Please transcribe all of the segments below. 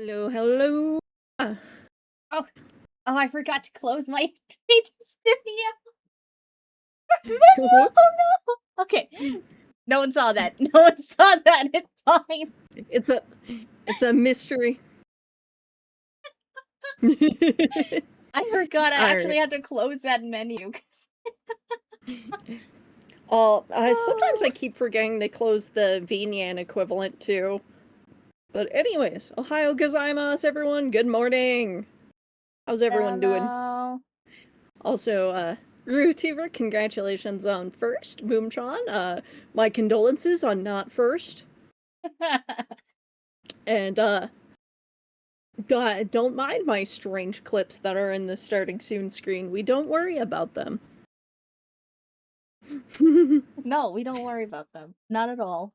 Hello, hello. Oh, I forgot to close my studio. Whoops. Oh no. Okay. No one saw that. No one saw that. It's fine. It's a mystery. I forgot I actually had to close that menu. Sometimes I keep forgetting to close the VNyan equivalent too. But anyways, Ohio gozaimasu, everyone. Good morning. How's everyone doing? Also, Rutiver, congratulations on first. Boomtron, my condolences on not first. And, don't mind my strange clips that are in the starting soon screen. We don't worry about them. No, we don't worry about them. Not at all.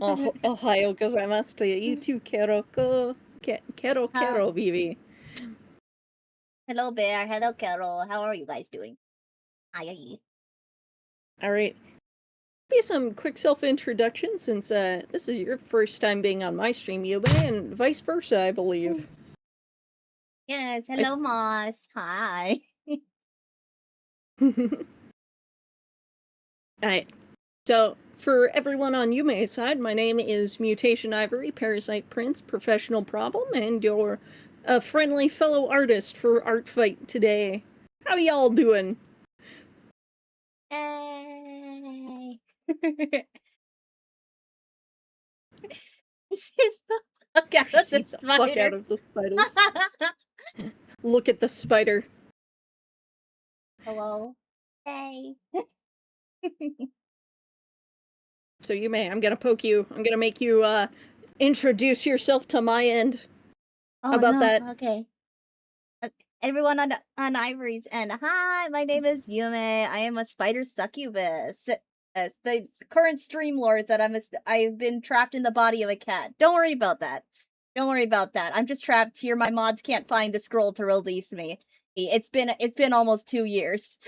Ohio gozaimasu to you too, Keroko. Kero, Vivi. Hello, Bear. Hello, Carol. How are you guys doing? Aye. Alright. Be some quick self-introduction since this is your first time being on my stream, Yobe, and vice versa, I believe. Yes, hello, Moss. Hi. Alright. So, for everyone on Yume's side, my name is Mutation Ivory, Parasite Prince, Professional Problem, and your friendly fellow artist for Artfight today. How y'all doing? Hey. Proceed the fuck out of the spider. Fuck out of the spiders. Look at the spider. Hello. Hey. So Yume, I'm gonna poke you. I'm gonna make you introduce yourself to my end. Oh, How about no. that? Okay. Everyone on Ivory's end. Hi, my name is Yume. I am a spider succubus. The current stream lore is that I've been trapped in the body of a cat. Don't worry about that. Don't worry about that. I'm just trapped here. My mods can't find the scroll to release me. It's been almost 2 years.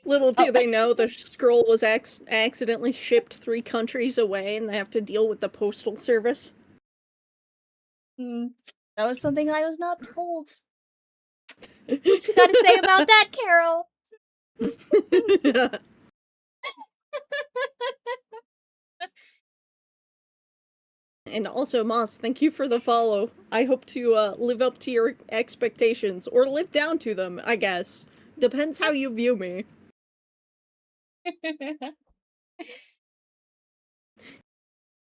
Little do they know the scroll was accidentally shipped 3 countries away and they have to deal with the postal service. That was something I was not told. What you gotta say about that, Carol? And also, Moss, thank you for the follow. I hope to live up to your expectations, or live down to them, I guess. Depends how you view me. What's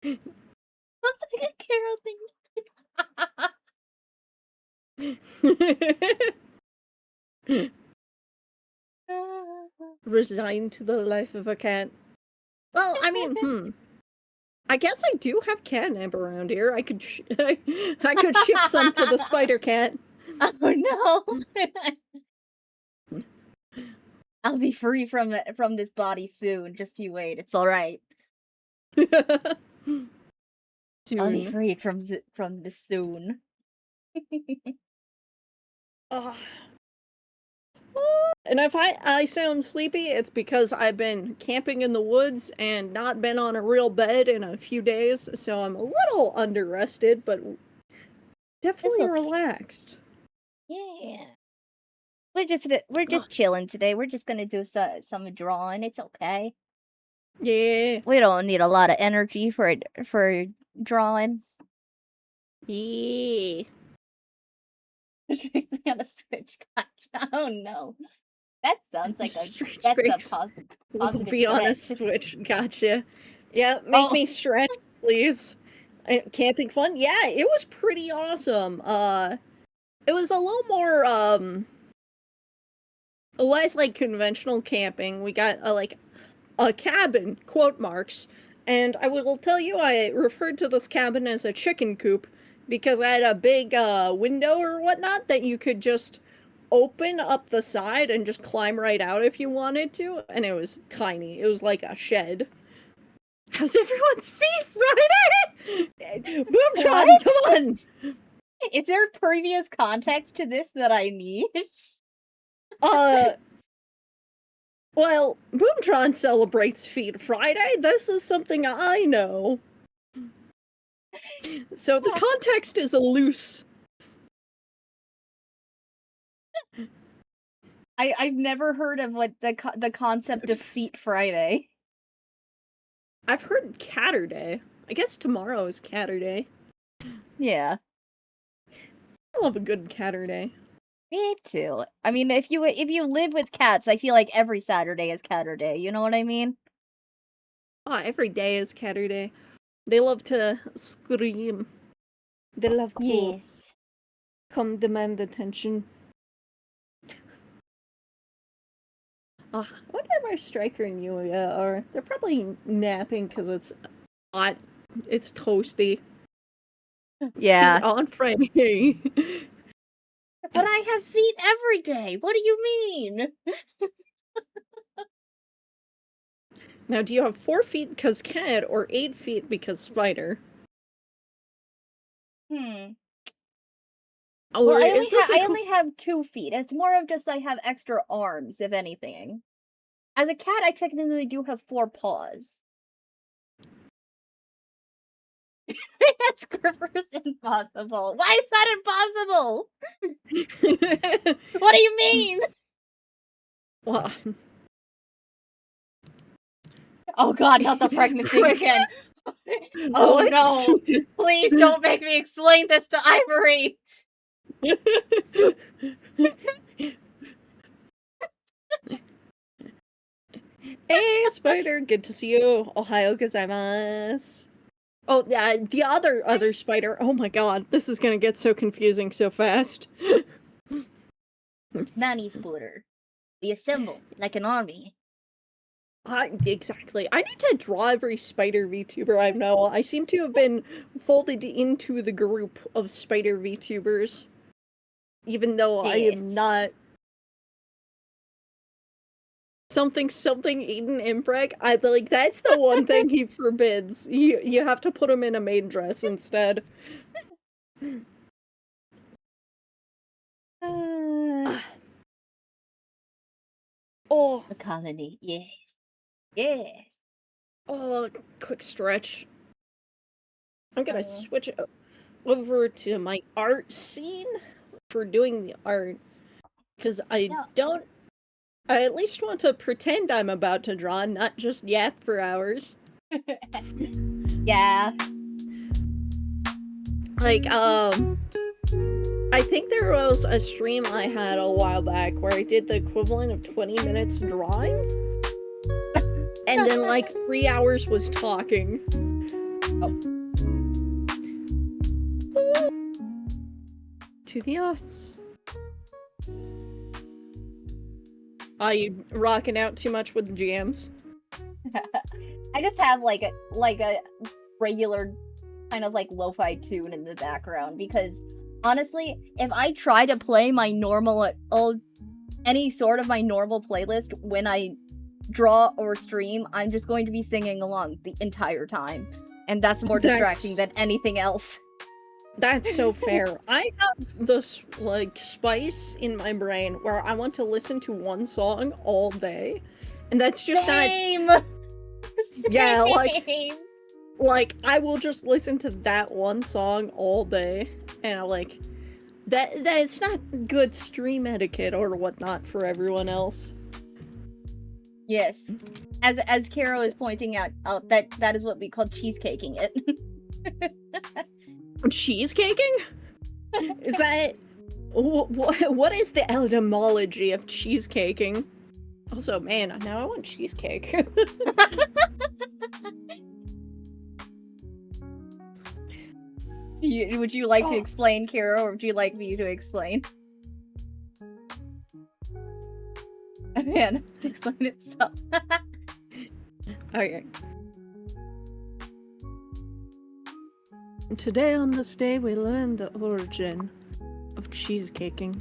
like a Carol thing? Resigned to the life of a cat. Well, I mean, I guess I do have catnip around here. I could I could ship some to the spider cat. Oh no! I'll be free from this body soon. Just you wait. It's all right. I'll be soon. freed from the soon. Ugh. And if I sound sleepy, it's because I've been camping in the woods and not been on a real bed in a few days, so I'm a little underrested, but definitely okay. relaxed. Yeah. We're just Ugh. chilling today. We're just gonna do some drawing. It's okay. Yeah. We don't need a lot of energy for drawing. Yeah. On a Switch. Gotcha. Oh no. That sounds like Stretch that's a breaks will positive be on a threat. Switch. Gotcha. Yeah, make me stretch, please. Camping fun? Yeah, it was pretty awesome. It was a little more less like conventional camping. We got like a cabin, quote marks, and I will tell you I referred to this cabin as a chicken coop because I had a big window or whatnot that you could just open up the side and just climb right out if you wanted to, and it was tiny. It was like a shed. How's everyone's feet Friday? Boomtron, come on! Is there previous context to this that I need? Well, Boomtron celebrates Feet Friday. This is something I know. So the context is a loose. I've never heard of what the concept of Feet Friday. I've heard Catterday. I guess tomorrow is Catterday. Yeah. I love a good Catterday. Me too. I mean, if you live with cats, I feel like every Saturday is Catterday. You know what I mean? Every day is Catterday. They love to scream. They love to come demand attention. I wonder where Striker and Yulia are. They're probably napping because it's hot. It's toasty. Yeah. Feet on Friday. But I have feet every day. What do you mean? Now, do you have 4 feet because cat or 8 feet because spider? Well, Or I only have 2 feet. It's more of just I have extra arms, if anything. As a cat, I technically do have 4 paws. Scripper's impossible. Why is that impossible? What do you mean? Well, oh god, not the pregnancy again. Oh what? no. Please don't make me explain this to Ivory. Hey, Spider, good to see you. Ohio gozaimasu. Oh, yeah, the other spider. Oh my god, this is gonna get so confusing so fast. Nani Splitter. We assemble like an army. Exactly. I need to draw every spider VTuber I know. I seem to have been folded into the group of spider VTubers. Even though I am not something Aiden Impreg. I like that's the one thing he forbids. You have to put him in a maid dress instead. Oh, a colony. Yes. Yes. Oh, quick stretch. I'm gonna switch over to my art scene for doing the art. Because I at least want to pretend I'm about to draw, not just yap for hours. Yeah. Like, I think there was a stream I had a while back where I did the equivalent of 20 minutes drawing. And then, like, 3 hours was talking. To the arts. Are you rocking out too much with jams? I just have like a regular kind of like lo-fi tune in the background because honestly, if I try to play my normal any sort of my normal playlist when I draw or stream, I'm just going to be singing along the entire time. and that's more distracting than anything else. That's so fair. I have this, like, spice in my brain where I want to listen to one song all day, and that's just Same. not... Same. Yeah, like, I will just listen to that one song all day, and I, like... That's not good stream etiquette or whatnot for everyone else. Yes. As Karo is pointing out, that is what we call cheesecaking it. Cheesecaking? Is that... What is the etymology of cheesecaking? Also, man, now I want cheesecake. Would you like to explain, Karo, or would you like me to explain? Man, to explain itself. Okay. Today on this day, we learn the origin of cheesecaking.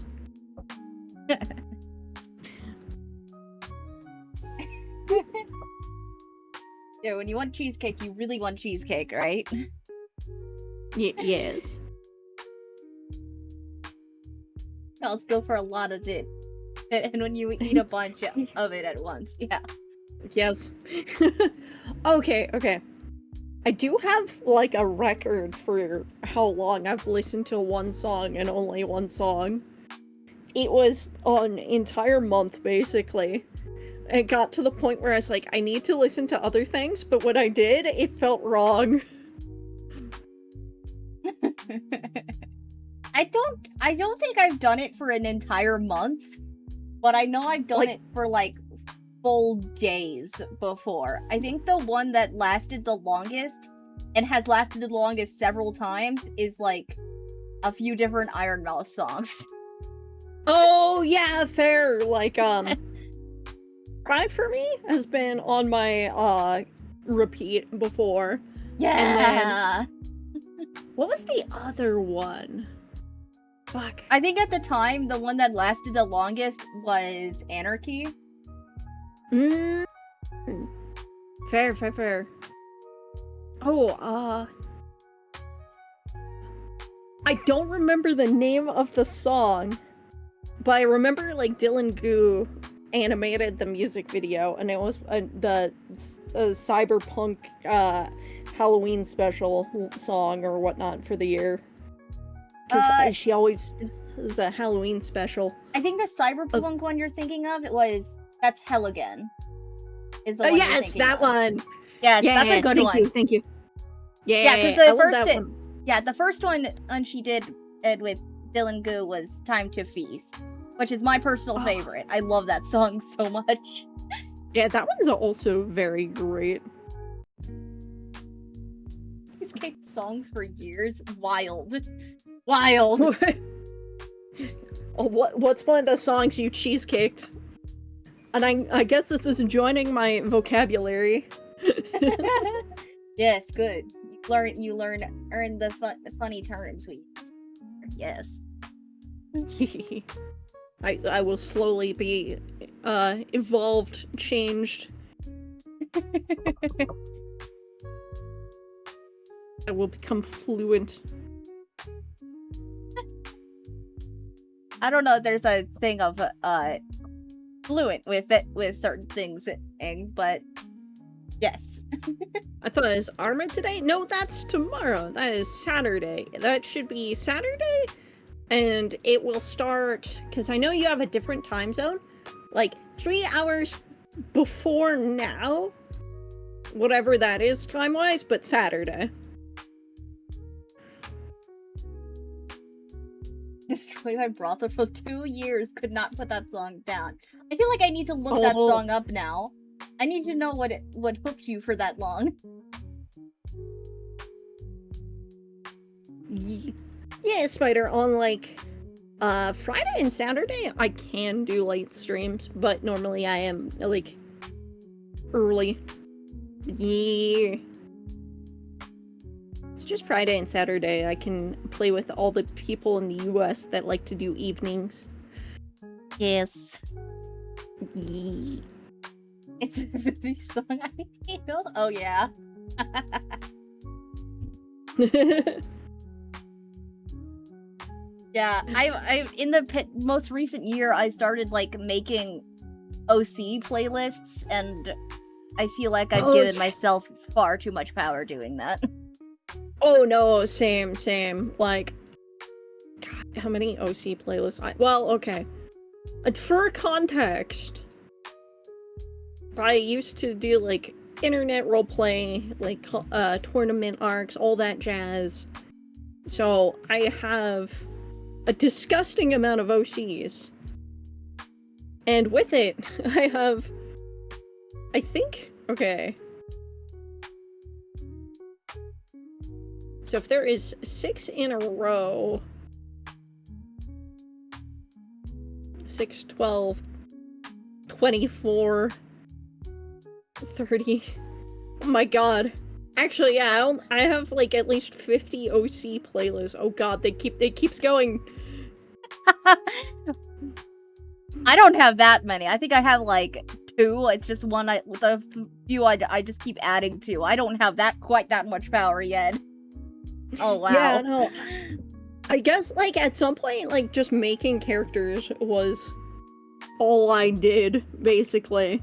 Yeah, when you want cheesecake, you really want cheesecake, right? Yes. Let's go for a lot of it. And when you eat a bunch of it at once, yeah. Yes. Okay. I do have, like, a record for how long I've listened to one song and only one song. It was an entire month, basically. It got to the point where I was like, I need to listen to other things, but when I did, it felt wrong. I don't think I've done it for an entire month, but I know I've done it for, like, full days before. I think the one that lasted the longest, and has lasted the longest several times, is, like, a few different Iron Mouse songs. Oh, yeah, fair. Like, Cry For Me has been on my, repeat before. Yeah! And then... What was the other one? Fuck. I think at the time, the one that lasted the longest was Anarchy. Fair. Oh, I don't remember the name of the song, but I remember, like, Dylan Goo animated the music video, and it was the cyberpunk Halloween special song or whatnot for the year. Because she always does a Halloween special. I think the cyberpunk one you're thinking of that's Hell Again. Is the one you're yes, thinking that of. one. Yes, that's a good one. Thank you. Yeah, because the first one she did with Dylan Goo was Time to Feast, which is my personal favorite. I love that song so much. Yeah, that one's also very great. He's kicked songs for years. Wild. What's one of the songs you cheesecaked? And I guess this is joining my vocabulary. Yes, good. You earn the funny terms we. Yes. I will slowly be evolved, changed. I will become fluent. I don't know if there's a thing of fluent with certain things, but yes. I thought it was Arma today? No, that's tomorrow. That is Saturday. That should be Saturday, and it will start, because I know you have a different time zone, like 3 hours before now, whatever that is time-wise, but Saturday. Destroy My Brothel for 2 years, could not put that song down. I feel like I need to look that song up now. I need to know what hooked you for that long. Yeah, Spider, on, like, Friday and Saturday, I can do late streams, but normally I am, like, early. Yeah. It's just Friday and Saturday. I can play with all the people in the US that like to do evenings. Yes. Yeah. It's a Vivi song I feel. Oh, yeah. Yeah, I in the most recent year, I started like making OC playlists, and I feel like I've given myself far too much power doing that. Oh no, same. Like, God, how many OC playlists? Well, okay. For context, I used to do like internet roleplay, like tournament arcs, all that jazz. So I have a disgusting amount of OCs. And with it, I have, I think, okay. So if there is 6 in a row, 6, 12, 24, 30. Oh my god. Actually, yeah, I have like at least 50 OC playlists. Oh god, it keeps going. I don't have that many. I think I have like 2. It's just one with a few I just keep adding to. I don't have quite that much power yet. Oh wow. Yeah, no. I guess like at some point, like just making characters was all I did, basically.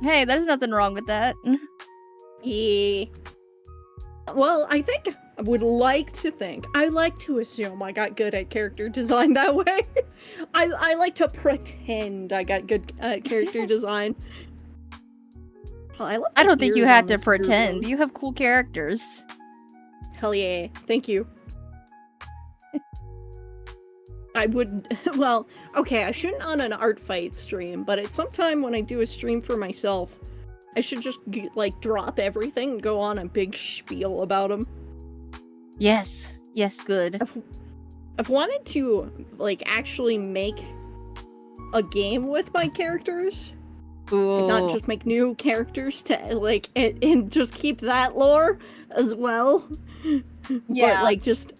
Hey, there's nothing wrong with that. Yeah. Well, I like to assume I got good at character design that way. I like to pretend I got good at character design. Oh, I don't think you have to pretend. You have cool characters. Hell yeah. Thank you. I would, well, okay, I shouldn't on an art fight stream, but at some time when I do a stream for myself, I should just, like, drop everything and go on a big spiel about them. Yes. Yes, good. I've wanted to, like, actually make a game with my characters. Ooh. And not just make new characters to, like, and just keep that lore as well. Yeah. But, like, just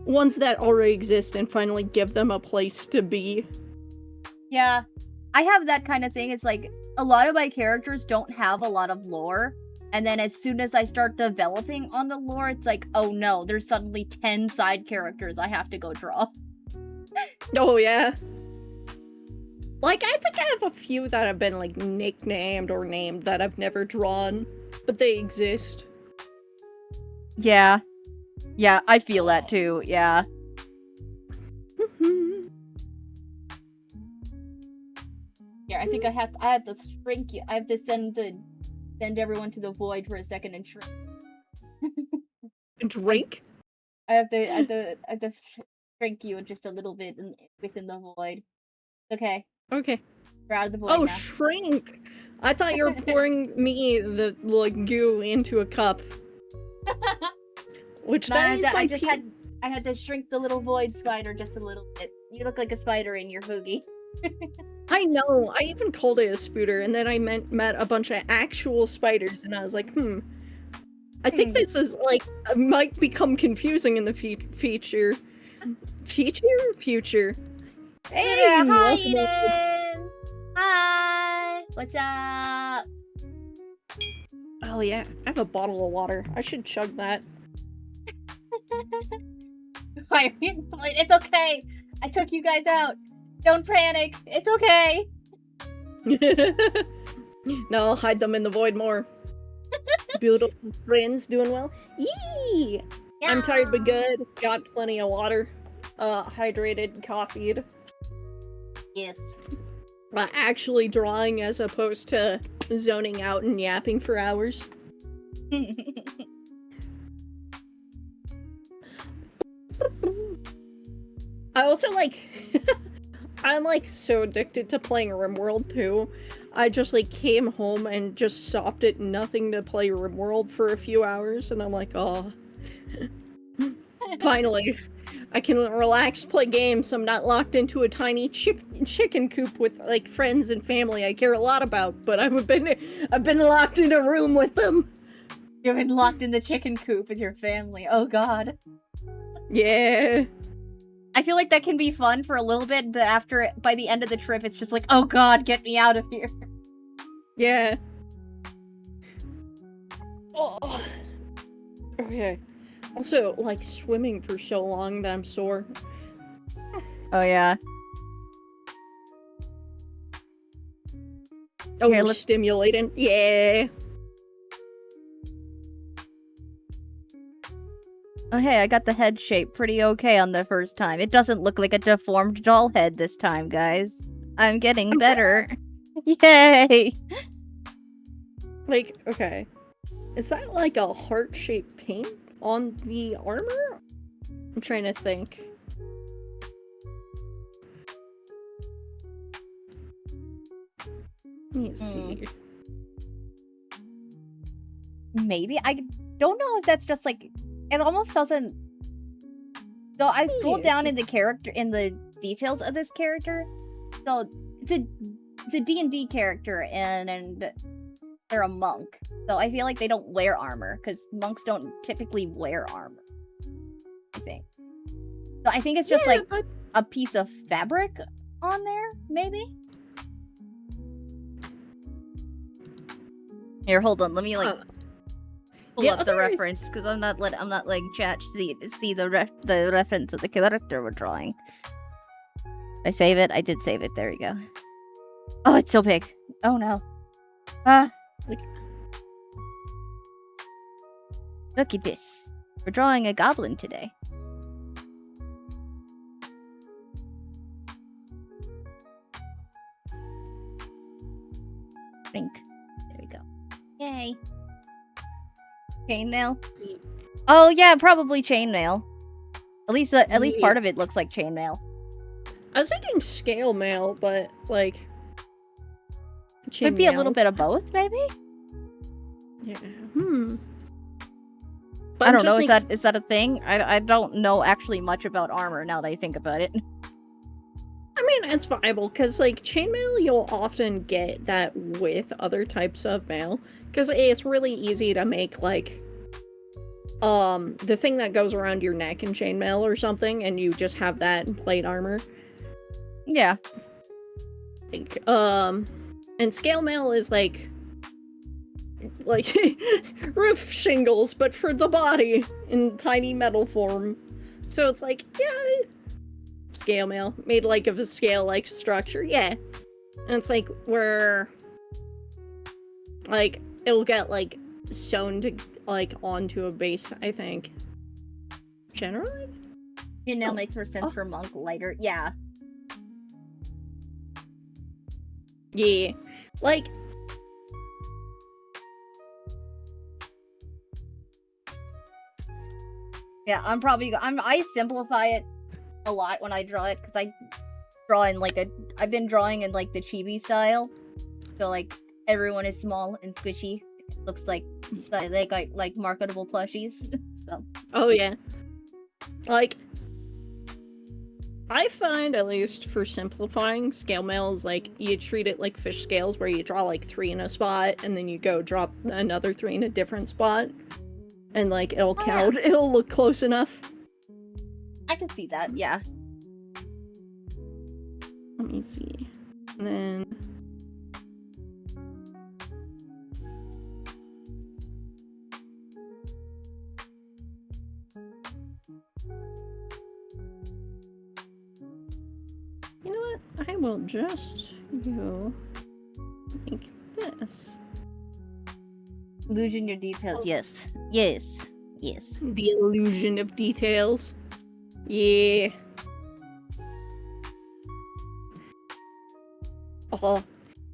ones that already exist and finally give them a place to be. Yeah. I have that kind of thing. It's like, a lot of my characters don't have a lot of lore. And then as soon as I start developing on the lore, it's like, oh no, there's suddenly 10 side characters I have to go draw. Oh, yeah. Like, I think I have a few that have been, like, nicknamed or named that I've never drawn, but they exist. Yeah. Yeah, I feel that too, yeah. Here, I think I have to shrink you. I have to send everyone to the void for a second and shrink. Drink? I have to shrink you just a little bit within the void. Okay. Okay. We're out of the void now. Shrink! I thought you were pouring me the, like, goo into a cup. Which no, that is I had to shrink the little void spider just a little bit. You look like a spider in your hoagie. I know. I even called it a spooter, and then I met a bunch of actual spiders, and I was like, I think this is, like, might become confusing in the future. Future? Hey! Yeah, hi, Eden! Hi! What's up? Oh, yeah. I have a bottle of water. I should chug that. It's okay. I took you guys out. Don't panic. It's okay. No, I'll hide them in the void more. Beautiful friends doing well. Yee! Yeah. I'm tired but good. Got plenty of water. Hydrated, coffeeed. Yes. Actually drawing as opposed to zoning out and yapping for hours. I also, like, I'm, like, so addicted to playing RimWorld, too. I just, like, came home and just stopped at nothing to play RimWorld for a few hours, and I'm like, oh. Finally. I can relax, play games. I'm not locked into a tiny chicken coop with, like, friends and family I care a lot about, but I've been locked in a room with them. You've been locked in the chicken coop with your family. Oh, God. Yeah. I feel like that can be fun for a little bit, but by the end of the trip, it's just like, oh god, get me out of here. Yeah. Oh. Okay. Also, like, swimming for so long that I'm sore. Oh, yeah. Oh, Here, we're stimulating. Yeah. Oh, hey, I got the head shape pretty okay on the first time. It doesn't look like a deformed doll head this time, guys. I'm getting better. Yay! Like, okay. Is that like a heart-shaped paint on the armor? I'm trying to think. Let me see. Maybe? I don't know if that's just like... It almost doesn't... So I scrolled down in the details of this character. So it's a D&D character and they're a monk. So I feel like they don't wear armor because monks don't typically wear armor. I think. So I think it's just like a piece of fabric on there, maybe? Here, hold on. Let me like pull up the reference because I'm not letting chat see the reference of the character we're drawing. Did I save it? I did save it. There we go. Oh, it's so big. Oh no. Look at this. We're drawing a goblin today. Drink. There we go. Yay. Chainmail? Oh yeah, probably chainmail. At least part of it looks like chainmail. I was thinking scale mail, but like could be a little bit of both, maybe? Yeah. But I don't know, is that a thing? I don't know actually much about armor now that I think about it. I mean, it's viable, because, like, chainmail, you'll often get that with other types of mail, because it's really easy to make, like, the thing that goes around your neck in chainmail or something, and you just have that in plate armor. Yeah. Like, and scale mail is, like roof shingles, but for the body, in tiny metal form. So it's like, yeah, scale mail, made like of a scale-like structure, yeah. And it's like where, like, it'll get like sewn to like onto a base, I think. Generally? It now makes more sense for monk lighter. Yeah. Yeah. Like, yeah, I simplify it a lot when I draw it because I draw in like I've been drawing in like the chibi style, so like everyone is small and squishy. It looks like they got like marketable plushies. So. Oh yeah. Like, I find, at least for simplifying, scale mail is like you treat it like fish scales, where you draw like 3 in a spot and then you go drop another 3 in a different spot. And, like, it'll count. Yeah. It'll look close enough. I can see that, yeah. Let me see. And then... You know what? I will just go like this. Illusion your details, yes. Yes. Yes. The illusion of details. Yeah.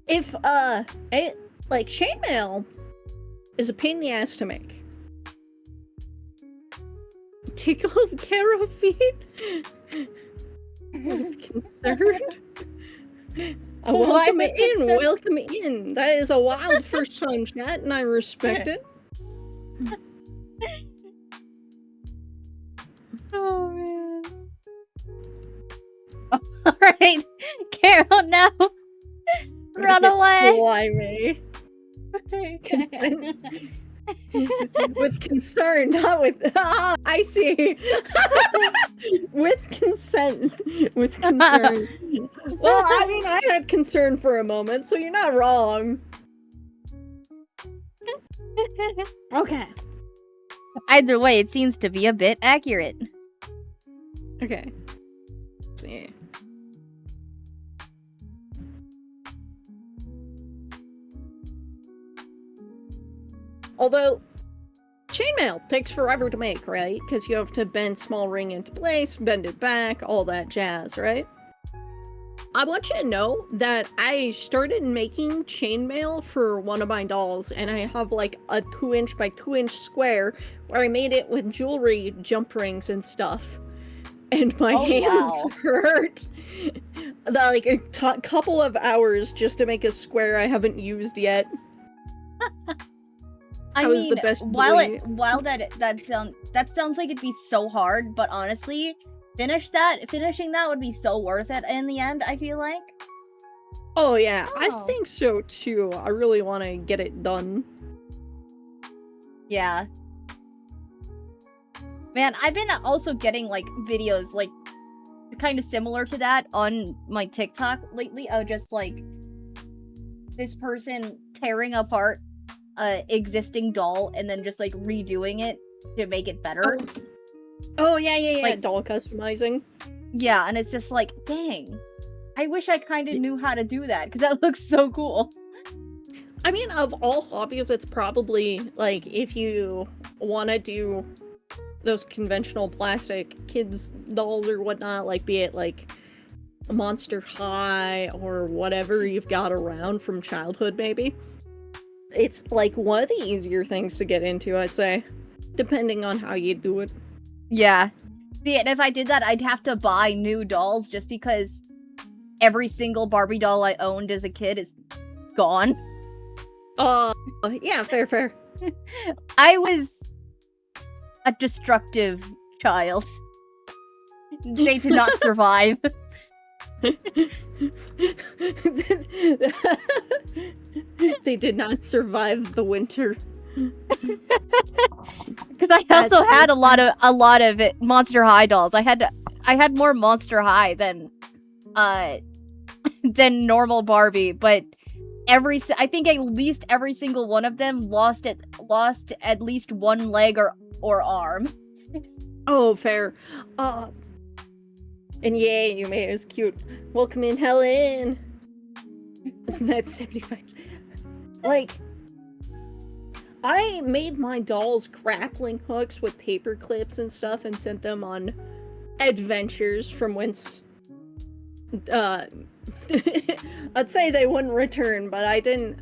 If, like, chainmail is a pain in the ass to make. Tickled Caro feet? With concern? Welcome in, welcome in. That is a wild first time chat, and I respect it. Oh, man. Alright, Carol, no! Run away! Slimy. With concern, not with... I see! With consent. With concern. Well, I mean, I had concern for a moment, so you're not wrong. Okay. Either way, it seems to be a bit accurate. Okay. Let's see. Although, chainmail takes forever to make, right? Because you have to bend small ring into place, bend it back, all that jazz, right? I want you to know that I started making chainmail for one of my dolls, and I have like a 2" by 2" square where I made it with jewelry, jump rings, and stuff. And my hands hurt. Like a couple of hours just to make a square I haven't used yet. I mean, the best while that sounds like it'd be so hard, but honestly, finishing that would be so worth it in the end, I feel like. Oh yeah, I think so too. I really want to get it done. Yeah. Man, I've been also getting like videos like kind of similar to that on my TikTok lately of just like this person tearing apart existing doll and then just like redoing it to make it better. Oh yeah, like doll customizing. Yeah, and it's just like, dang, I wish I kind of knew how to do that because that looks so cool. I mean, of all hobbies, it's probably like if you want to do those conventional plastic kids dolls or whatnot, like be it like Monster High or whatever you've got around from childhood, maybe. It's like one of the easier things to get into, I'd say, depending on how you do it. Yeah. See, and if I did that, I'd have to buy new dolls just because every single Barbie doll I owned as a kid is gone. Yeah, fair. I was a destructive child. They did not survive. They did not survive the winter. Because I also had a lot of Monster High dolls. I had more Monster High than normal Barbie, but I think at least every single one of them lost at least one leg or arm. Oh, fair. And yay, you made it was cute. Welcome in, Helen. Isn't that 75? Like, I made my dolls grappling hooks with paper clips and stuff and sent them on adventures from whence I'd say they wouldn't return, but I didn't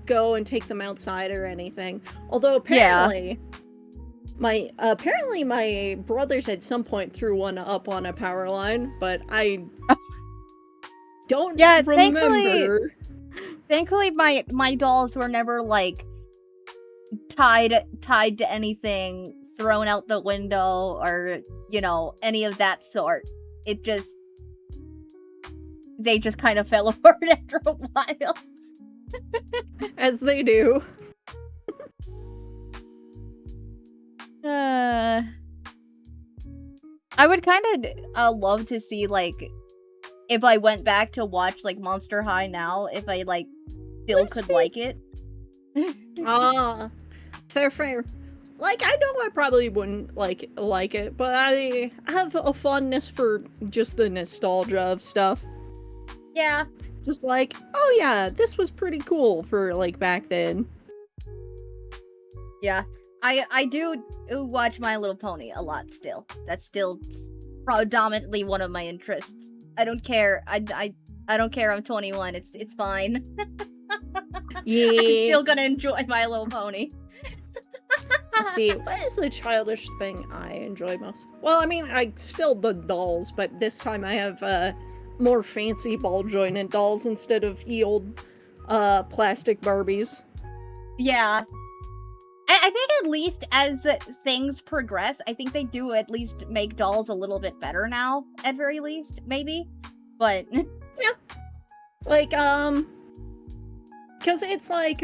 go and take them outside or anything. Although apparently my brothers at some point threw one up on a power line, but I don't remember. Thankfully my dolls were never like tied to anything, thrown out the window, or any of that sort. They just kind of fell apart after a while. As they do. I would kind of love to see, like, if I went back to watch, like, Monster High now, if I, like, still could like it. Fair. Like, I know I probably wouldn't, like it, but I have a fondness for just the nostalgia of stuff. Yeah. Just like, oh yeah, this was pretty cool for, like, back then. Yeah. I do watch My Little Pony a lot still. That's still predominantly one of my interests. I don't care. I don't care I'm 21. It's fine. Yeah. I'm still gonna enjoy My Little Pony. Let's see, what is the childish thing I enjoy most? Well, I mean, I still the dolls, but this time I have more fancy ball jointed dolls instead of old plastic Barbies. Yeah. I think at least as things progress, I think they do at least make dolls a little bit better now, at very least, maybe. But yeah. Like, because it's like,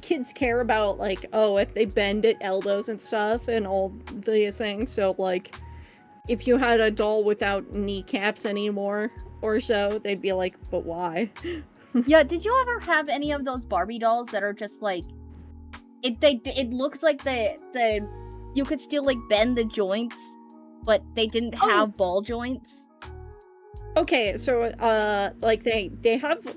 kids care about, like, oh, if they bend at elbows and stuff and all these things, so, like, if you had a doll without kneecaps anymore or so, they'd be like, but why? Yeah, did you ever have any of those Barbie dolls that are just, like, It looks like the you could still like bend the joints, but they didn't have ball joints. Okay, so like they have,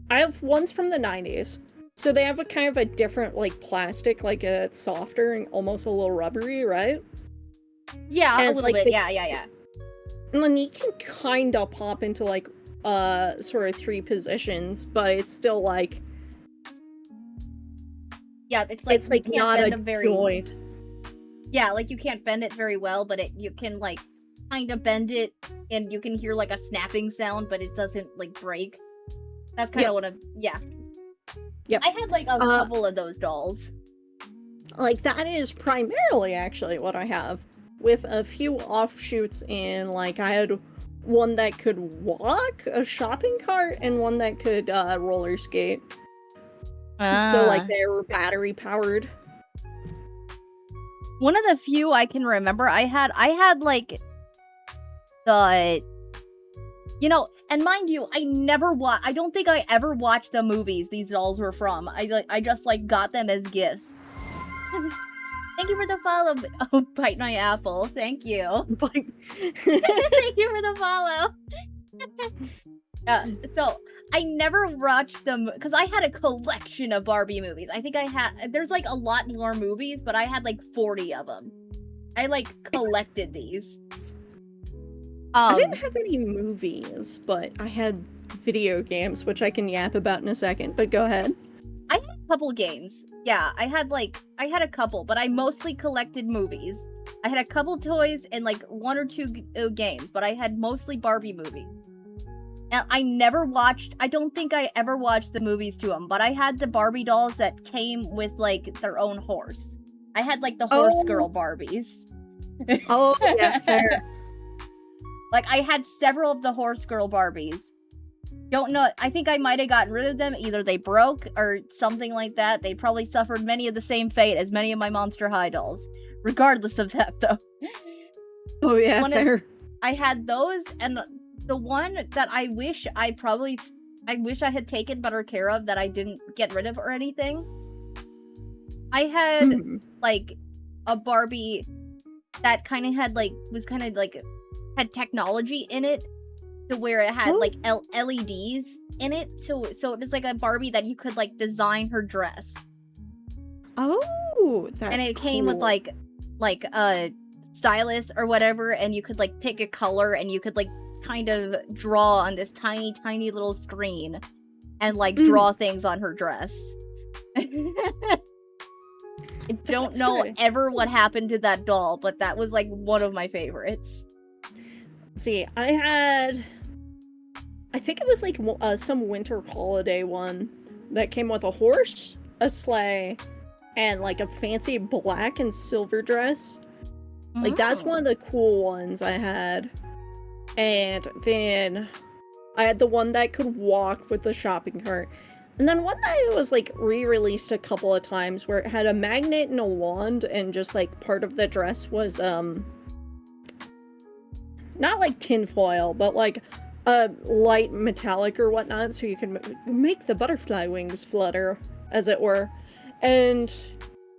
I have ones from the 90s. So they have a kind of a different like plastic, like it's softer and almost a little rubbery, right? Yeah, And a it's little like bit. Yeah. and then you can kind of pop into like sort of 3 positions, but it's still like Yeah, it's like you can't not bend a them very. joint. Yeah, like you can't bend it very well, but you can like kind of bend it, and you can hear like a snapping sound, but it doesn't like break. That's kind of what I'm. Yeah. Yep. I had like a couple of those dolls. Like that is primarily actually what I have, with a few offshoots in like I had one that could walk, a shopping cart, and one that could roller skate. So like they were battery powered. One of the few I can remember I had like the, you know, and mind you, I don't think I ever watched the movies these dolls were from. I just like got them as gifts. Thank you for the follow. Oh, bite my apple. Thank you. Thank you for the follow. So I never watched them because I had a collection of Barbie movies. I think there's like a lot more movies, but I had like 40 of them. I like collected these. I didn't have any movies, but I had video games, which I can yap about in a second, but go ahead. I had a couple games. Yeah, I had a couple, but I mostly collected movies. I had a couple toys and like 1 or 2 games, but I had mostly Barbie movies. And I don't think I ever watched the movies to them, but I had the Barbie dolls that came with like their own horse. I had like the horse girl Barbies. Oh, yeah, fair. Like I had several of the horse girl Barbies. Don't know, I think I might have gotten rid of them. Either they broke or something like that. They probably suffered many of the same fate as many of my Monster High dolls. Regardless of that, though. Oh, yeah, fair. I had those, and the one that I wish I had taken better care of that I didn't get rid of or anything. I had, like, a Barbie that kind of had, like, had technology in it. To where it had like LEDs in it, so it was like a Barbie that you could like design her dress. Oh, that's and it cool. came with like a stylus or whatever, and you could like pick a color, and you could like kind of draw on this tiny little screen, and like draw things on her dress. I don't know ever what happened to that doll, but that was like one of my favorites. Let's see, I think it was like some winter holiday one that came with a horse, a sleigh, and like a fancy black and silver dress. Like that's one of the cool ones I had. And then I had the one that could walk with the shopping cart. And then one that was like re-released a couple of times where it had a magnet and a wand, and just like part of the dress was not like tinfoil, but like light metallic or whatnot, so you can make the butterfly wings flutter, as it were. And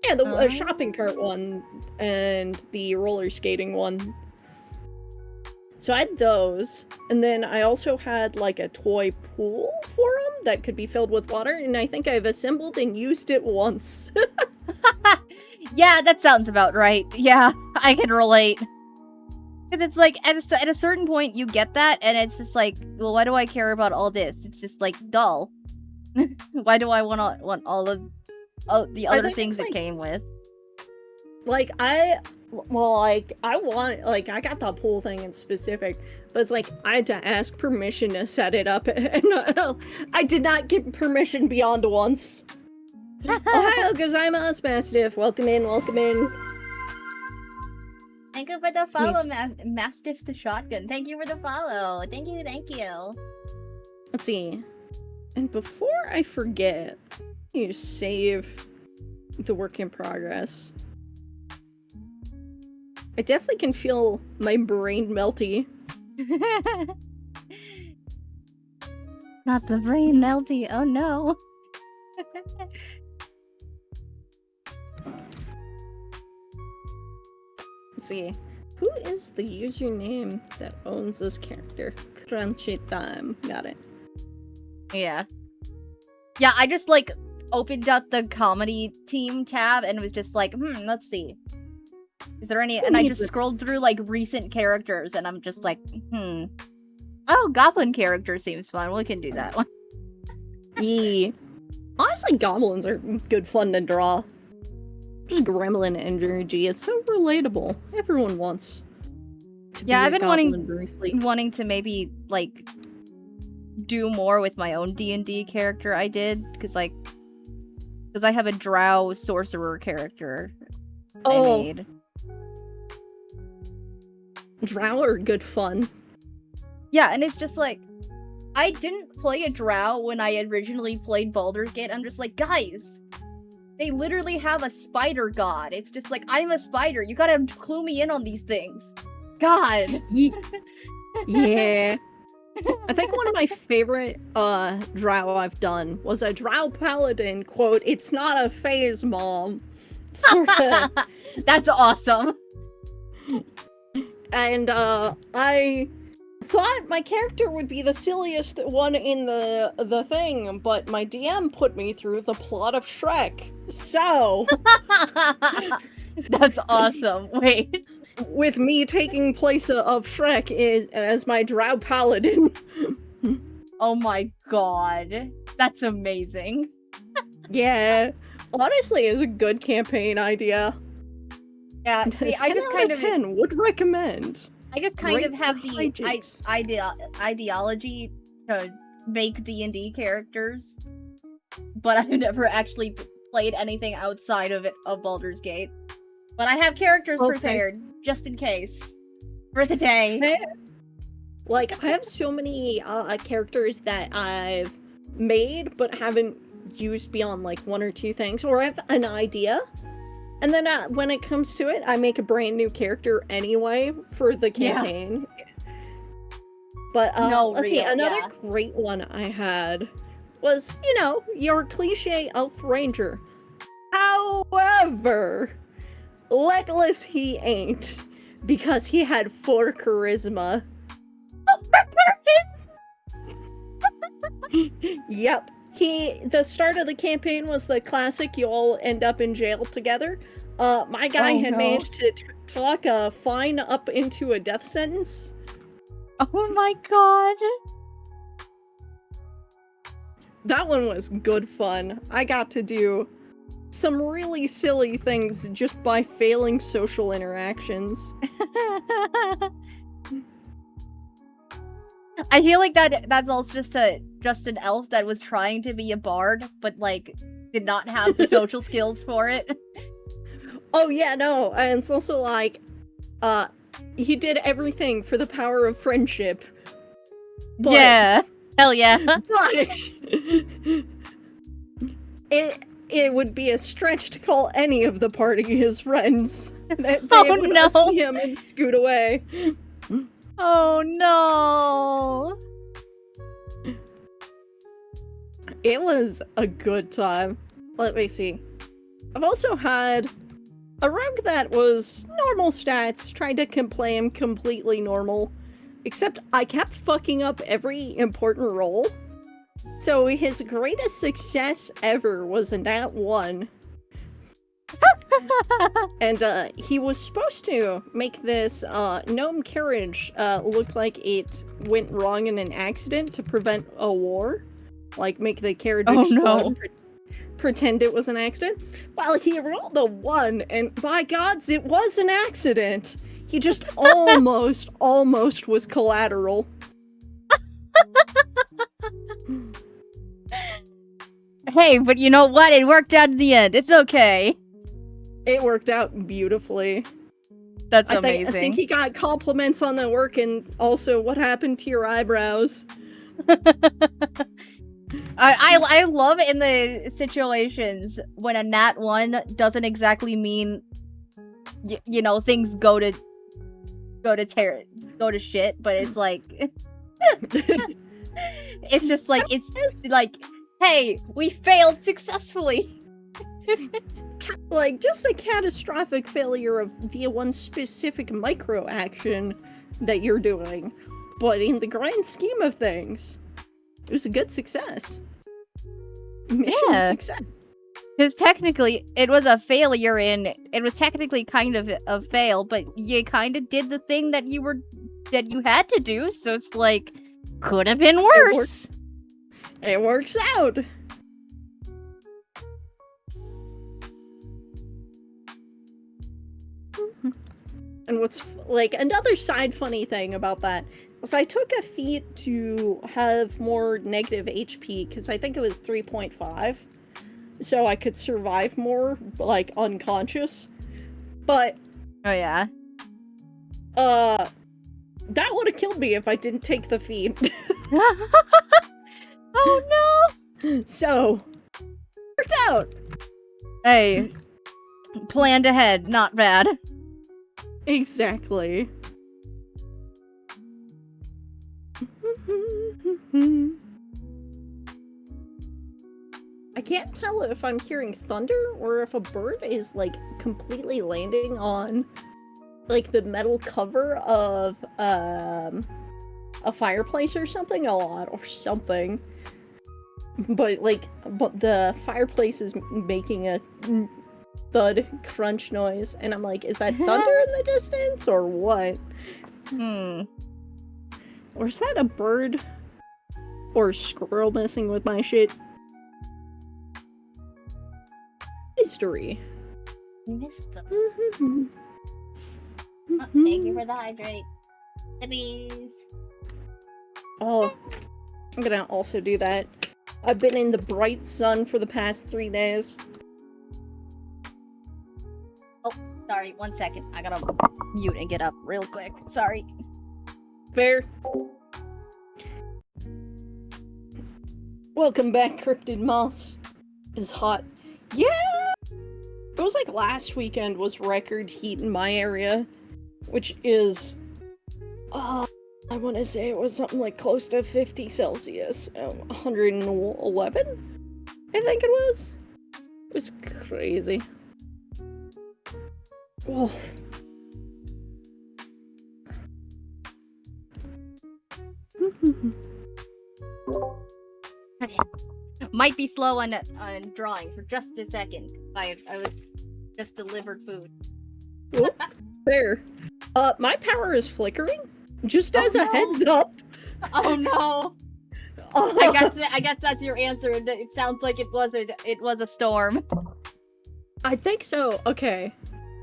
yeah, the shopping cart one and the roller skating one. So I had those, and then I also had like a toy pool for them that could be filled with water, and I think I've assembled and used it once. Yeah, that sounds about right. Yeah, I can relate. Because it's like, at a certain point, you get that, and it's just like, well, why do I care about all this? It's just, like, dull. Why do I want all of the other things it came with? Like, I got the pool thing in specific, but it's like, I had to ask permission to set it up, and I did not get permission beyond once. Ohio gozaimasu, Mastiff. Welcome in, welcome in. Thank you for the follow, Mastiff the Shotgun. Thank you for the follow. Thank you, thank you. Let's see. And before I forget, you save the work in progress. I definitely can feel my brain melty. Not the brain melty. Oh no. Let's see. Who is the username that owns this character? Crunchy time. Got it. Yeah. Yeah, I just, like, opened up the comedy team tab and was just like, let's see. Is there any... And I just scrolled through, like, recent characters, and I'm just like, Oh, goblin character seems fun. We can do that one. Yeah. Honestly, goblins are good fun to draw. Just gremlin energy is so relatable. Everyone wants to be I've been goblin briefly. wanting to maybe, like, do more with my own D&D character I did, because I have a drow sorcerer character I made. Drow are good fun. Yeah, and it's just like, I didn't play a drow when I originally played Baldur's Gate. I'm just like, guys, they literally have a spider god. It's just like, I'm a spider. You gotta clue me in on these things. God. Yeah. I think one of my favorite drow I've done was a drow paladin, quote, "It's not a phase, mom." Sorta. That's awesome. And I thought my character would be the silliest one in the thing, but my DM put me through the plot of Shrek. So That's awesome. Wait. With me taking place of Shrek as my drow paladin. Oh my god. That's amazing. Yeah. Honestly, it's a good campaign idea. Yeah, see, I just kind of 10 would recommend. I just kind of have the hijinks. ideology to make D&D characters, but I've never actually played anything outside of Baldur's Gate. But I have characters prepared, just in case. For the day. Fair. Like, I have so many characters that I've made, but haven't used beyond, like, one or two things, or I have an idea. And then when it comes to it, I make a brand new character anyway for the campaign. Yeah. But let's see, another great one I had was, you know, your cliche elf ranger. However, Legolas he ain't, because he had 4 charisma. Yep. The start of the campaign was the classic, you all end up in jail together. My guy had managed to talk a fine up into a death sentence. Oh my god. That one was good fun. I got to do some really silly things just by failing social interactions. I feel like that's also just an elf that was trying to be a bard, but like did not have the social skills for it. Oh yeah, no, and it's also like, he did everything for the power of friendship. But, yeah, hell yeah. But it would be a stretch to call any of the party his friends. They would see him and scoot away. Oh no! It was a good time. Let me see. I've also had a rogue that was normal stats, tried to play him completely normal, except I kept fucking up every important roll. So his greatest success ever was a nat 1. And he was supposed to make this gnome carriage look like it went wrong in an accident to prevent a war. Like, make the carriage explode, pretend it was an accident. Well, he rolled a 1, and by gods, it was an accident. He just almost was collateral. Hey, but you know what? It worked out in the end. It's okay. It worked out beautifully. That's amazing. I think he got compliments on the work, and also what happened to your eyebrows. I love in the situations when a nat 1 doesn't exactly mean you know, things go to shit, but it's like it's just like, it's like, hey, we failed successfully. Like, just a catastrophic failure of the one specific micro action that you're doing. But in the grand scheme of things, it was a good success. Mission success. Because technically, it was a failure it was technically kind of a fail, but you kind of did the thing that you had to do, so it's like, could have been worse. It works out. And what's, like, another side funny thing about that is I took a feat to have more negative HP, because I think it was 3.5. So I could survive more, like, unconscious. But... Oh, yeah? That would have killed me if I didn't take the feat. Oh, no! So, worked out. Hey, planned ahead, not bad. Exactly. I can't tell if I'm hearing thunder or if a bird is, like, completely landing on, like, the metal cover of, a fireplace or something a lot, or something. But the fireplace is making a thud crunch noise, and I'm like, is that thunder in the distance, or what? Or is that a bird? Or a squirrel messing with my shit? Mystery. Missed them. Oh, thank you for the hydrate. The bees. Oh, I'm gonna also do that. I've been in the bright sun for the past 3 days. Oh, sorry, 1 second. I gotta mute and get up real quick. Sorry. Fair. Welcome back, Cryptid Moss. It's hot. Yeah! It was like last weekend was record heat in my area, which is... I want to say it was something like close to 50 Celsius. 111? I think it was. It was crazy. Oh. Okay. Might be slow on drawing for just a second. I was just delivered food. Oh, fair. My power is flickering. Just as a heads up. Oh no. I guess that's your answer. It sounds like it was a storm. I think so. Okay.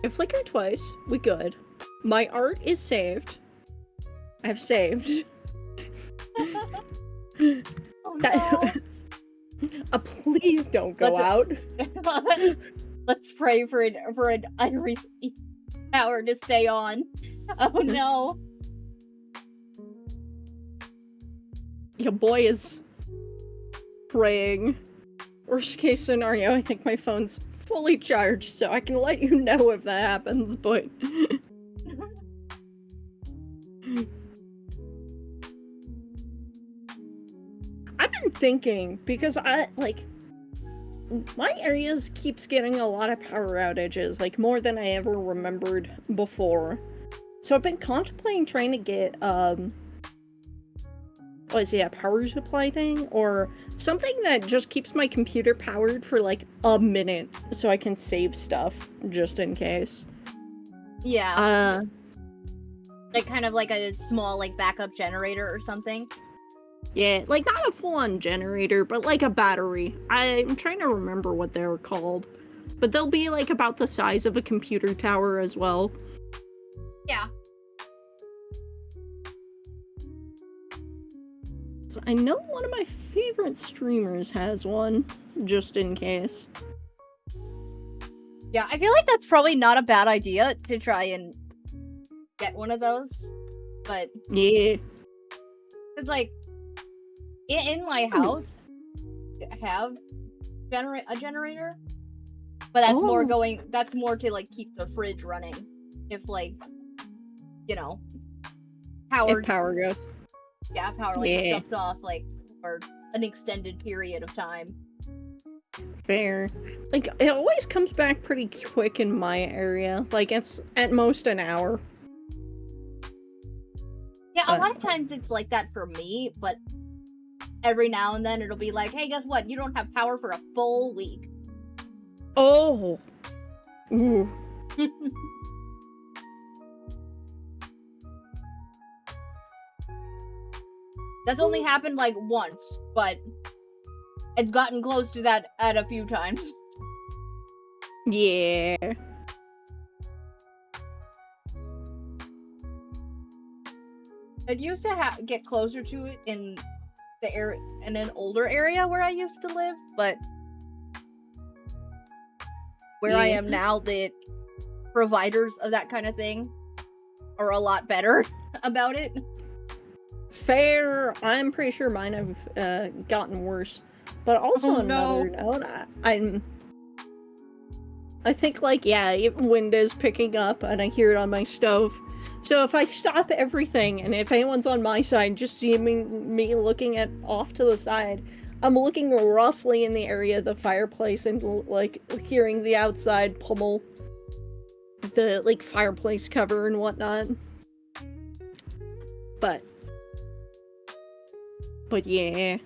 It flickered twice. We good. My art is saved. I've saved. Oh no. Please don't go out. Let's pray for an Iris power to stay on. Oh no. Your boy is praying. Worst case scenario, I think my phone's fully charged, so I can let you know if that happens, but... I've been thinking, because my areas keeps getting a lot of power outages, like, more than I ever remembered before. So I've been contemplating trying to get, a power supply thing, or something that just keeps my computer powered for, like, a minute, so I can save stuff, just in case. Yeah. Like, kind of like a small, like, backup generator or something? Yeah, like, not a full-on generator, but, like, a battery. I'm trying to remember what they were called. But they'll be, like, about the size of a computer tower as well. Yeah. So I know one of my favorite streamers has one, just in case. Yeah, I feel like that's probably not a bad idea to try and get one of those, but... Yeah. It's like, in my house, I have a generator, but that's that's more to, like, keep the fridge running, if, like, you know, If power goes. Yeah, power, like, shuts off, like, for an extended period of time. Fair. Like, it always comes back pretty quick in my area. Like, it's at most an hour. Yeah, a But- lot of times it's like that for me, but every now and then it'll be like, hey, guess what? You don't have power for a full week. Oh. Ooh. That's only happened like once, but it's gotten close to that at a few times. Yeah. It used to get closer to it in the area, in an older area where I used to live, but where I Yeah. am now, the providers of that kind of thing are a lot better about it. Fair. I'm pretty sure mine have gotten worse. But also Oh, on no. another note, I think, like, yeah, wind is picking up and I hear it on my stove. So if I stop everything and if anyone's on my side just seeing me looking at off to the side, I'm looking roughly in the area of the fireplace and, like, hearing the outside pummel the, like, fireplace cover and whatnot. But yeah.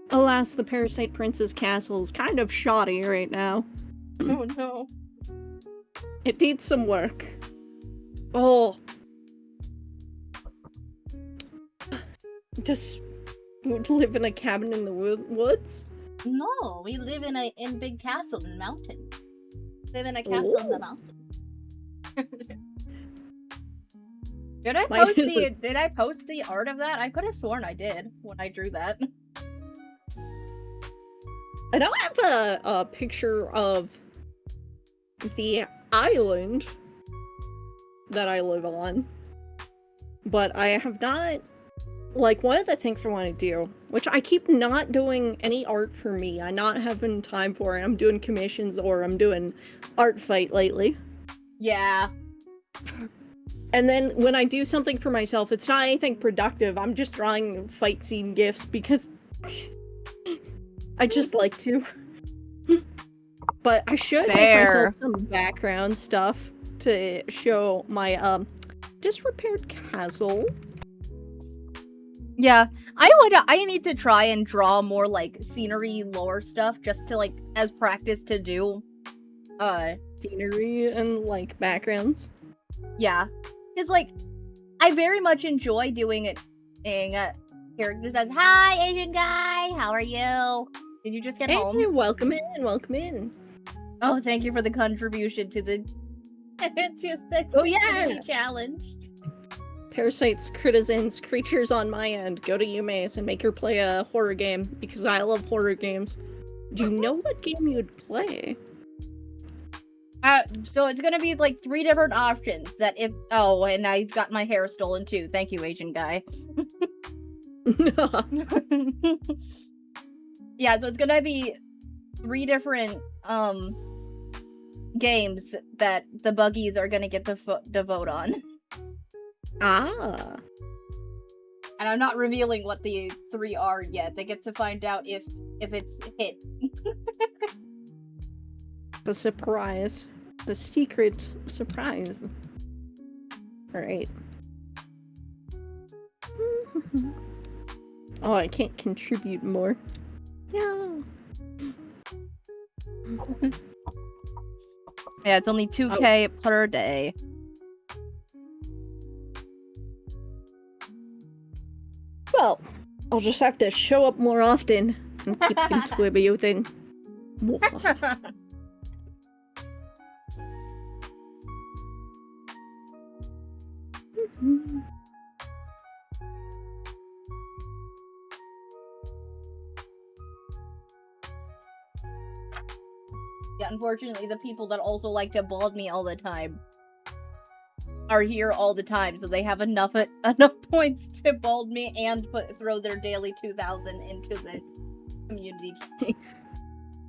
Alas, the Parasite Prince's castle is kind of shoddy right now. Oh no. It needs some work. Oh. Does Wood live in a cabin in the woods? No, we live in a big castle in the mountain. Live in a castle in the Ooh. mountain. Did I Mine post is like- did I post the art of that? I could have sworn I did when I drew that. I now have a picture of the island that I live on, but I have not, like, one of the things I want to do, which I keep not doing any art for me, I'm not having time for it, I'm doing commissions or I'm doing Artfight lately. Yeah. And then when I do something for myself, it's not anything productive, I'm just drawing fight scene gifs because I just like to. But I should make Fair. myself some background stuff to show my disrepaired castle. Yeah. I need to try and draw more like scenery lore stuff just to like as practice to do. Scenery and like backgrounds. Yeah. Cuz like I very much enjoy doing it in characters as, "Hi, Asian guy. How are you? Did you just get Hey, home?" welcome in, welcome in. Oh, thank you for the contribution to the to the Oh, yeah! community challenge. Parasites, critizens, creatures on my end, go to Yume's and make her play a horror game, because I love horror games. Do you know what game you'd play? So it's gonna be like 3 different options that if oh, and I got my hair stolen too. Thank you, Asian guy. Yeah, so it's gonna be 3 different games that the buggies are gonna get to vote on. Ah. And I'm not revealing what the 3 are yet. They get to find out if it's hit. The surprise. The secret surprise. Alright. Oh, I can't contribute more. Yeah. Yeah, it's only 2K per day. Well, I'll just have to show up more often and keep contributing. Yeah, unfortunately, the people that also like to bald me all the time are here all the time, so they have enough points to bald me and throw their daily 2,000 into the community.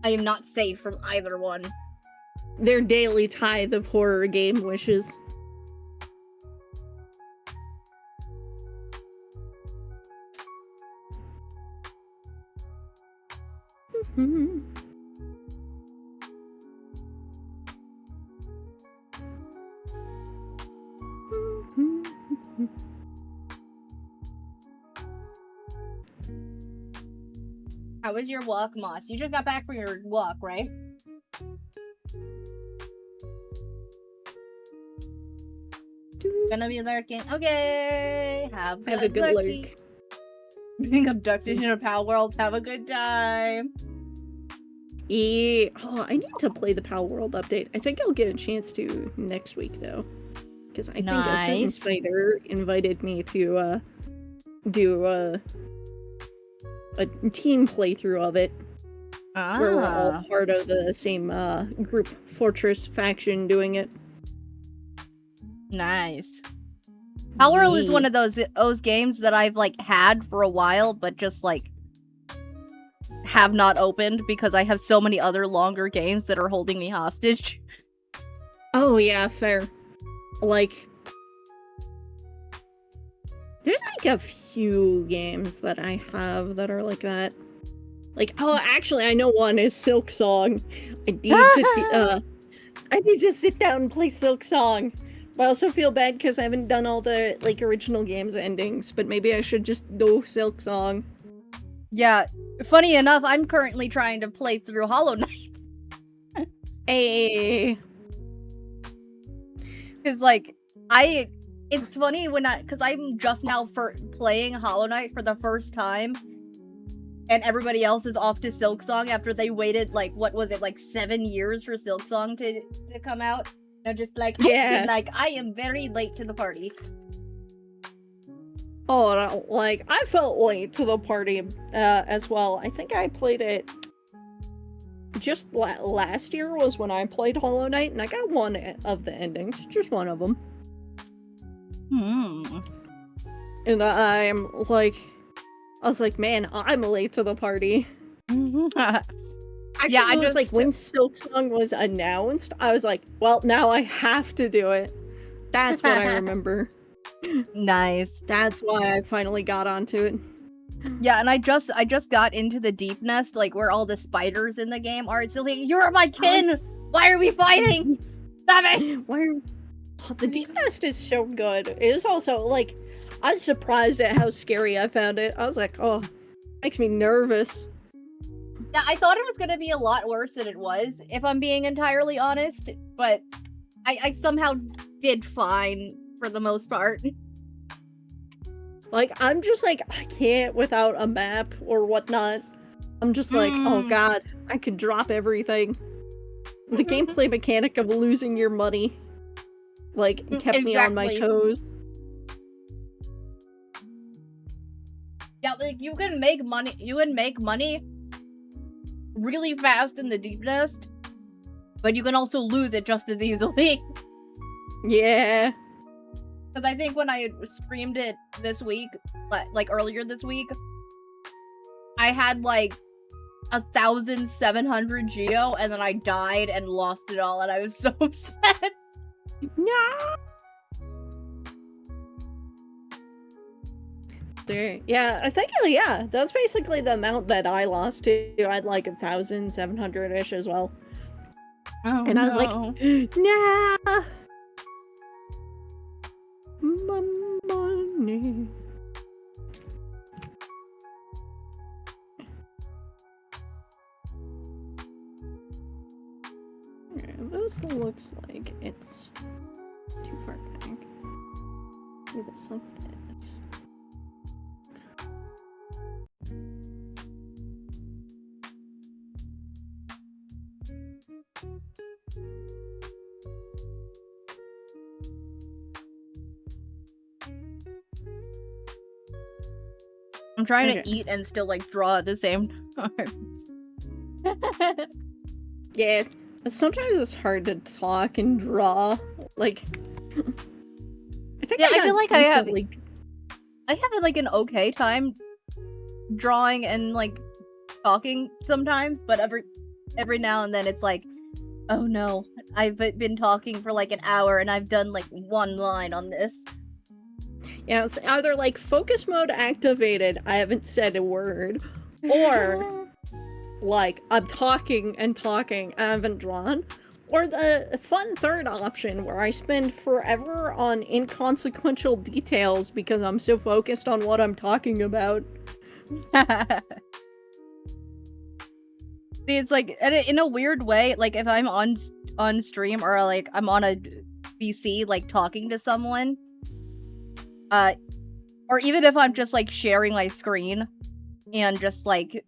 I am not safe from either one. Their daily tithe of horror game wishes. How was your walk, Moss? You just got back from your walk, right? Gonna be lurking. Okay. Have a good lurking. lurk. Being abducted in a Pal World. Have a good time. Oh, I need to play the Pal World update. I think I'll get a chance to next week, though. Because I think a certain spider invited me to do a team playthrough of it. Where we're all part of the same group Fortress faction doing it. Nice. Pal World is one of those games that I've like had for a while, but just like have not opened because I have so many other longer games that are holding me hostage. Oh yeah, fair. Like, there's like a few games that I have that are like that. Like, oh, actually, I know one is Silk Song. I need to sit down and play Silk Song. But I also feel bad because I haven't done all the like original games endings. But maybe I should just do Silk Song. Yeah, funny enough, I'm currently trying to play through Hollow Knight. Hey. Because like it's funny because I'm just now playing Hollow Knight for the first time. And everybody else is off to Silk Song after they waited, like, what was it, like 7 years for Silk Song to come out? They're just like, yeah. I am very late to the party. Oh, no, like, I felt late to the party as well. I think I played it just last year was when I played Hollow Knight, and I got one of the endings, just one of them. And I'm like... I was like, man, I'm late to the party. Actually, yeah, it was like when Silk Song was announced, I was like, well, now I have to do it. That's what I remember. Nice. That's why I finally got onto it. Yeah, and I just got into the Deep Nest, like where all the spiders in the game are. It's like, you're my kin! Why are we fighting? Stop it! Oh, the Deep Nest is so good. It is also, like, I was surprised at how scary I found it. I was like, oh, makes me nervous. Yeah, I thought it was gonna be a lot worse than it was, if I'm being entirely honest, but I somehow did fine for the most part. Like, I'm just like, I can't without a map or whatnot. I'm just like, oh god, I could drop everything. The gameplay mechanic of losing your money, like, kept me on my toes. Yeah, like, you can make money really fast in the Deep Nest, but you can also lose it just as easily. Yeah. Because I think when I streamed it this week, like earlier this week, I had like 1,700 geo, and then I died and lost it all, and I was so upset. No. Yeah, I think, yeah, that's basically the amount that I lost to. I had like 1,700-ish as well. Oh, and I was like, nah! My money. Yeah, this looks like it's too far back. Do this like this. I'm trying to eat and still like draw at the same time. Yeah, sometimes it's hard to talk and draw. Like, I think I feel like I have like an okay time drawing and like talking sometimes, but every now and then it's like, oh no, I've been talking for like an hour and I've done like one line on this. Yeah, it's either like focus mode activated, I haven't said a word, or like I'm talking and I haven't drawn, or the fun third option where I spend forever on inconsequential details because I'm so focused on what I'm talking about. It's like in a weird way, like if I'm on stream or like I'm on a PC like talking to someone, or even if I'm just like sharing my screen and just like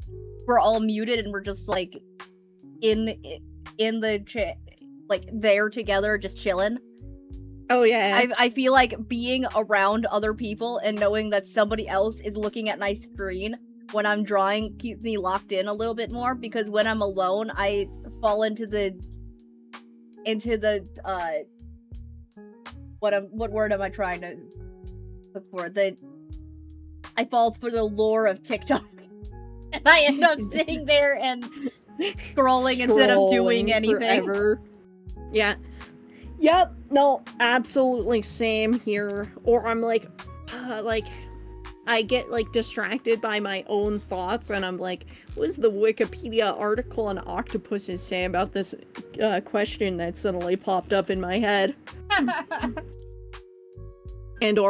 we're all muted and we're just like in the like there together just chilling. Oh yeah. I feel like being around other people and knowing that somebody else is looking at my screen when I'm drawing keeps me locked in a little bit more, because when I'm alone, I fall into the what word am I trying to look for? I fall for the lure of TikTok. And I end up sitting there and scrolling instead of doing anything. Forever. Yeah. Yep. No, absolutely same here. Or I'm like I get like distracted by my own thoughts, and I'm like, what does the Wikipedia article on octopuses say about this question that suddenly popped up in my head? And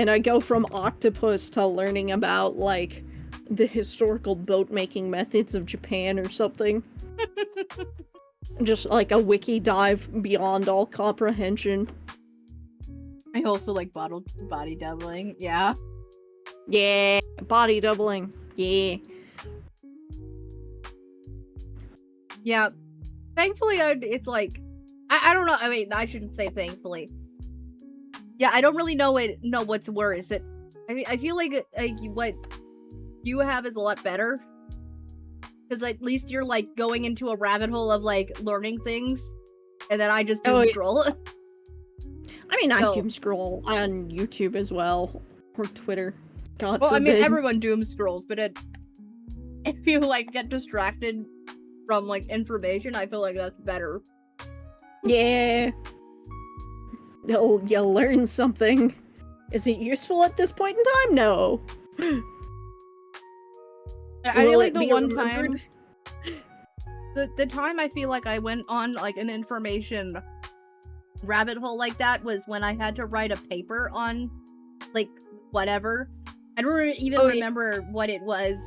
I go from octopus to learning about like the historical boat making methods of Japan or something. Just like a wiki dive beyond all comprehension. I also like body doubling. Yeah. Yeah, body doubling. Yeah. Yeah. Thankfully, it's like I don't know. I mean, I shouldn't say thankfully. Yeah, I don't really know what's worse. I mean, I feel like what you have is a lot better, because at least you're like going into a rabbit hole of like learning things, and then I just doom scroll. I mean, I doom scroll on YouTube as well, or Twitter. God well, forbid. I mean, everyone doom scrolls, but if you like get distracted from like information, I feel like that's better. Yeah. You'll learn something. Is it useful at this point in time? No. I feel like the one time, the time I feel like I went on like an information rabbit hole like that was when I had to write a paper on like whatever. I don't even remember what it was,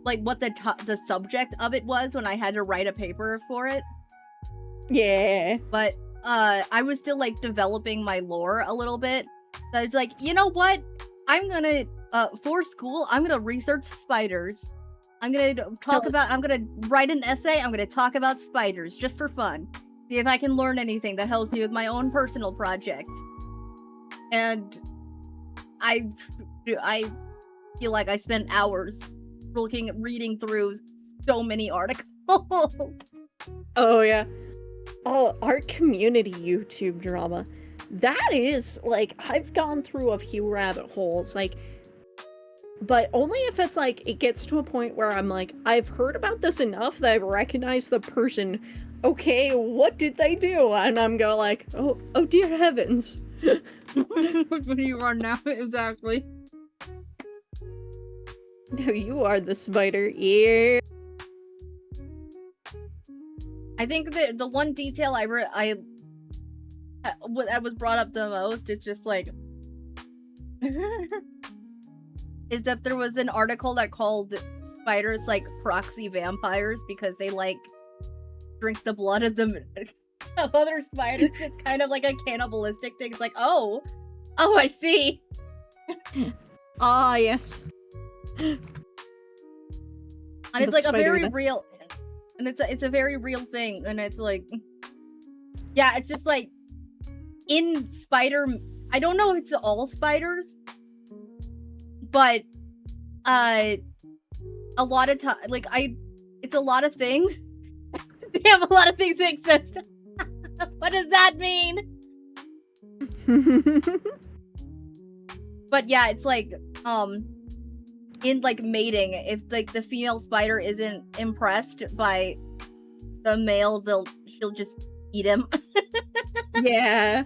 like what the subject of it was when I had to write a paper for it. Yeah. But I was still like developing my lore a little bit. So I was like, you know what? I'm gonna for school, I'm gonna research spiders. I'm gonna write an essay. I'm gonna talk about spiders just for fun. See if I can learn anything that helps me with my own personal project. And I feel like I spent hours reading through so many articles. Oh yeah. Oh, art community YouTube drama. That is, like, I've gone through a few rabbit holes, like, but only if it's, like, it gets to a point where I'm like, I've heard about this enough that I recognize the person. Okay, what did they do? And I'm going like, oh dear heavens. What you are now, exactly. No, you are the spider. Yeah. I think that the one detail that was brought up the most, it's just like is that there was an article that called spiders like proxy vampires because they like drink the blood of of other spiders. It's kind of like a cannibalistic thing. It's like, oh I see. Ah, yes. And it's like a very real, and it's a very real thing, and it's like, yeah, it's just like in spider. I don't know if it's all spiders, but a lot of time, like it's a lot of things. Damn, a lot of things make sense. What does that mean? But yeah, it's like in like mating, if like the female spider isn't impressed by the male, she'll just eat him. Yeah.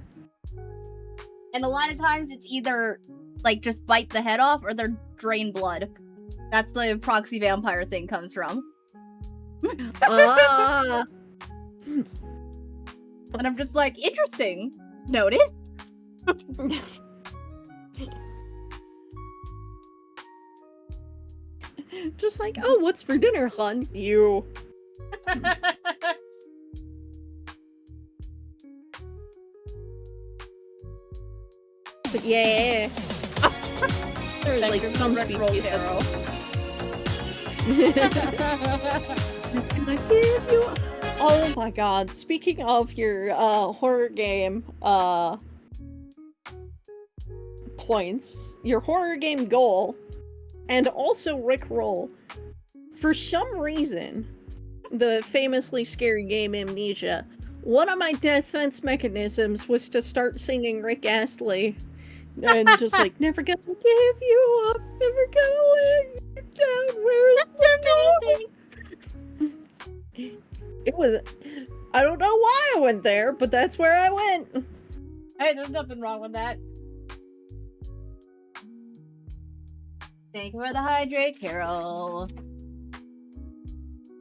And a lot of times it's either like just bite the head off or they're drain blood. That's the proxy vampire thing comes from. Ah. And I'm just like, interesting. Noted. Just like, oh, what's for dinner, hon? You. But yeah. There's like some species arrow. Can I give you? Oh my god! Speaking of your horror game points, your horror game goal, and also Rickroll. For some reason, the famously scary game Amnesia, one of my defense mechanisms was to start singing Rick Astley. And just like, never gonna give you up, never gonna let you down, where is the door? It was, I don't know why I went there, but that's where I went. Hey, there's nothing wrong with that. Thank you for the hydrate, Carol.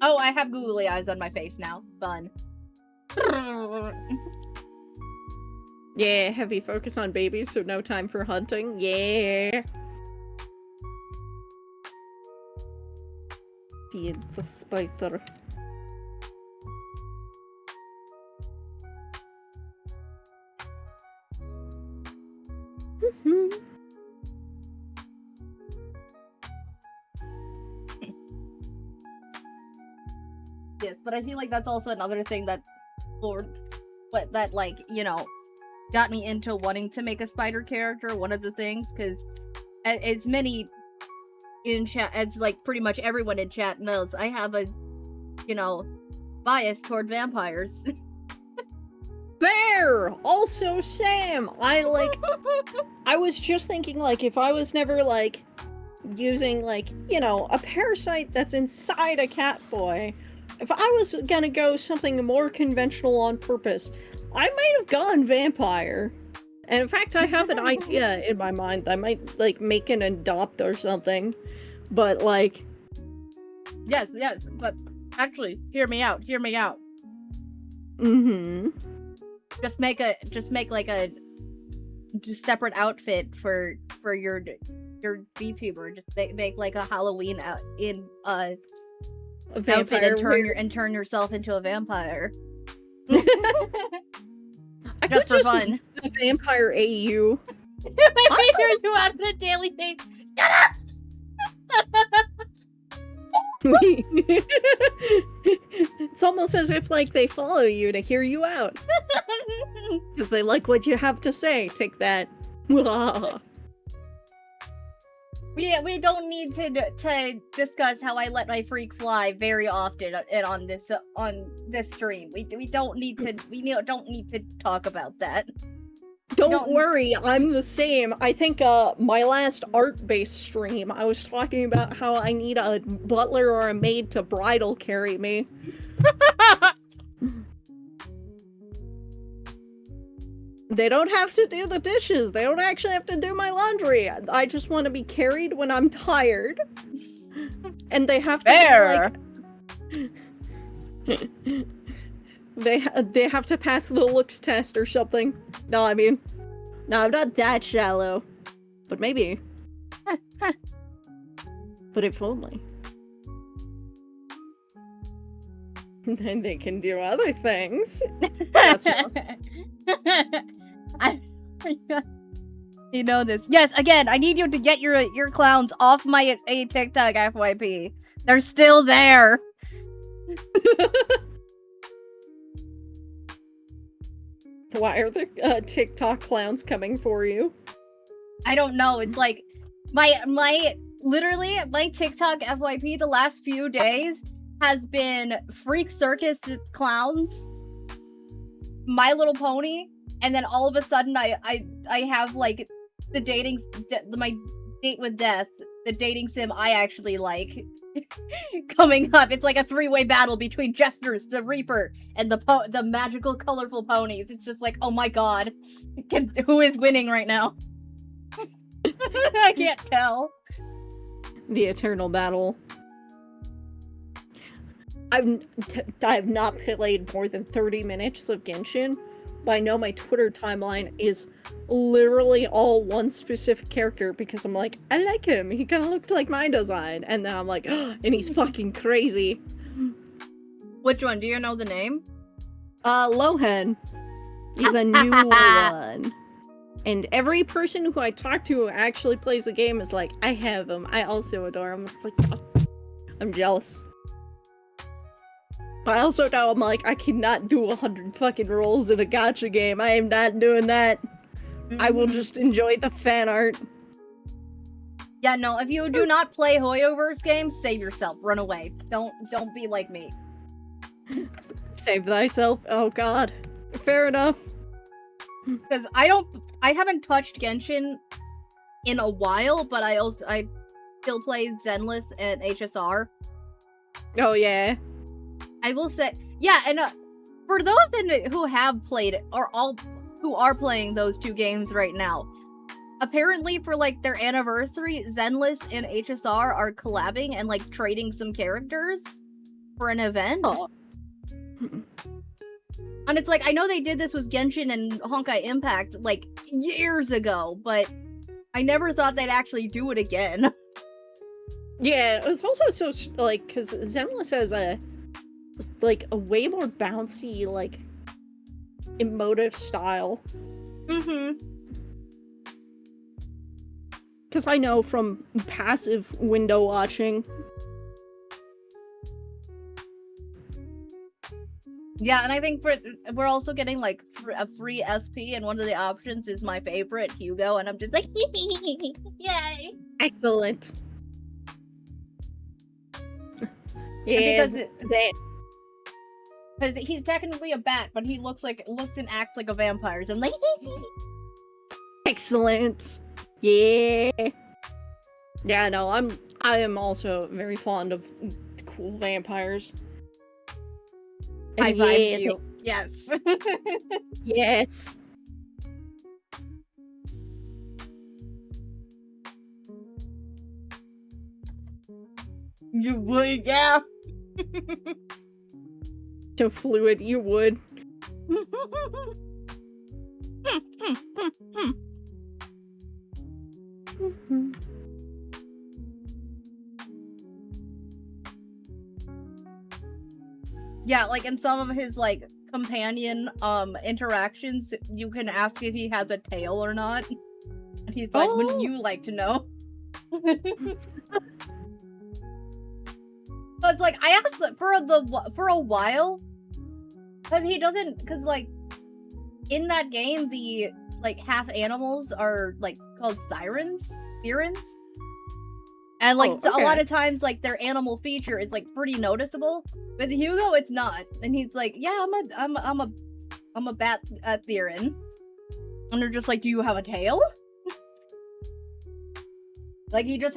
Oh, I have googly eyes on my face now. Fun. Yeah, heavy focus on babies, so no time for hunting. Yeah. Feed the spider. Yes, but I feel like that's also another thing that, like, you know, got me into wanting to make a spider character. One of the things, because as many in chat, as like pretty much everyone in chat knows, I have a, you know, bias toward vampires. Fair! Also, Sam, I was just thinking, like, if I was never, like, using, like, you know, a parasite that's inside a cat boy, if I was gonna go something more conventional on purpose, I might have gone vampire. And in fact, I have an idea in my mind. I might, like, make an adopt or something. But, like... Yes, but actually, hear me out. Mm-hmm. Just make like a separate outfit for your VTuber. Just make like a Halloween A outfit vampire and turn yourself into a vampire. I Just could for fun. The vampire AU. I hear you out of the daily face. Shut up! It's almost as if, like, they follow you to hear you out. Because they like what you have to say. Take that. We don't need to discuss how I let my freak fly very often on this stream. We don't need to talk about that. Don't worry, I'm the same. I think my last art-based stream, I was talking about how I need a butler or a maid to bridal carry me. They don't have to do the dishes. They don't actually have to do my laundry. I just want to be carried when I'm tired. And they have to be, like... They have to pass the looks test or something. No, I'm not that shallow. But maybe. But if only. Then they can do other things. You know this. Yes, again, I need you to get your clowns off my TikTok FYP. They're still there. Why are the TikTok clowns coming for you? I don't know. It's like my literally my TikTok FYP the last few days has been Freak Circus clowns, My Little Pony, and then all of a sudden I have like my date with death, the dating sim I actually like coming up. It's like a three-way battle between Jesters, the Reaper, and the magical colorful ponies. It's just like, oh my god, who is winning right now? I can't tell. The eternal battle. I've not played more than 30 minutes of Genshin, but I know my Twitter timeline is literally all one specific character because I'm like, I like him. He kind of looks like my design. And then I'm like, oh, and he's fucking crazy. Which one? Do you know the name? Lohan. He's a new one. And every person who I talk to who actually plays the game is like, I have him. I also adore him. Like, I'm jealous. But I also know I'm like, I cannot do 100 fucking rolls in a gacha game. I am not doing that. I will just enjoy the fan art. Yeah, no, if you do not play Hoyoverse games, save yourself. Run away. Don't be like me. Save thyself. Oh god. Fair enough. Because I haven't touched Genshin in a while, but I still play Zenless and HSR. Oh yeah. I will say, yeah, and for those who have played who are playing those two games right now, apparently for like their anniversary, Zenless and HSR are collabing and like trading some characters for an event. Oh. And it's like, I know they did this with Genshin and Honkai Impact like years ago, but I never thought they'd actually do it again. Yeah, it's also so like because Zenless has a way more bouncy, like, emotive style. Because I know from passive window watching. Yeah, and I think we're also getting like a free SP, and one of the options is my favorite, Hugo, and I'm just like, yay! Excellent. Yeah, because he's technically a bat, but he looks and acts like a vampire. So I'm like, excellent. Yeah. Yeah, no, I am also very fond of cool vampires. I vibe you. Yes. Yes. You would, yeah. So fluid, you would. Yeah, like in some of his like companion interactions, you can ask if he has a tail or not. And he's like, wouldn't you like to know? Cause like I asked for a while, cause like in that game the like half animals are like called sirens, and like a lot of times like their animal feature is like pretty noticeable. With Hugo, it's not, and he's like, yeah, I'm a bat Theron, and they're just like, do you have a tail? Like he just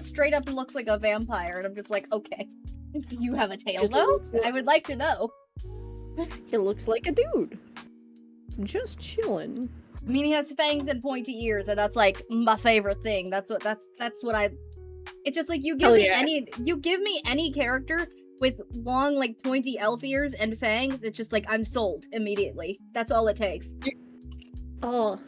straight up looks like a vampire, and I'm just like, okay, you have a tail though? I would like to know. He looks like a dude. Just chilling. I mean, he has fangs and pointy ears, and that's like my favorite thing. That's what I. It's just like you give me any character with long like pointy elf ears and fangs. It's just like I'm sold immediately. That's all it takes. Oh.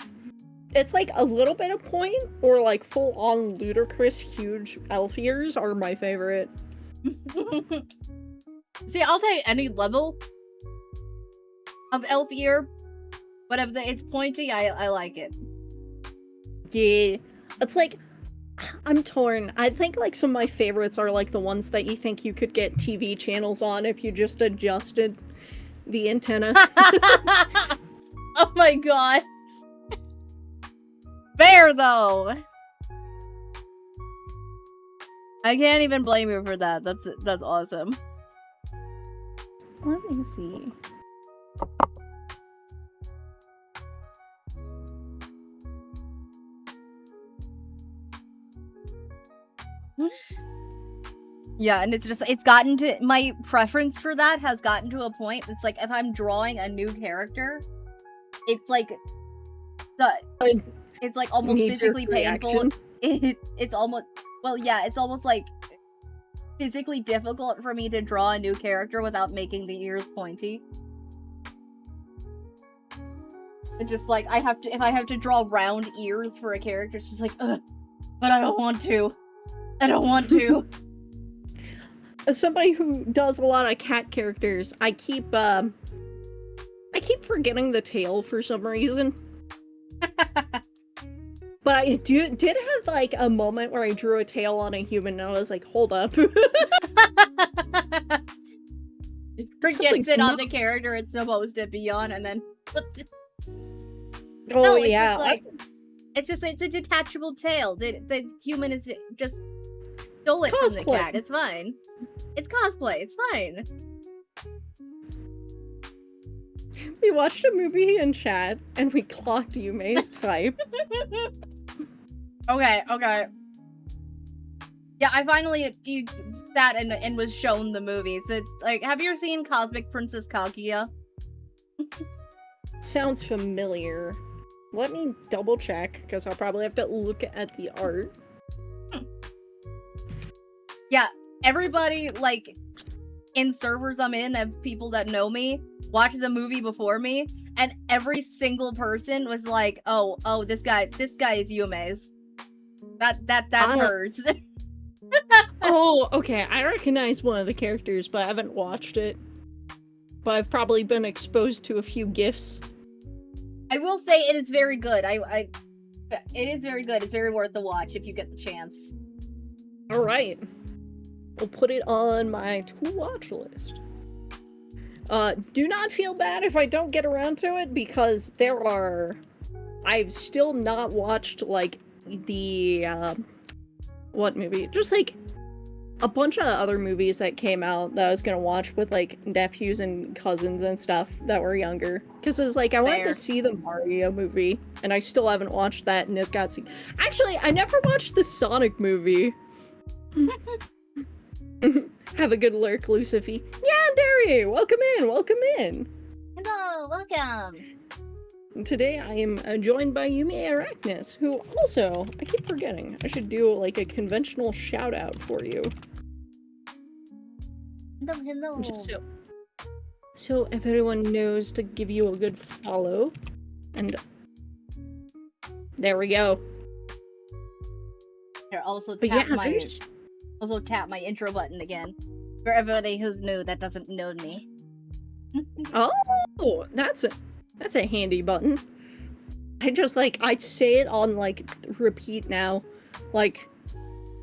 It's like a little bit of point, or like full-on ludicrous huge elf ears are my favorite. See, I'll take any level of elf ear, but if it's pointy, I like it. Yeah, it's like, I'm torn. I think like some of my favorites are like the ones that you think you could get TV channels on if you just adjusted the antenna. Oh my god. Fair though. I can't even blame you for that. That's awesome. Let me see. Yeah, and it's gotten to, my preference for that has gotten to a point. It's like if I'm drawing a new character, it's like it's like almost physically painful. It's almost like physically difficult for me to draw a new character without making the ears pointy. It's just like, if I have to draw round ears for a character, it's just like, ugh, but I don't want to. I don't want to. As somebody who does a lot of cat characters, I keep forgetting the tail for some reason. But I did have, like, a moment where I drew a tail on a human, and I was like, hold up. Forgets it on the character it's supposed to be on, and then... Oh, no, it's yeah. just like, it's a detachable tail. The human is just stole it from the cat. It's fine. It's cosplay. It's fine. We watched a movie in chat, and we clocked Yume's type. Okay. Yeah, I finally sat and was shown the movie. So it's like, have you ever seen Cosmic Princess Kaguya? Sounds familiar. Let me double check, because I'll probably have to look at the art. Yeah, everybody, like, in servers I'm in, of people that know me, watched the movie before me, and every single person was like, oh, this guy is Yume's. That's hers. Oh, okay, I recognize one of the characters, but I haven't watched it. But I've probably been exposed to a few GIFs. I will say it is very good. It is very good. It's very worth the watch if you get the chance. Alright. We'll put it on my to-watch list. Do not feel bad if I don't get around to it, because I've still not watched, like, the, what movie? Just, like, a bunch of other movies that came out that I was gonna watch with, like, nephews and cousins and stuff that were younger. Because it was like, I wanted to see the Mario movie, and I still haven't watched that, and it's got seen. Actually, I never watched the Sonic movie. Have a good lurk, Lucifer. Yandere! Welcome in! Hello, welcome! Today I am joined by Yume Arachnis, who also, I keep forgetting, I should do, like, a conventional shout-out for you. Hello. Just so everyone knows to give you a good follow. And there we go. Here, also But tap yeah, tap my intro button again. For everybody who's new that doesn't know me. Oh, that's a handy button. I say it on, like, repeat now. Like,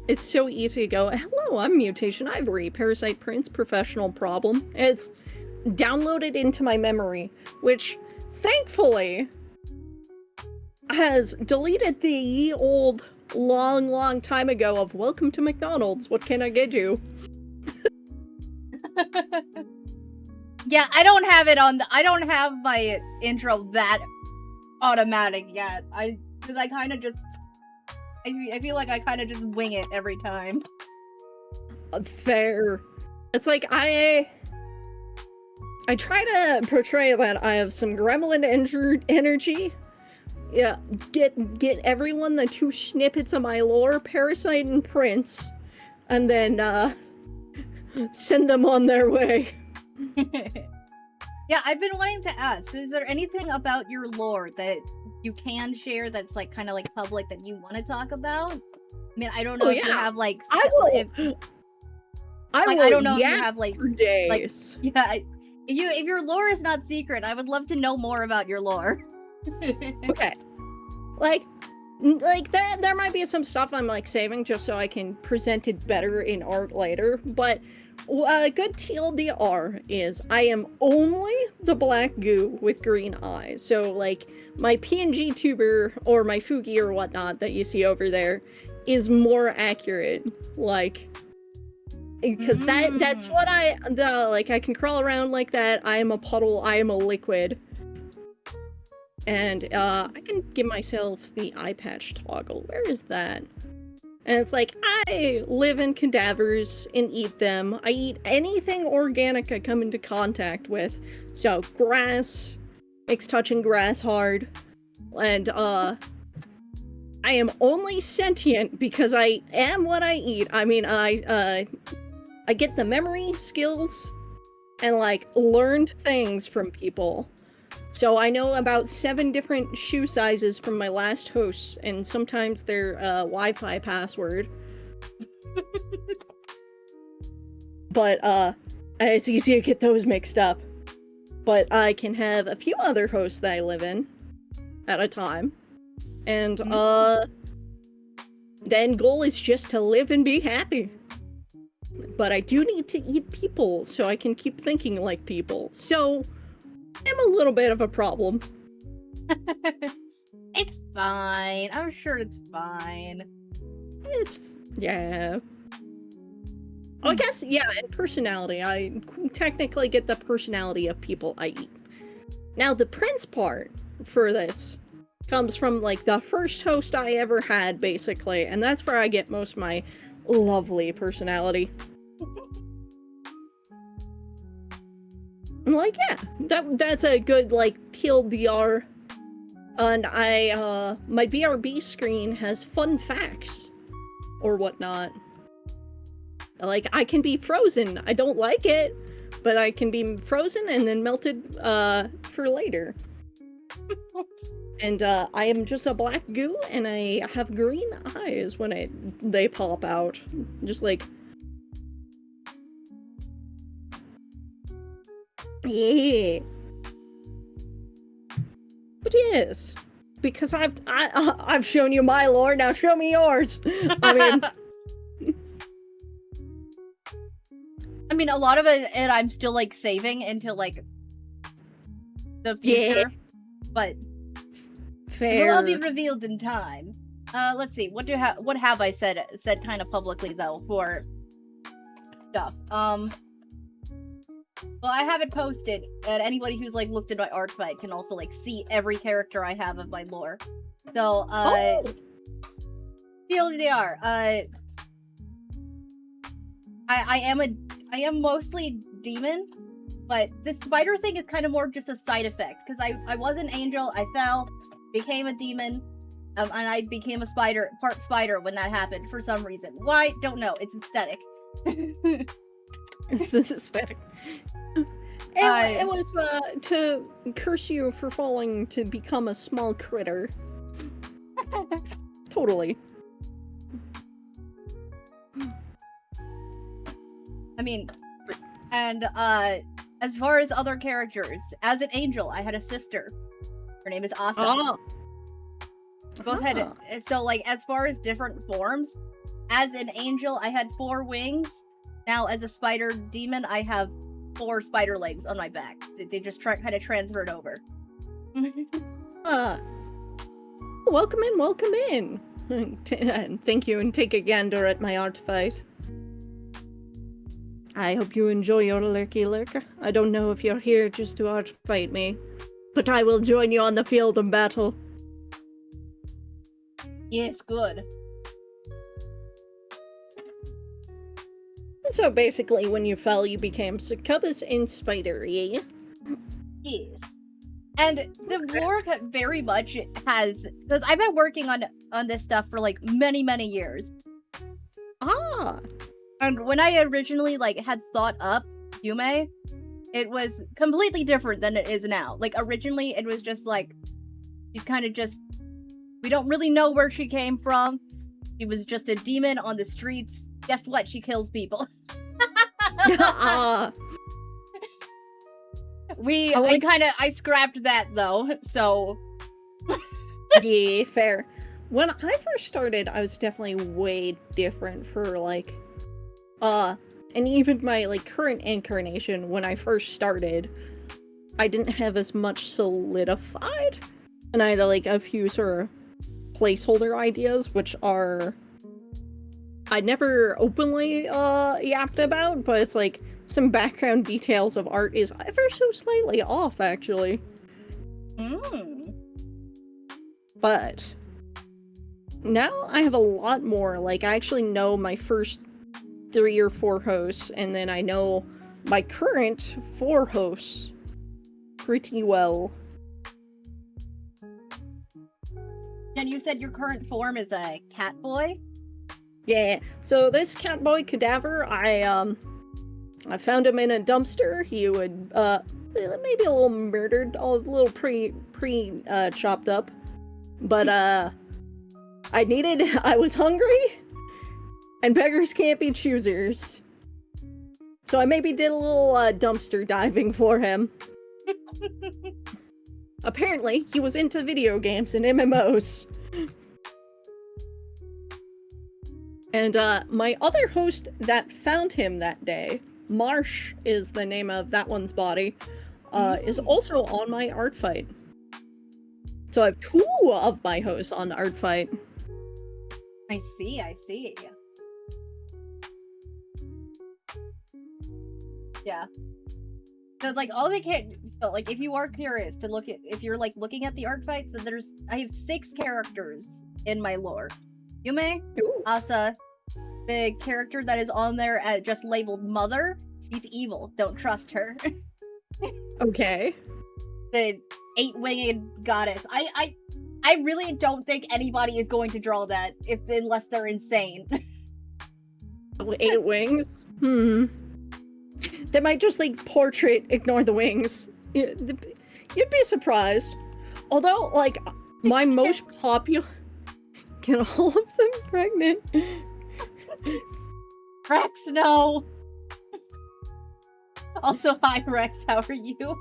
it's so easy to go, hello, I'm Mutation Ivory, Parasite Prince, Professional Problem. It's downloaded into my memory, which, thankfully, has deleted the ye old long time ago of welcome to McDonald's, what can I get you? Yeah, I don't have my intro that automatic yet. Because I kind of just, I feel like I kind of just wing it every time. Fair. It's like, I try to portray that I have some gremlin energy. Yeah, get everyone the 2 snippets of my lore, Parasite and Prince, and then, send them on their way. Yeah, I've been wanting to ask, is there anything about your lore that you can share that's, like, kind of, like, public that you want to talk about? I mean, I don't know if you have, like... I don't know if you have, like... For days. Like, yeah, if your lore is not secret, I would love to know more about your lore. Okay. Like, there might be some stuff I'm, like, saving just so I can present it better in art later, but a good TLDR is I am only the black goo with green eyes. So, like, my PNG tuber or my Fugi or whatnot that you see over there is more accurate. Like, because that's what like, I can crawl around like that. I am a puddle. I am a liquid. And, I can give myself the eye patch toggle. Where is that? And it's like, I live in cadavers and eat them. I eat anything organic I come into contact with. So, grass makes touching grass hard. And, I am only sentient because I am what I eat. I mean, I get the memory skills and, like, learned things from people. So I know about 7 different shoe sizes from my last hosts, and sometimes their Wi-Fi password. But it's easy to get those mixed up. But I can have a few other hosts that I live in at a time. And the end goal is just to live and be happy. But I do need to eat people so I can keep thinking like people. So I'm a little bit of a problem. It's fine. I'm sure it's fine. Yeah. Oh, I guess, yeah, and personality. I technically get the personality of people I eat. Now, the prince part for this comes from, like, the first host I ever had, basically, and that's where I get most of my lovely personality. I'm like, yeah, that's a good, like, TLDR. And my BRB screen has fun facts or whatnot. Like, I can be frozen. I don't like it, but I can be frozen and then melted for later. And I am just a black goo, and I have green eyes when they pop out. Just like... Yeah. But yes, because I've shown you my lore, now show me yours. I mean, a lot of it I'm still, like, saving into, like, the future. Yeah. But fair. It'll all be revealed in time. Let's see. What have I said kind of publicly, though, for stuff? Well, I have it posted, and anybody who's, like, looked at my Artfight can also, like, see every character I have of my lore. So, TLDR, I am mostly demon, but this spider thing is kind of more just a side effect, because I was an angel, I fell, became a demon, and I became a spider, part spider when that happened, for some reason. Why? Don't know. It's aesthetic. It's aesthetic. It was to curse you for falling to become a small critter. Totally. I mean, and as far as other characters, as an angel, I had a sister. Her name is Asa. Oh. Both had, so, like, as far as different forms, as an angel, I had 4 wings. Now, as a spider demon, I have 4 spider legs on my back. They just kind of transferred over. Welcome in. Thank you, and take a gander at my art fight. I hope you enjoy your lurky lurker. I don't know if you're here just to art fight me, but I will join you on the field of battle. Yes, good. So basically, when you fell, you became succubus and spider, yeah? Yes. And the lore very much has, because I've been working on this stuff for, like, many, many years. Ah! And when I originally, like, had thought up Yume, it was completely different than it is now. Like, originally, it was just, like, she's kind of just, we don't really know where she came from. She was just a demon on the streets. Guess what? She kills people. I scrapped that, though, so... Yeah, fair. When I first started, I was definitely way different for, like... and even my, like, current incarnation, when I first started, I didn't have as much solidified. And I had, like, a few sort of placeholder ideas, which are... I never openly, yapped about, but it's, like, some background details of art is ever so slightly off, actually. But now I have a lot more. Like, I actually know my first 3 or 4 hosts, and then I know my current 4 hosts pretty well. And you said your current form is a cat boy? Yeah, so this Catboy Cadaver, I found him in a dumpster. He would maybe a little murdered, a little chopped up. But I was hungry, and beggars can't be choosers. So I maybe did a little dumpster diving for him. Apparently, he was into video games and MMOs. And my other host that found him that day, Marsh is the name of that one's body, is also on my art fight. So I have 2 of my hosts on art fight. I see. Yeah. So, like, all they can... So, like, if you are curious to look at... If you're, like, looking at the art fights, so I have 6 characters in my lore. Yume, Asa, the character that is on there just labeled Mother, she's evil. Don't trust her. Okay. The 8-winged goddess. I really don't think anybody is going to draw that unless they're insane. 8 wings? They might just, like, portrait ignore the wings. You'd be surprised. Although, like, my most popular... Get all of them pregnant. Rex, no! Also, hi, Rex, how are you?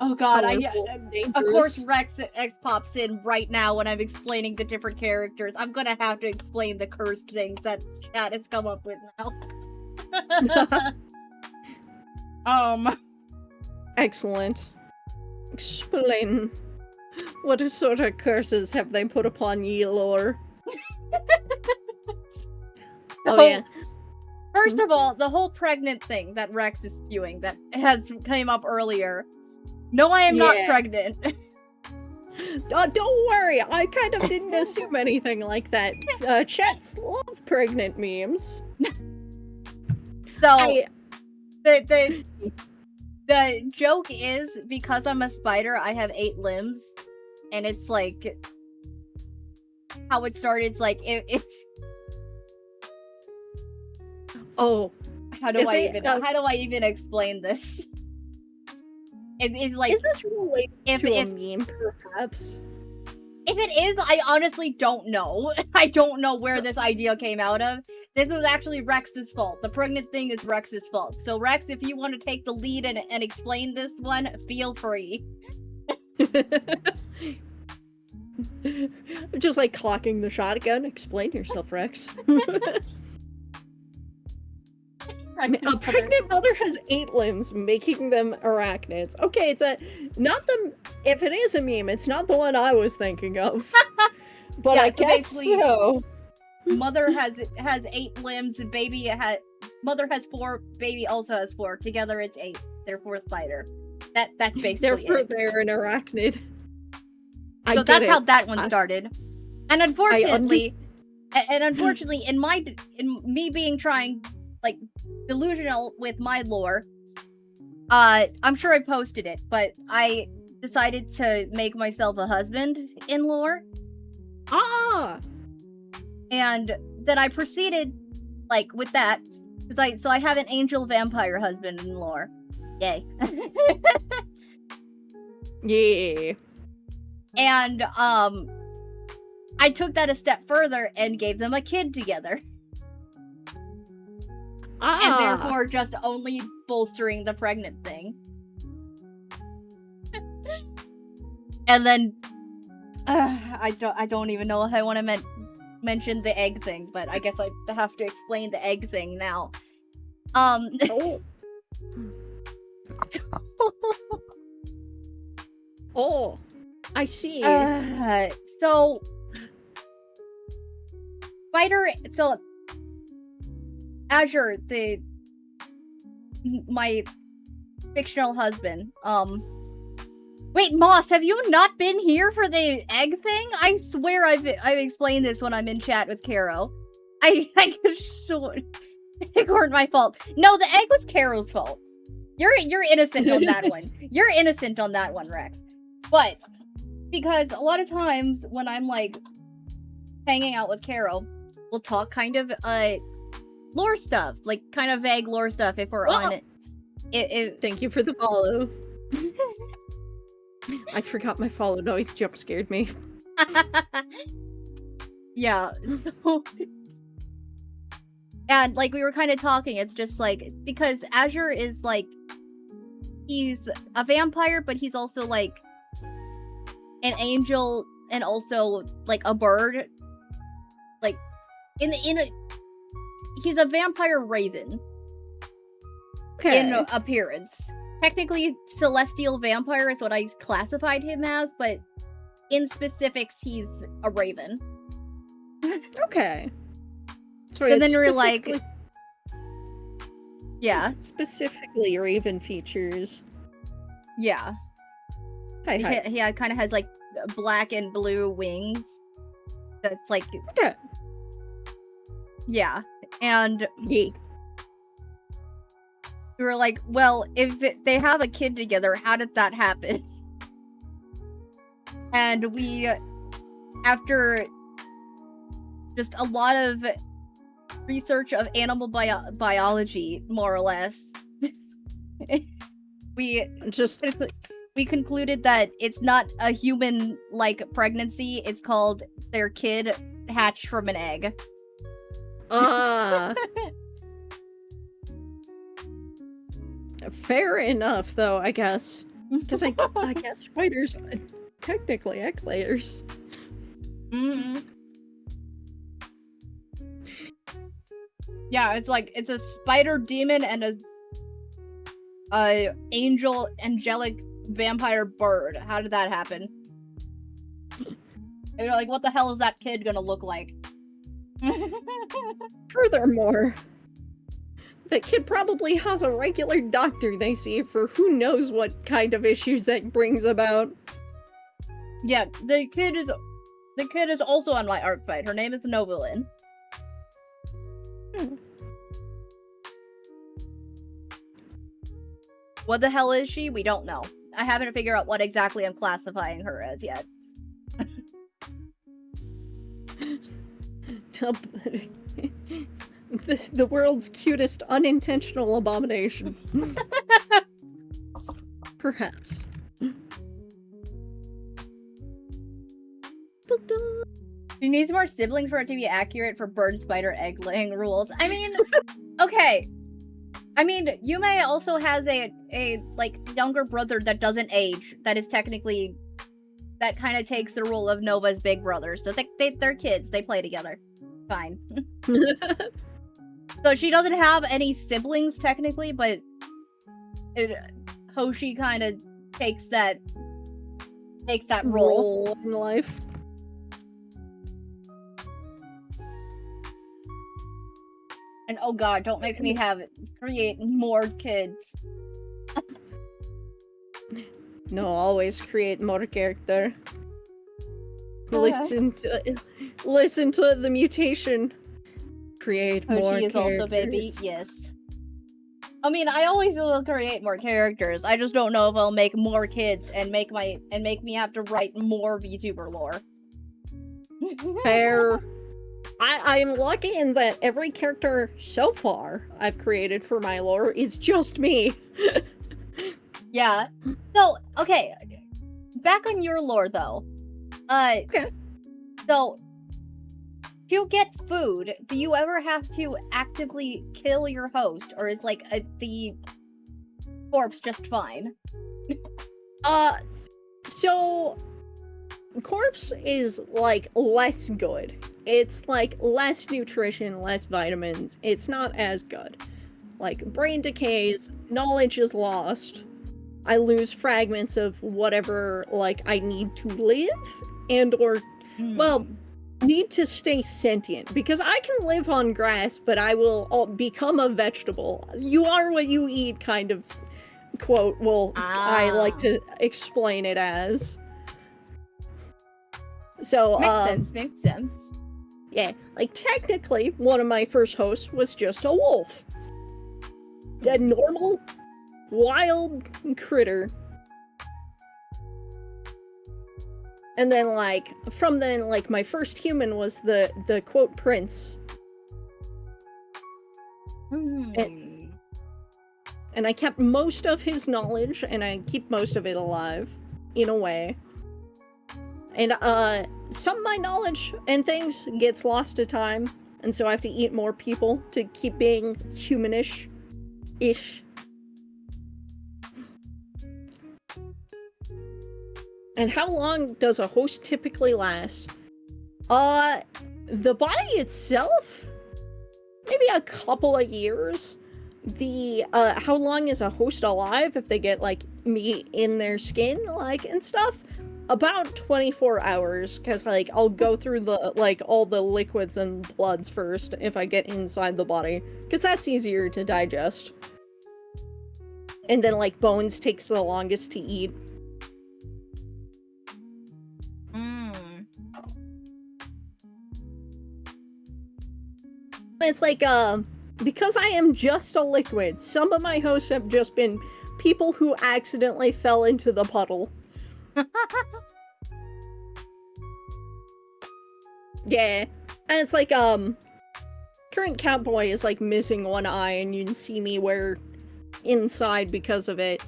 Oh god, of course Rex pops in right now when I'm explaining the different characters. I'm gonna have to explain the cursed things that chat has come up with now. Excellent. Explain. What sort of curses have they put upon ye, lore? Oh yeah. First of all, the whole pregnant thing that Rex is spewing that came up earlier. No, I am not pregnant. Don't worry, I kind of didn't assume anything like that. Chats love pregnant memes. So, the joke is, because I'm a spider, I have 8 limbs. And it's like... How it started, it's like, if oh. How do I even explain this? It's like... Is this related to a meme, perhaps? If it is, I honestly don't know. I don't know where this idea came out of. This was actually Rex's fault. The pregnant thing is Rex's fault. So Rex, if you want to take the lead and explain this one, feel free. Just like cocking the shotgun. Explain yourself, Rex. A pregnant mother has 8 limbs, making them arachnids. Okay, it's if it is a meme, it's not the one I was thinking of. But yeah, I guess so. Mother has 8 limbs, mother has 4, baby also has 4. Together it's 8. Therefore spider. That's basically Therefore they're an arachnid. So that's how that one started. And unfortunately, in me being delusional with my lore, I'm sure I posted it, but I decided to make myself a husband in lore. And then I proceeded, with that, because I have an angel vampire husband in lore. Yay. Yeah. And, I took that a step further and gave them a kid together. And therefore just only bolstering the pregnant thing. And then, I don't even know if I want to mention the egg thing, but I guess I have to explain the egg thing now. Oh, I see. So Azure, my fictional husband, wait, Moss, have you not been here for the egg thing? I swear I've explained this when I'm in chat with Caro. I could sure it weren't my fault. No, the egg was Caro's fault. You're innocent on that one. You're innocent on that one, Rex. But because a lot of times when I'm hanging out with Caro, we'll talk kind of lore stuff, like kind of vague lore stuff. If we're on it. Thank you for the follow. I forgot my follow noise jump scared me. Yeah, so and like we were kind of talking, it's just like because Azure is like he's a vampire, but he's also like an angel and also like a bird. Like he's a vampire raven in appearance. Technically, celestial vampire is what I classified him as, but in specifics, he's a raven. Okay. So and then you're like, yeah, specifically raven features. Yeah. He kind of has like black and blue wings. That's like, yeah, and we were like, well, if they have a kid together, how did that happen? And we, after just a lot of research of animal biology, more or less, we concluded that it's not a human-like pregnancy. It's called their kid hatched from an egg. Fair enough, though, I guess. Because I guess spiders are technically egg layers. Mm-hmm. Yeah, it's like, it's a spider demon and a angelic vampire bird. How did that happen? And you're like, what the hell is that kid gonna look like? Furthermore, the kid probably has a regular doctor they see for who knows what kind of issues that brings about. Yeah, the kid is also on my Artfight. Her name is Novelyn. What the hell is she? We don't know. I haven't figured out what exactly I'm classifying her as yet. The world's cutest unintentional abomination. Perhaps. She needs more siblings for it to be accurate for bird spider egg laying rules. I mean, okay. I mean, Yume also has a like younger brother that doesn't age. That is technically, that kind of takes the role of Nova's big brother. So they're kids. They play together. Fine. So she doesn't have any siblings technically, but Hoshi kind of takes that role in life. And oh god, don't make me create more kids. No, always create more character. Listen to the mutation. Create more Hoshi is characters. also baby, yes. I mean, I always will create more characters. I just don't know if I'll make more kids and make me have to write more VTuber lore. Fair. I'm lucky in that every character so far I've created for my lore is just me. Yeah. So, okay. Back on your lore, though. Okay. So, to get food, do you ever have to actively kill your host? Or is, like, the corpse just fine? So... corpse is, like, less good. It's, like, less nutrition, less vitamins. It's not as good. Like, brain decays, knowledge is lost. I lose fragments of whatever, like, I need to live, and or, well, need to stay sentient. Because I can live on grass, but I will become a vegetable. You are what you eat, kind of, quote, well, I like to explain it as. So, makes sense. Yeah, like, technically, one of my first hosts was just a wolf. A normal, wild critter. And then, like, from then, like, my first human was the quote, prince. And I kept most of his knowledge, and I keep most of it alive, in a way. And some of my knowledge and things gets lost to time, and so I have to eat more people to keep being humanish-ish. And how long does a host typically last? The body itself, maybe a couple of years. The how long is a host alive if they get like meat in their skin, like, and stuff? About 24 hours, because like I'll go through the like all the liquids and bloods first if I get inside the body, because that's easier to digest. And then like bones takes the longest to eat. It's like, because I am just a liquid, some of my hosts have just been people who accidentally fell into the puddle. Yeah. And it's like, current Catboy is like missing one eye, and you can see me wear inside because of it.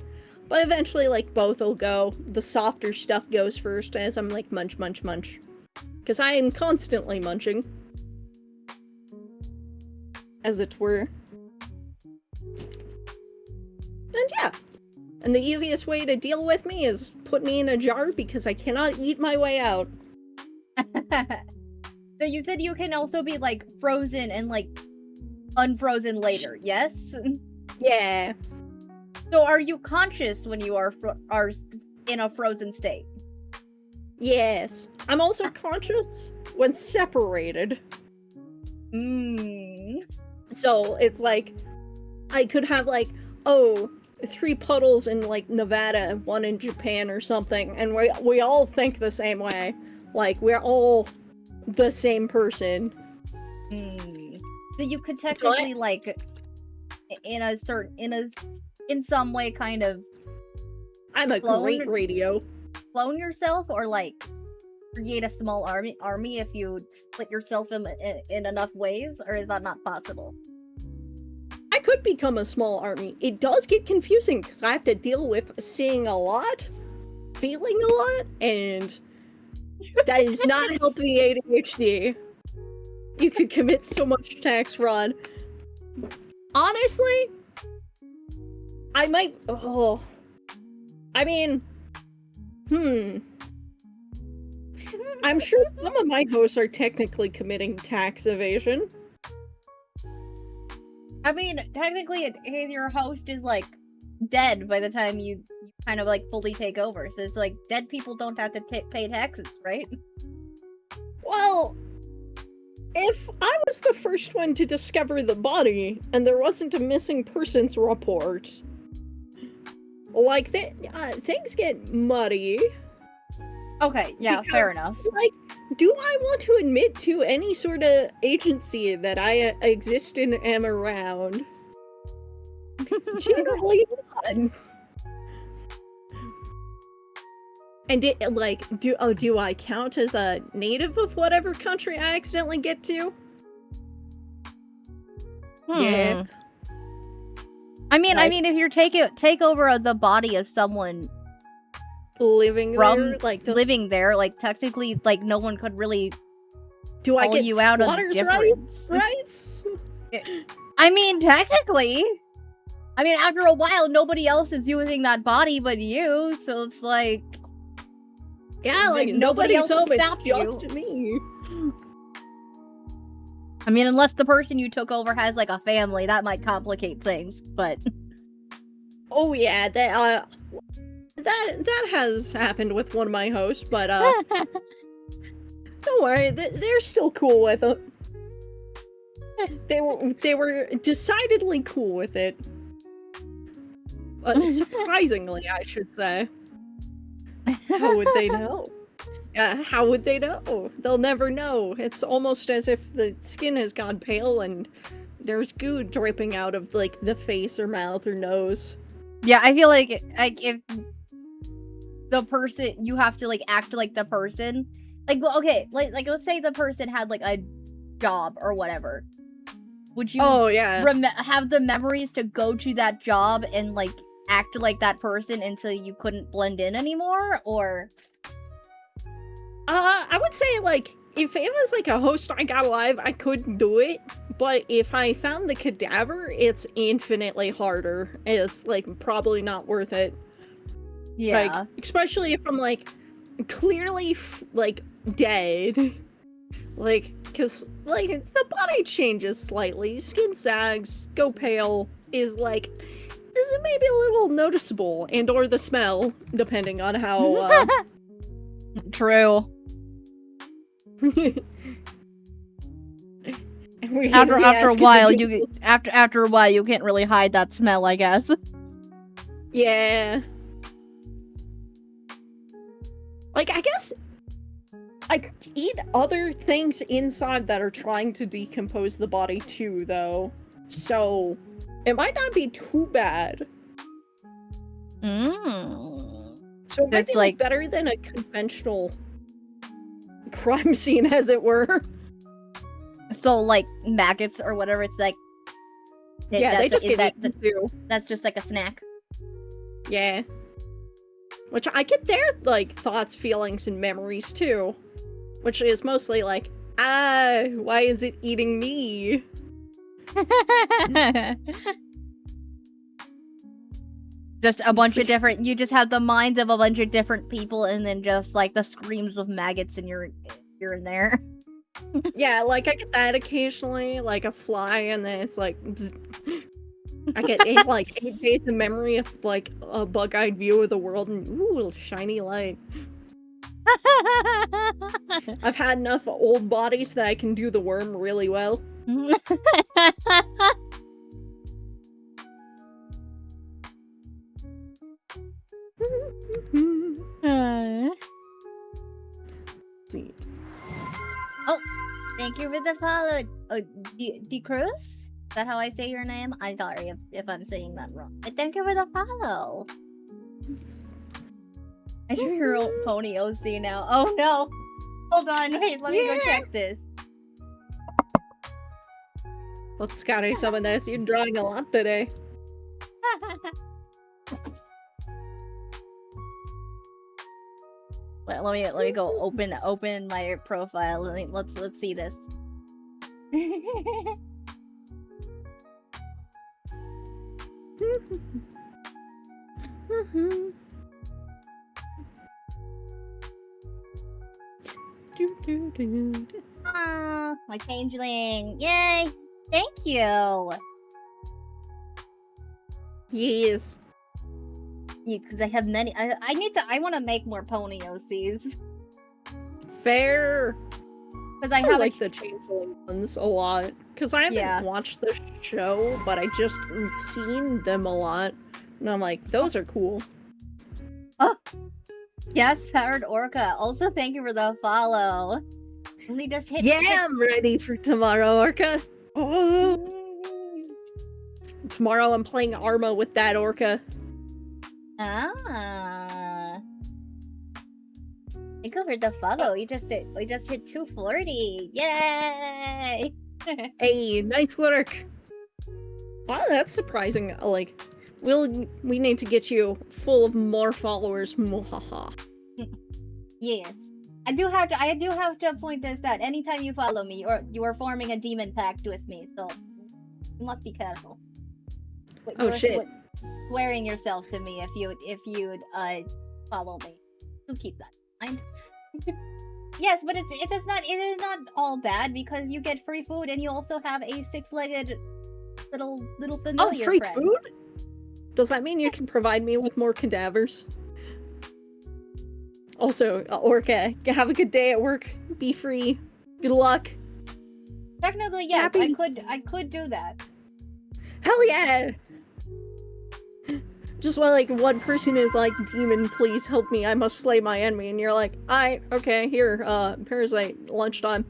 But eventually, like, both will go. The softer stuff goes first as I'm like munch, munch, munch. Because I am constantly munching. As it were. And yeah. And the easiest way to deal with me is put me in a jar because I cannot eat my way out. So you said you can also be, like, frozen and, like, unfrozen later, yes? Yeah. So are you conscious when you are in a frozen state? Yes. I'm also conscious when separated. So it's like, I could have like, 3 puddles in like Nevada and 1 in Japan or something, and we all think the same way. Like, we're all the same person. So you could technically like, in some way kind of I'm a great radio. Clone yourself, or like create a small army if you split yourself in enough ways, or is that not possible? I could become a small army. It does get confusing because I have to deal with seeing a lot, feeling a lot, and that is not helping the ADHD. You could commit so much tax fraud. Honestly, I might. I mean, I'm sure some of my hosts are technically committing tax evasion. I mean, technically, your host is, like, dead by the time you kind of, like, fully take over. So it's like, dead people don't have to pay taxes, right? Well, if I was the first one to discover the body, and there wasn't a missing persons report, like, things get muddy. Okay, yeah, because, fair enough. Like, do I want to admit to any sort of agency that I exist and am around? Generally not. And do I count as a native of whatever country I accidentally get to? Yeah. I mean, if you take over the body of someone living there, like, technically, like, no one could really do I get you out on the difference. Rights? I mean, technically. I mean, after a while, nobody else is using that body but you, so it's like... Yeah, like, nobody's home, it's just me. I mean, unless the person you took over has, like, a family, that might complicate things, but... Oh yeah, that has happened with one of my hosts, but don't worry, they're still cool with it. They were decidedly cool with it. Surprisingly, I should say. How would they know? How would they know? They'll never know. It's almost as if the skin has gone pale and there's goo dripping out of, like, the face or mouth or nose. Yeah, I feel like if the person, you have to, like, act like the person. Like, well, okay, like let's say the person had, like, a job or whatever. would you Oh yeah. have the memories to go to that job and like act like that person until you couldn't blend in anymore, or? I would say, like, if it was like a host I got alive, I could do it. But if I found the cadaver, it's infinitely harder. It's like probably not worth it. Yeah. Like, especially if I'm like clearly like dead. Like, cause like the body changes slightly, skin sags, go pale, is like is maybe a little noticeable, and or the smell, depending on how. True. We After a asking while, the you after a while you can't really hide that smell, I guess. Yeah. Like, I guess I eat other things inside that are trying to decompose the body too, though. So it might not be too bad. So it might be like better than a conventional crime scene, as it were. So like maggots or whatever, it's like Yeah, they just get eaten too. That's just like a snack. Yeah. Which I get their like thoughts, feelings, and memories too. Which is mostly like, why is it eating me? Just a bunch of different, you just have the minds of a bunch of different people, and then just like the screams of maggots, and you're in there. Yeah, like I get that occasionally, like a fly, and then it's like I get 8 days of memory of like a bug-eyed view of the world, and ooh, shiny light. I've had enough old bodies that I can do the worm really well. See. Oh, thank you for the follow. Oh, D Cruz? Is that how I say your name? I'm sorry if I'm saying that wrong. But thank you for the follow. I hear your old pony OC now. Oh no! Hold on, wait, let me go check this. Let's Scotty summon this. You're drawing a lot today. Wait, let me go open my profile. Let's see this. My changeling! Yay! Thank you. Yes. Yeah, because I have many. I want to make more pony OCs. Fair. Because I have like the changeling ones a lot. Because I haven't watched the show, but I just seen them a lot, and I'm like, those are cool. Oh, yes, Powered Orca. Also, thank you for the follow. Only just hit. Yeah, I'm ready for tomorrow, Orca. Oh. Tomorrow I'm playing Arma with that Orca. Ah. Thank you for the follow. We just hit 240. Yay! Hey, nice work. Wow, that's surprising. Like, we need to get you full of more followers. Mwahaha. Yes. I do have to point this out. Anytime you follow me, or you are forming a demon pact with me, so you must be careful. Oh shit. Swearing yourself to me if you'd follow me. Do keep that in mind. Yes, but it is not all bad, because you get free food and you also have a 6-legged little familiar free friend. Food? Does that mean you can provide me with more cadavers? Also, Orca, have a good day at work. Be free. Good luck. Technically, yes, Happy. I could do that. Hell yeah! Just while like one person is like, demon, please help me, I must slay my enemy, and you're like, alright, okay, here, parasite, lunchtime.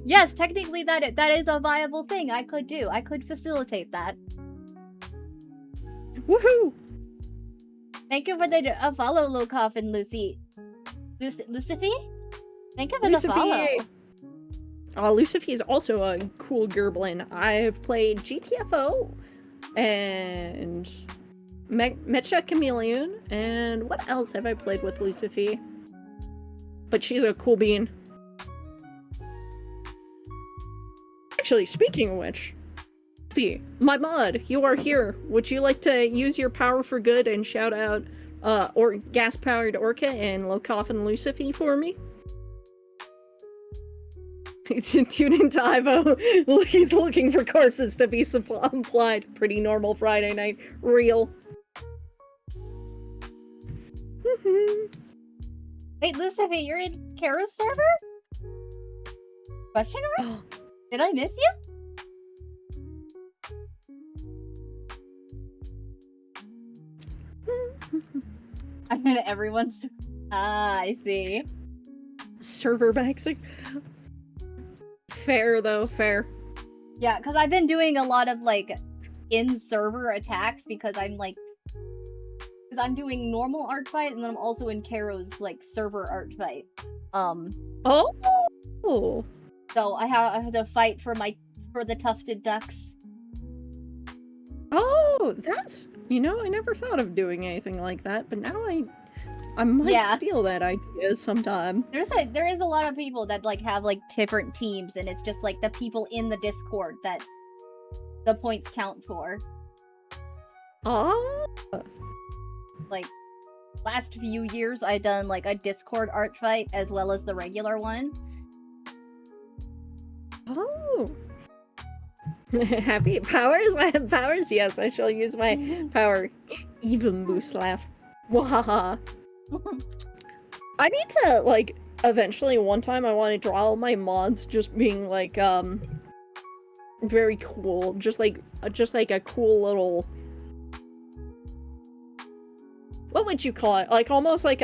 Yes, technically that is a viable thing I could do. I could facilitate that. Woohoo! Thank you for the follow, Low Coffin, Lucy. Lucifer? Thank you for the follow. Lucifer is also a cool gerblin. I've played GTFO and Mecha Chameleon, and what else have I played with Lucifer? But she's a cool bean. Actually, speaking of which, my mod, you are here. Would you like to use your power for good and shout out or gas-powered Orca and low coffin Lucifer for me? Tune into Ivo. He's looking for corpses to be supplied. Pretty normal Friday night. Real. Wait, Lucifer, you're in Karo's server? Question mark? Did I miss you? I mean, everyone's... Ah, I see. Server maxing. Fair, though. Fair. Yeah, because I've been doing a lot of, like, in-server attacks because I'm, like... Because I'm doing normal art fight, and then I'm also in Karo's, like, server art fight. Oh! So I have to fight for the tufted ducks. Oh, that's... You know, I never thought of doing anything like that, but now I might steal that idea sometime. There is a lot of people that, like, have, like, different teams, and it's just, like, the people in the Discord that the points count for. Oh! Like, last few years, I've done, like, a Discord art fight as well as the regular one. Oh! Happy powers? I have powers? Yes, I shall use my power. Even moose laugh. Wahaha. I need to, like, eventually one time I want to draw all my mods just being, like, very cool. Just like a cool little... What would you call it? Like, almost like,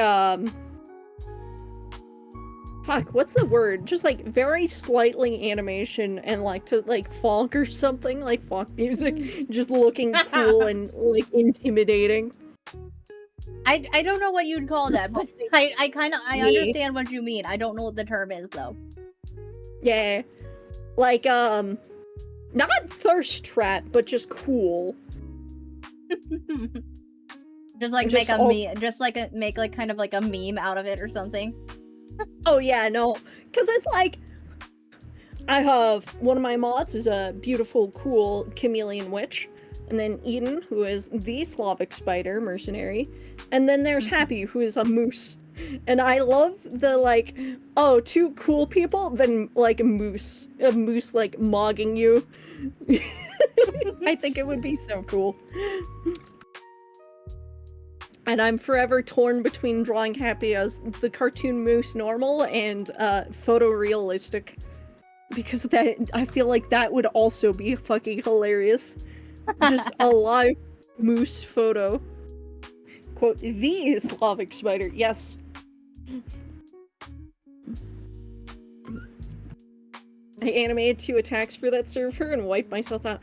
fuck, what's the word? Just, like, very slightly animation and, like, to, like, funk or something, like funk music. Just looking cool and, like, intimidating. I don't know what you'd call that, but I understand what you mean. I don't know what the term is, though. Yeah. Like, not thirst trap, but just cool. Just, like, Just make a meme, just, like, make, like, kind of, like, a meme out of it or something. Oh, yeah, no. Because it's like, I have, one of my mods is a beautiful, cool chameleon witch. And then Eden, who is the Slavic spider mercenary. And then there's Happy, who is a moose. And I love the, like, oh, two cool people, then, like, a moose, like, mogging you. I think it would be so cool. And I'm forever torn between drawing Happy as the cartoon moose normal and photorealistic. Because that, I feel like that would also be fucking hilarious. Just a live moose photo. Quote, the Slavic spider, yes. I animated 2 attacks for that server and wiped myself out.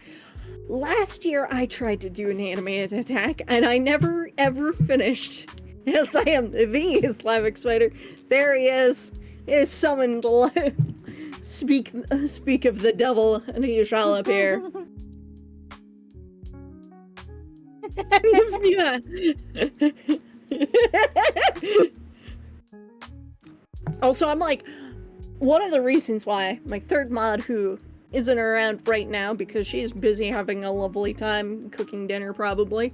Last year, I tried to do an animated attack, and I never, ever finished. Yes, I am the Slavic spider. There he is. He is summoned. Speak of the devil, and he shall appear. Yeah. Also, I'm like, one of the reasons why my third mod, who isn't around right now because she's busy having a lovely time cooking dinner probably,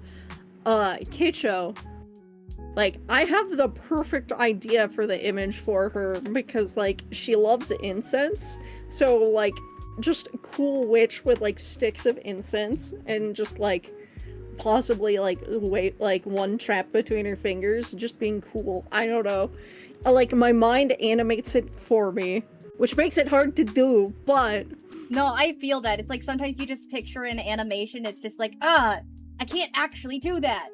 Kicho, like, I have the perfect idea for the image for her because, like, she loves incense, so, like, just a cool witch with, like, sticks of incense and just, like, possibly, like, one trap between her fingers, just being cool. I don't know. Like, my mind animates it for me, which makes it hard to do, but... No, I feel that. It's like sometimes you just picture an animation, it's just like, I can't actually do that.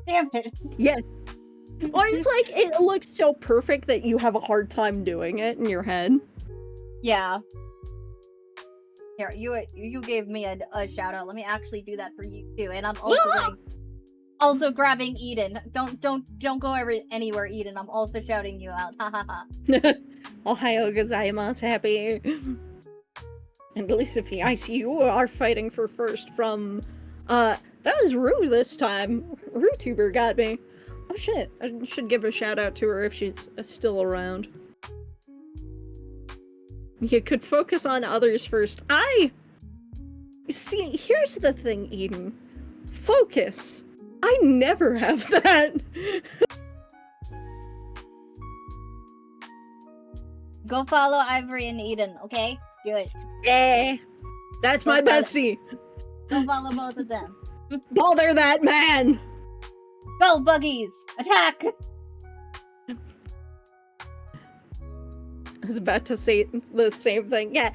Damn it. Yeah. Or it's like, it looks so perfect that you have a hard time doing it in your head. Yeah. Here, you gave me a shout out. Let me actually do that for you too. And I'm also grabbing Eden. Don't go anywhere, Eden. I'm also shouting you out. Ha ha ha. Ohio gozaimasu, Happy. And at least if I see you are fighting for first from, that was Rue this time. RueTuber got me. Oh shit, I should give a shout out to her if she's still around. You could focus on others first. See, here's the thing, Eden. Focus. I never have that. Go follow Ivory and Eden, okay? Do it. Yeah. That's my bestie. Go follow both of them. Bother that man. Go, buggies! Attack! I was about to say the same thing. Yeah.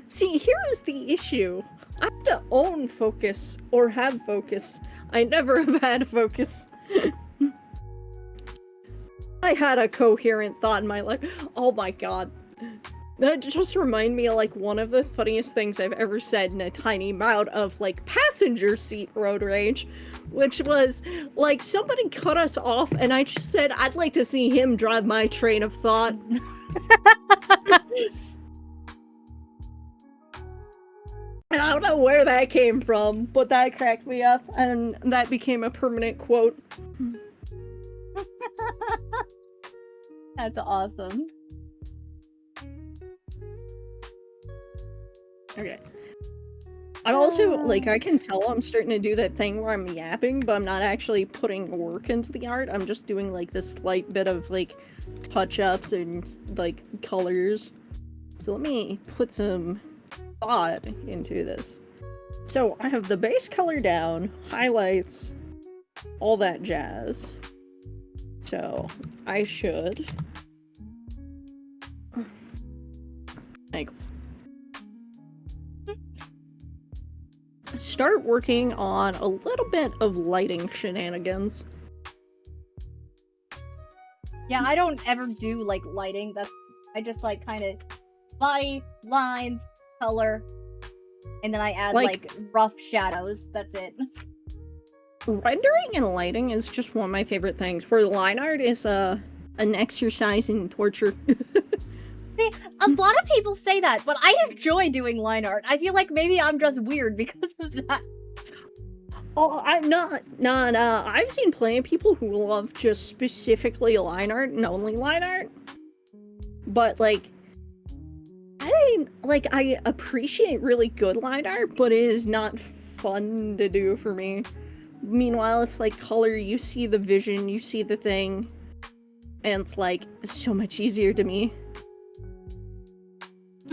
See, here is the issue. I have to own focus or have focus. I never have had focus. I had a coherent thought in my life. Oh my god. That just reminded me of, like, one of the funniest things I've ever said in a tiny amount of, like, passenger seat road rage, which was, like, somebody cut us off, and I just said, I'd like to see him drive my train of thought. I don't know where that came from, but that cracked me up, and that became a permanent quote. That's awesome. Okay. I'm also, like, I can tell I'm starting to do that thing where I'm yapping, but I'm not actually putting work into the art. I'm just doing, like, this slight bit of, like, touch-ups and, like, colors. So let me put some thought into this. So I have the base color down, highlights, all that jazz. So I should, like, start working on a little bit of lighting shenanigans. Yeah, I don't ever do, like, lighting. I just, like, kind of body, lines, color, and then I add, like, rough shadows. That's it. Rendering and lighting is just one of my favorite things, where line art is an exercise in torture. See, a lot of people say that, but I enjoy doing line art. I feel like maybe I'm just weird because of that. Oh, I've seen plenty of people who love just specifically line art and only line art. But, like, I appreciate really good line art, but it is not fun to do for me. Meanwhile, it's like color, you see the vision, you see the thing, and it's like, so much easier to me.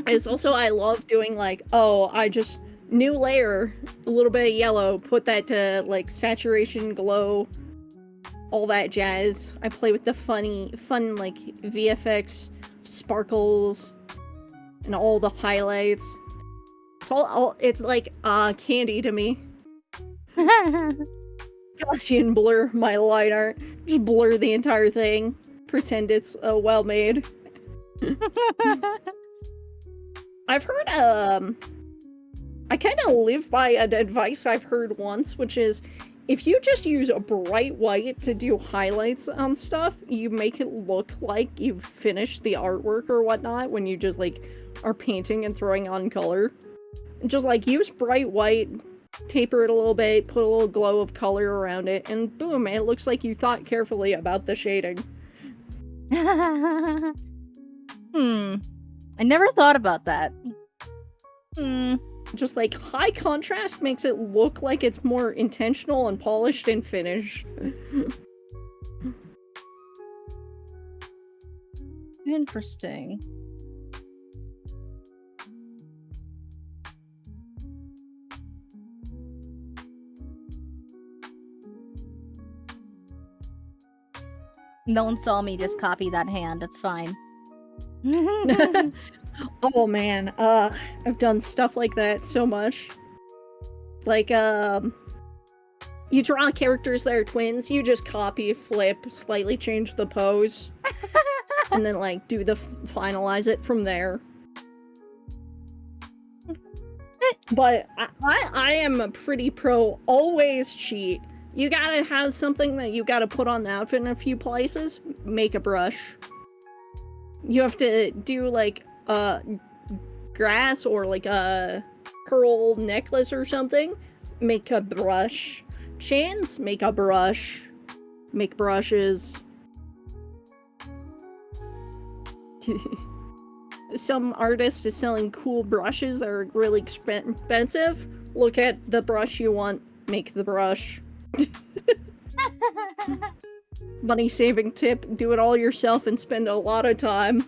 It's also, I love doing, like, oh, I just, new layer, a little bit of yellow, put that to, like, saturation, glow, all that jazz. I play with the fun, like, VFX, sparkles, and all the highlights. It's all it's like, candy to me. Gaussian blur my line art. Just blur the entire thing. Pretend it's, well made. I've heard, I kind of live by an advice I've heard once, which is, if you just use a bright white to do highlights on stuff, you make it look like you've finished the artwork or whatnot when you just, like, are painting and throwing on color. Just, like, use bright white, taper it a little bit, put a little glow of color around it, and boom, it looks like you thought carefully about the shading. I never thought about that. Just, like, high contrast makes it look like it's more intentional and polished and finished. Interesting. No one saw me just copy that hand. It's fine. Oh man, I've done stuff like that so much. Like, you draw characters that are twins, you just copy, flip, slightly change the pose, and then, like, do the finalize it from there. But I am a pretty pro, always cheat. You gotta have something that you gotta put on the outfit in a few places, make a brush. You have to do, like, grass or like a curl necklace or something, make a brush. Chans, make a brush. Make brushes. Some artist is selling cool brushes that are really expensive. Look at the brush you want, make the brush. Money saving tip, do it all yourself and spend a lot of time.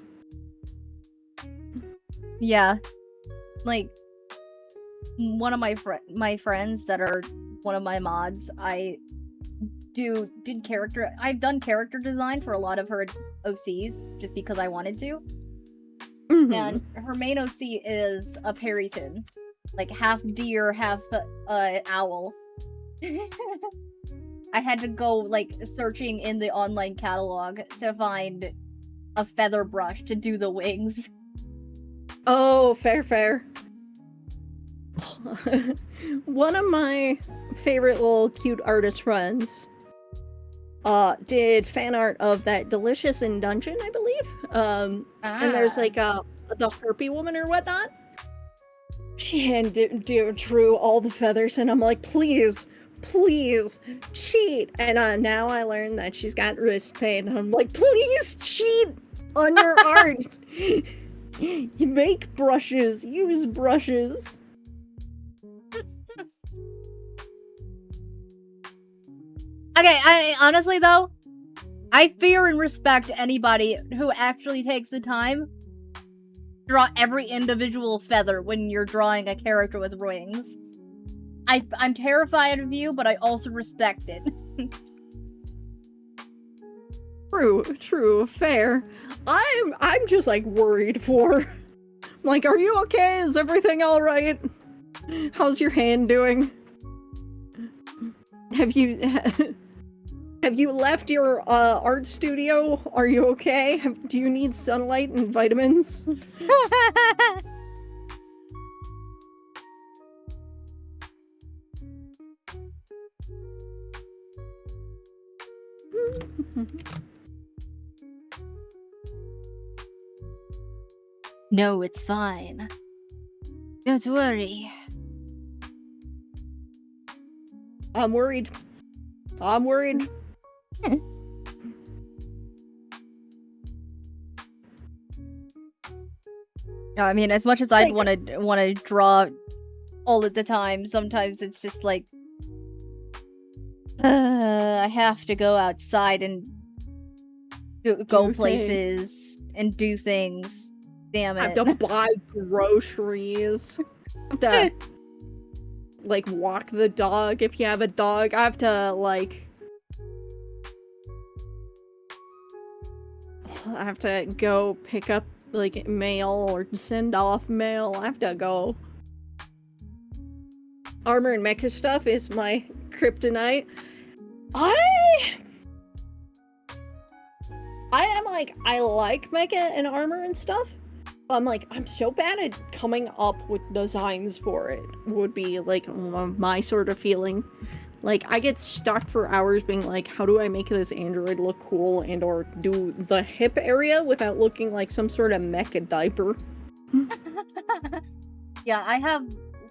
Yeah. Like, one of my friends that are one of my mods, I've done character design for a lot of her OCs just because I wanted to. Mm-hmm. And her main OC is a Perryton. Like half deer, half owl. I had to go like searching in the online catalog to find a feather brush to do the wings. Oh, fair. One of my favorite little cute artist friends did fan art of that Delicious in Dungeon, I believe. And there's like the harpy woman or whatnot. She hand drew all the feathers, and I'm like, please cheat. And now I learned that she's got wrist pain. I'm like, please cheat on your art. You make brushes, use brushes. Okay, I honestly though, I fear and respect anybody who actually takes the time to draw every individual feather when you're drawing a character with wings. I'm terrified of you, but I also respect it. True, fair. I'm just like worried for. I'm like, are you okay? Is everything all right? How's your hand doing? Have you left your art studio? Are you okay? Do you need sunlight and vitamins? No, it's fine. Don't worry. I'm worried. I mean, as much as I'd want to draw all of the time, sometimes it's just like I have to go outside and go places and do things. Damn it! I have to buy groceries. I have to like walk the dog if you have a dog. I have to like. I have to go pick up like mail or send off mail. I have to go. Armor and mecha stuff is my kryptonite. I am like, I like mecha and armor and stuff. I'm like, I'm so bad at coming up with designs for it, would be like my sort of feeling. Like, I get stuck for hours being like, how do I make this android look cool and or do the hip area without looking like some sort of mecha diaper? Yeah, I have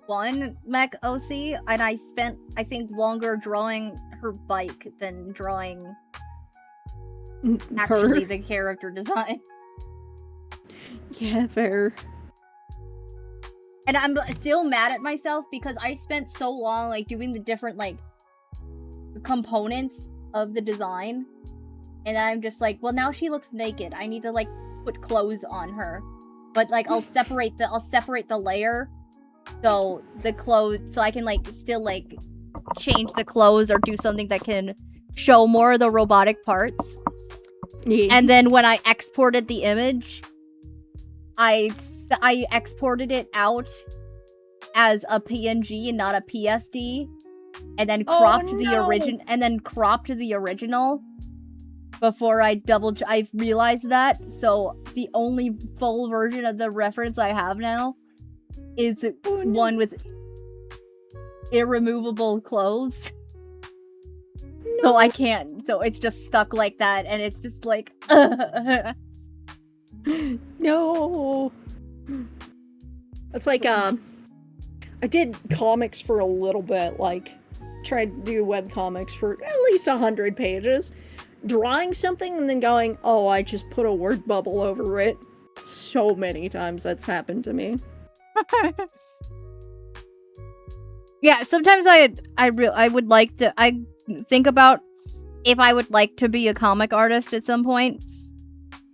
one mech OC, and I spent, I think, longer drawing her bike than drawing actually the character design. Yeah, fair. And I'm still mad at myself because I spent so long like doing the different like components of the design, and I'm just like, well, now she looks naked. I need to like put clothes on her, but like I'll separate the layer, so the clothes, so I can like still like change the clothes or do something that can show more of the robotic parts. Yeah. And then when I exported the image, I exported it out as a PNG and not a PSD, and then cropped the original before I realized that. So the only full version of the reference I have now is one with irremovable clothes. No. So I can't. So it's just stuck like that, and it's just like no. It's like, I did comics for a little bit, like, tried to do web comics for at least 100 pages. Drawing something and then going, oh, I just put a word bubble over it. So many times that's happened to me. Yeah, sometimes I would like to, I think about if I would like to be a comic artist at some point,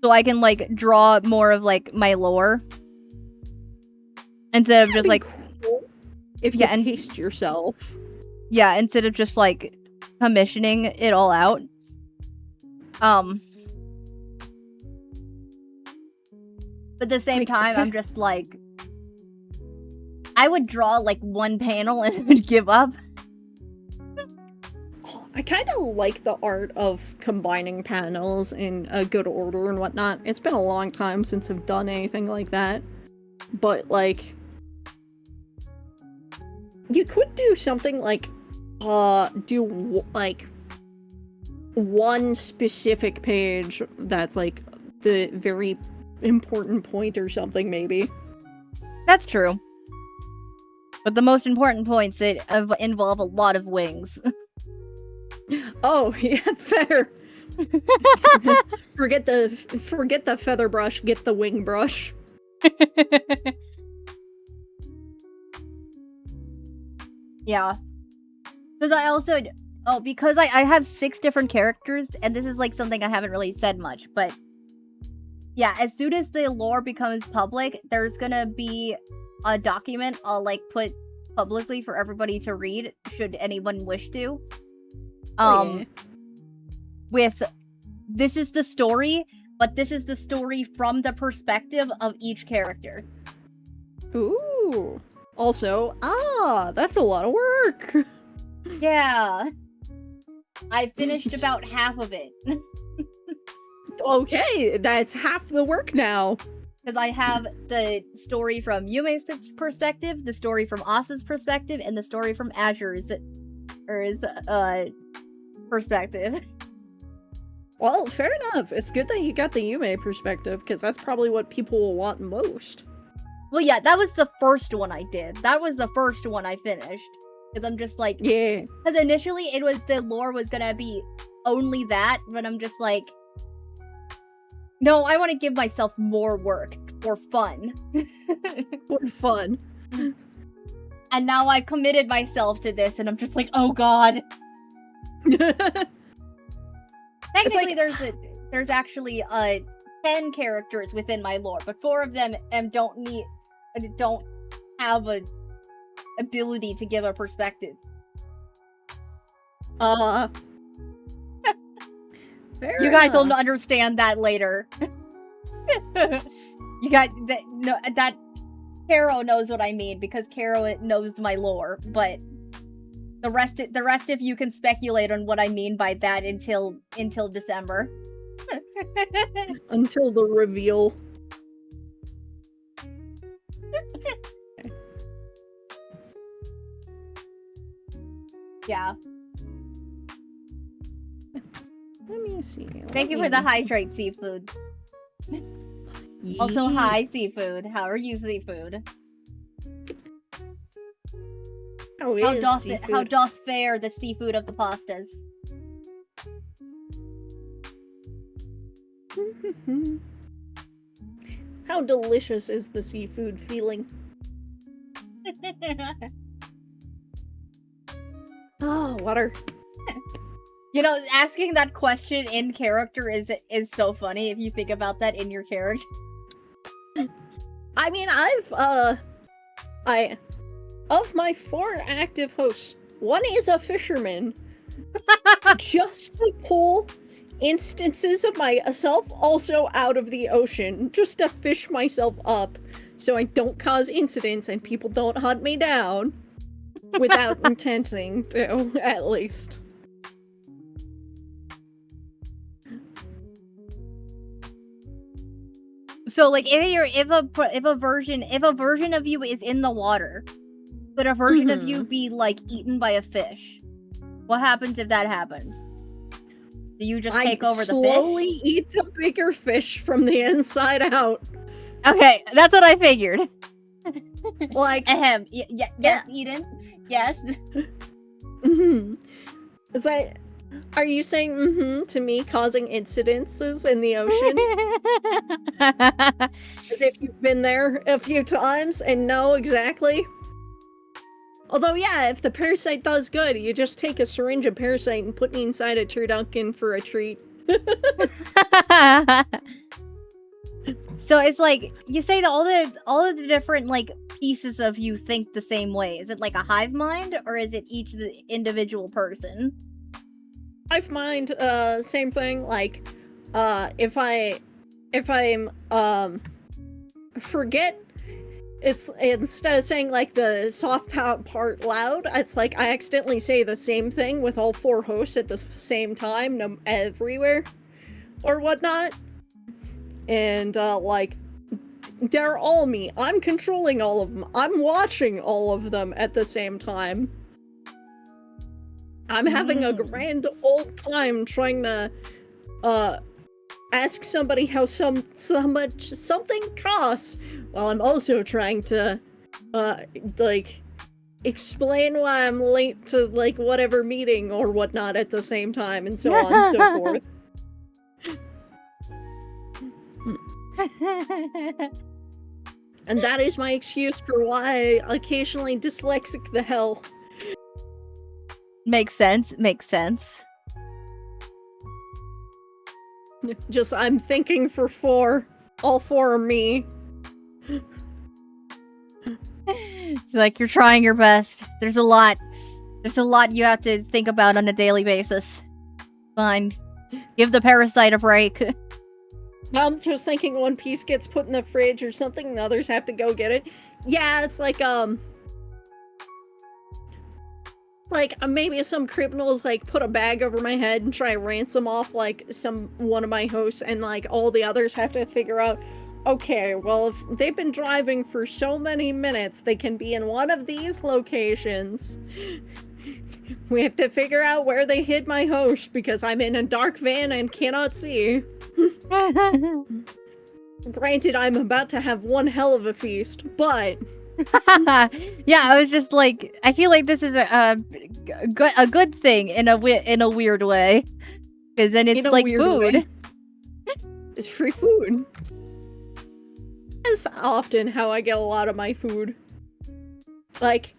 so I can, like, draw more of, like, my lore. Instead of That'd just, be like... cool if you paced yourself. Yeah, instead of just, like, commissioning it all out. But at the same time, I'm just, like... I would draw, like, one panel and would give up. I kind of like the art of combining panels in a good order and whatnot. It's been a long time since I've done anything like that. But, like... You could do something like, like, one specific page that's, like, the very important point or something, maybe. That's true. But the most important points involve a lot of wings. Oh, yeah, fair. Forget the feather brush, get the wing brush. Yeah. Because I also... Oh, because I have 6 different characters, and this is, like, something I haven't really said much, but... Yeah, as soon as the lore becomes public, there's gonna be a document I'll, like, put publicly for everybody to read, should anyone wish to. Yeah. With... This is the story, but this is the story from the perspective of each character. Ooh. Also, that's a lot of work. Yeah. I finished about half of it. Okay, that's half the work now. Because I have the story from Yume's perspective, the story from Asa's perspective, and the story from Azure's perspective. Well, fair enough. It's good that you got the Yume perspective, because that's probably what people will want most. Well, yeah, that was the first one I did. That was the first one I finished. Because I'm just like... Yeah. Because initially, the lore was gonna be only that, but I'm just like... No, I want to give myself more work for fun. For fun. And now I've committed myself to this, and I'm just like, oh god. Technically, like... there's actually 10 characters within my lore, but 4 of them don't have a ability to give a perspective. Fair you guys enough. will understand that later. You guys, that Caro knows what I mean, because Caro knows my lore, but the rest of you can speculate on what I mean by that until December. Until the reveal. Yeah. Let me see. Thank you for the hydrate, Seafood. Also, hi, Seafood. How are you, Seafood? How doth fare the seafood of the pastas? How delicious is the seafood feeling? Oh, water. You know, asking that question in character is so funny if you think about that in your character. I mean, of my 4 active hosts, one is a fisherman. Just to pull instances of myself also out of the ocean, just to fish myself up so I don't cause incidents and people don't hunt me down without intending to, at least. So, like, if a version of you is in the water, but a version of you be, like, eaten by a fish, what happens if that happens? Do you just take over the fish? Slowly eat the bigger fish from the inside out. Okay, that's what I figured. Like, yes, Eden. Yes. Is that? Are you saying to me causing incidences in the ocean? As if you've been there a few times and know exactly? Although, yeah, if the parasite does good, you just take a syringe of parasite and put it inside a turducken for a treat. So it's like you say that all of the different like pieces of you think the same way. Is it like a hive mind, or is it each the individual person? Hive mind, same thing. Like, if I'm forget. It's instead of saying like the soft part loud, it's like I accidentally say the same thing with all 4 hosts at the same time, everywhere, or whatnot. And like, they're all me. I'm controlling all of them. I'm watching all of them at the same time. I'm having a grand old time trying to ask somebody how so much something costs, while I'm also trying to like explain why I'm late to like whatever meeting or whatnot at the same time, and so on and so forth. And that is my excuse for why I occasionally dyslexic the hell. Makes sense. Makes sense. Just, I'm thinking for 4. All 4 are me. It's like you're trying your best. There's a lot you have to think about on a daily basis. Fine. Give the parasite a break. I'm just thinking one piece gets put in the fridge or something and others have to go get it. Yeah, it's like maybe some criminals like put a bag over my head and try to ransom off like one of my hosts, and like all the others have to figure out, okay, well, if they've been driving for so many minutes, they can be in one of these locations. We have to figure out where they hid my host because I'm in a dark van and cannot see. Granted, I'm about to have one hell of a feast, but yeah, I was just like, I feel like this is a good thing in a weird way, because then it's like food. It's free food. That's often how I get a lot of my food. Like,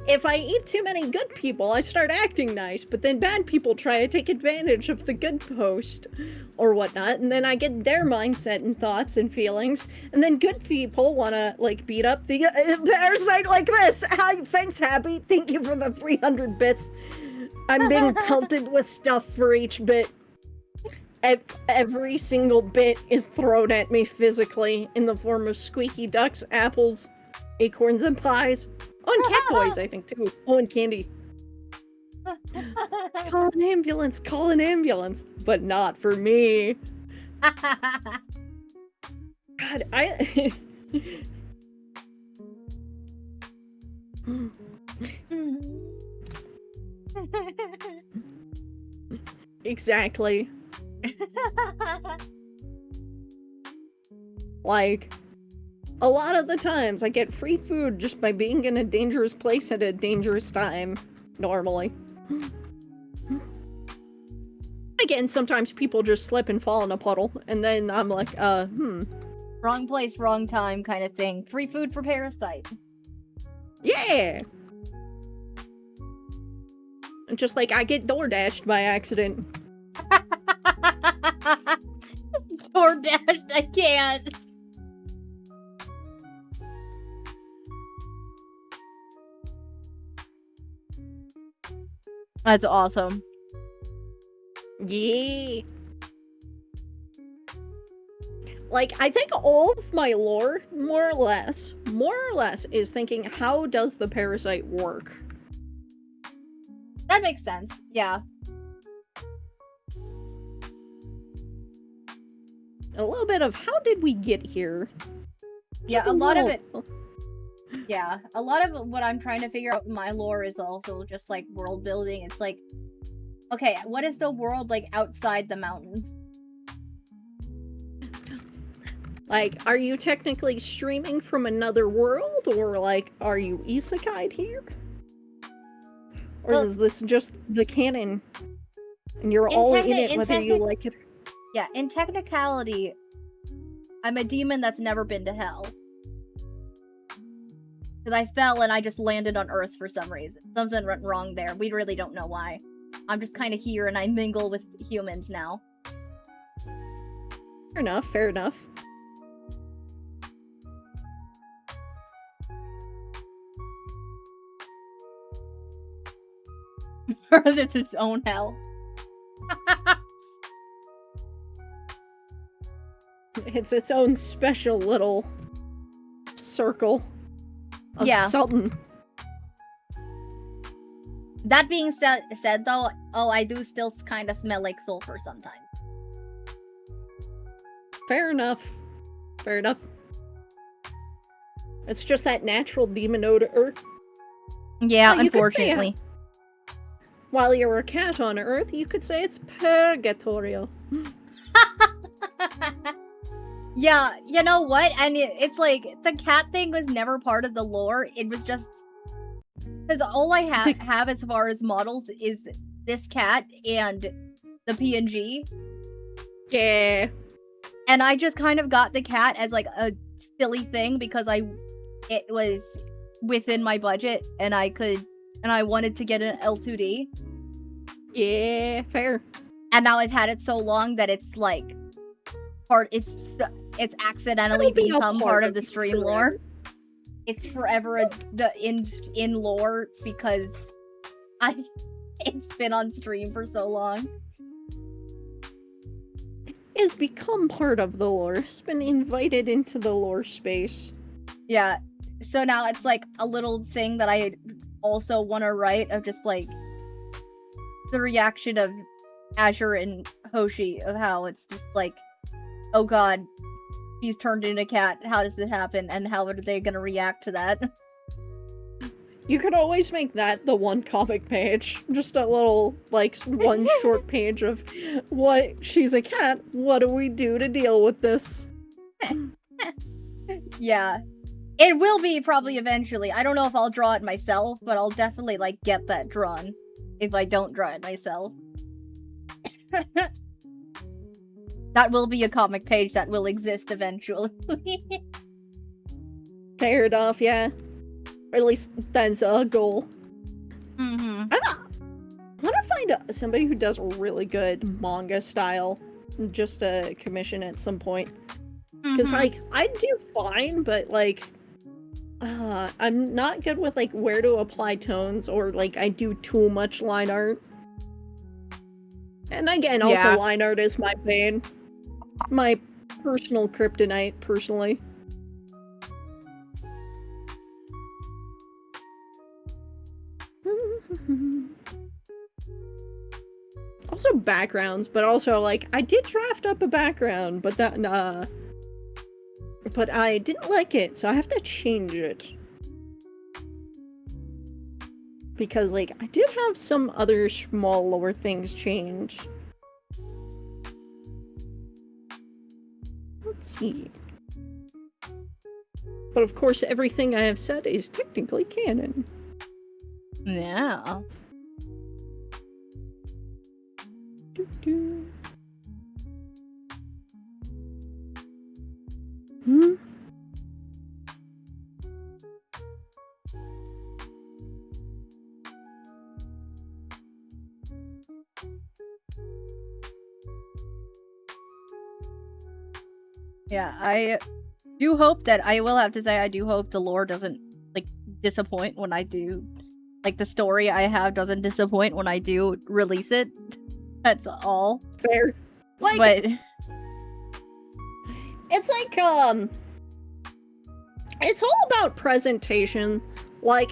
if I eat too many good people, I start acting nice, but then bad people try to take advantage of the good host or whatnot, and then I get their mindset and thoughts and feelings, and then good people want to, like, beat up the parasite like this. Hi, thanks, Happy. Thank you for the 300 bits. I'm being pelted with stuff for each bit. Every single bit is thrown at me physically in the form of squeaky ducks, apples, acorns, and pies. Oh, and cat toys, I think, too. Oh, and candy. Call an ambulance, call an ambulance. But not for me. God, Exactly. Like, a lot of the times I get free food just by being in a dangerous place at a dangerous time, normally. Again, sometimes people just slip and fall in a puddle, and then I'm like, Wrong place, wrong time kind of thing. Free food for parasite. Yeah! And just like, I get DoorDashed by accident. DoorDashed, I can't. That's awesome. Yeah. Like, I think all of my lore, more or less, is thinking, how does the parasite work? That makes sense, yeah. A little bit of, how did we get here? Yeah, a lot of it. Yeah, a lot of what I'm trying to figure out in my lore is also just like world building. It's like, okay, what is the world like outside the mountains? Like, are you technically streaming from another world, or like, are you isekai'd here? Or Well, is this just the canon, and you're in all techni- in it in whether you techni- like it? Yeah, in technicality, I'm a demon that's never been to hell. Because I fell and I just landed on Earth for some reason. Something went wrong there. We really don't know why. I'm just kind of here and I mingle with humans now. Fair enough, fair enough. Earth is its own hell. It's its own special little circle of Yeah. something. That being said though, I do still kind of smell like sulfur sometimes. Fair enough. Fair enough. It's just that natural demon odor. Yeah, Well, you could say unfortunately. While you're a cat on Earth, you could say it's purgatorio. Yeah, you know what? And it's like, the cat thing was never part of the lore. It was just... Because all I have as far as models is this cat and the PNG. Yeah. And I just kind of got the cat as like a silly thing because it was within my budget and I wanted to get an L2D. Yeah, fair. And now I've had it so long that it's like it's accidentally It'll be a become part of the you stream forever. lore. It's forever in lore because it's been on stream for so long. Has become part of the lore. It's been invited into the lore space. Yeah. So now it's like a little thing that I also want to write of just like the reaction of Azure and Hoshi of how it's just like, oh god, he's turned into a cat. How does it happen? And how are they gonna react to that? You could always make that the one comic page. Just a little, like, one short page of what, she's a cat, what do we do to deal with this? Yeah. It will be probably eventually. I don't know if I'll draw it myself, but I'll definitely, like, get that drawn if I don't draw it myself. That will be a comic page that will exist eventually. Fair enough, yeah. Or at least that's a goal. Mm-hmm. I want to find somebody who does really good manga style just to commission at some point. Because, like, I do fine, but, like, I'm not good with, like, where to apply tones or, like, I do too much line art. And again, also Yeah. line art is my pain. My personal kryptonite, personally. Also backgrounds, but also, like, I did draft up a background, but that, but I didn't like it, so I have to change it. Because, like, I did have some other small lower things change. Let's see. But of course, everything I have said is technically canon. Yeah. Doo-doo. Hmm? Yeah, I do hope that I will have to say I do hope the lore doesn't like disappoint when I do, like the story I have doesn't disappoint when I do release it. That's all. Fair. Like, But it's like, it's all about presentation. Like,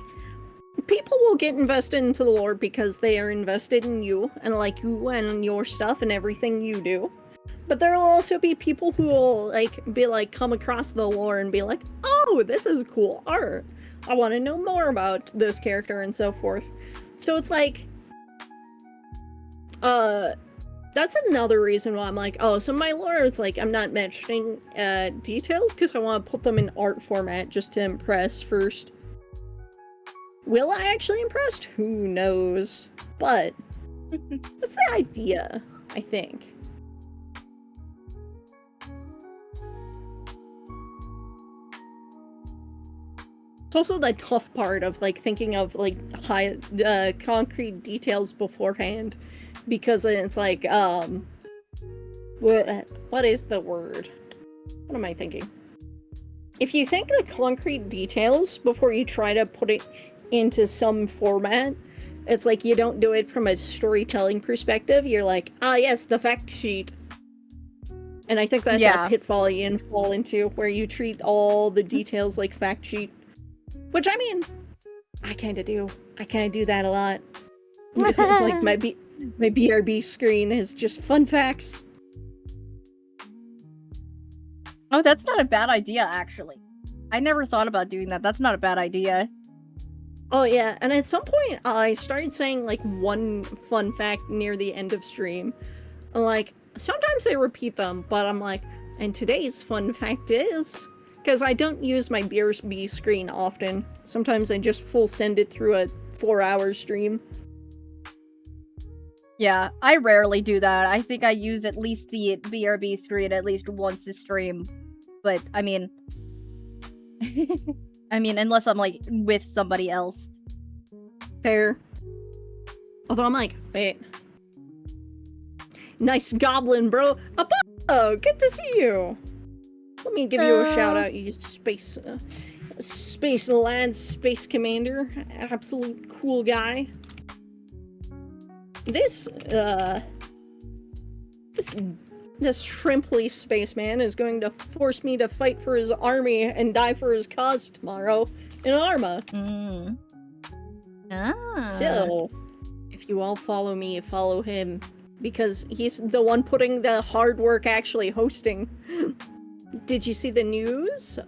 people will get invested into the lore because they are invested in you, and like you and your stuff and everything you do. But there will also be people who will, like, be like, come across the lore and be like, oh, this is cool art. I want to know more about this character and so forth. So it's like, That's another reason why I'm like, oh, some of my lore, it's like, I'm not mentioning details because I want to put them in art format just to impress first. Will I actually impress? Who knows? But that's the idea, I think. It's also the tough part of, like, thinking of, like, high, concrete details beforehand. Because it's like, what is the word? What am I thinking? If you think the concrete details before you try to put it into some format, it's like you don't do it from a storytelling perspective. You're like, ah, yes, the fact sheet. And I think that's a pitfall you fall into, where you treat all the details like fact sheet. Which, I mean, I kind of do. I kind of do that a lot. Like, my BRB screen is just fun facts. Oh, that's not a bad idea, actually. I never thought about doing that. That's not a bad idea. Oh, yeah. And at some point, I started saying, like, one fun fact near the end of stream. Like, sometimes I repeat them, but I'm like, and today's fun fact is... Because I don't use my BRB screen often. Sometimes I just full send it through a 4-hour stream. Yeah, I rarely do that. I think I use at least the BRB screen at least once a stream. But, I mean... unless I'm, like, with somebody else. Fair. Although I'm like, wait. Nice goblin, bro. Apollo! Good to see you! Let me give you a shout out, you space commander. Absolute cool guy. This shrimply spaceman is going to force me to fight for his army and die for his cause tomorrow in Arma. So, if you all follow me, follow him. Because he's the one putting the hard work actually hosting. Did you see the news?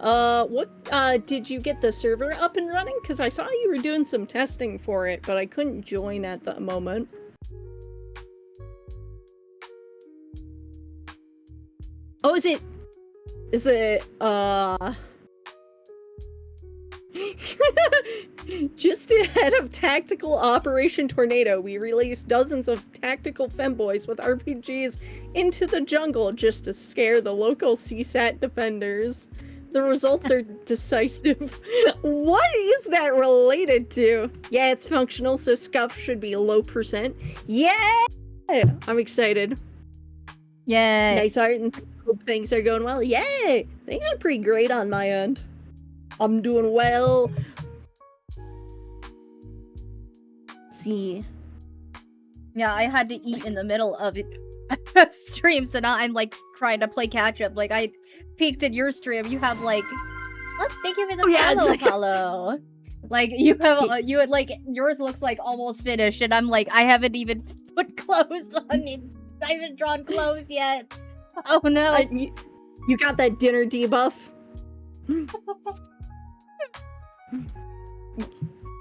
Did you get the server up and running? Because I saw you were doing some testing for it, but I couldn't join at the moment. Oh, is it, just ahead of Tactical Operation Tornado, we released dozens of tactical femboys with RPGs into the jungle just to scare the local CSAT defenders. The results are decisive. What is that related to? Yeah, it's functional, so scuff should be low %. Yeah! I'm excited. Yay! Nice art and hope things are going well. Yay! Things are pretty great on my end. I'm doing well. Let's see. Yeah, I had to eat in the middle of it. Stream, so now I'm like trying to play catch up. Like I peeked at your stream, you have like, oh, thank you for the follow. Like you have, you like yours looks like almost finished, and I'm like, I haven't even put clothes on it. I haven't drawn clothes yet. Oh no! You got that dinner debuff.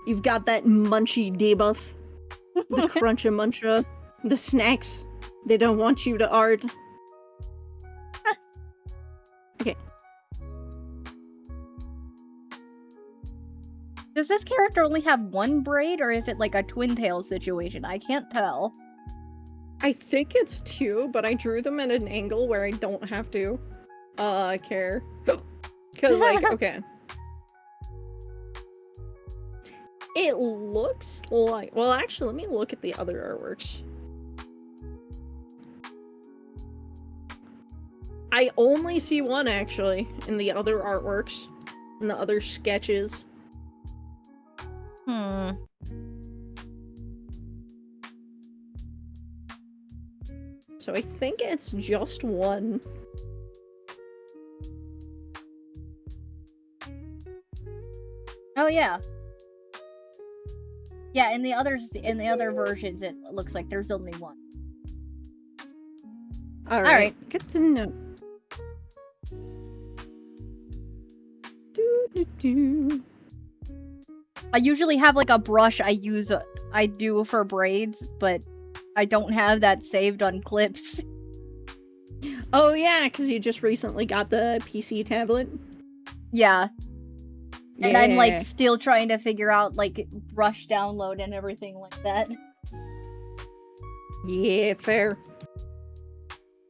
You've got that munchy debuff. The cruncha muncha. The snacks. They don't want you to art. Okay. Does this character only have one braid, or is it like a twin tail situation? I can't tell. I think it's 2, but I drew them at an angle where I don't have to care. Because, like, okay. It looks like... Well, actually, let me look at the other artworks. I only see one, actually, in the other artworks. In the other sketches. So I think it's just one. Oh yeah. Yeah, in the other versions it looks like there's only one. Alright. Good to know. I usually have like a brush I do for braids, but I don't have that saved on clips. Oh yeah, because you just recently got the PC tablet. Yeah. And I'm like Yeah. still trying to figure out like brush download and everything like that. Yeah, fair.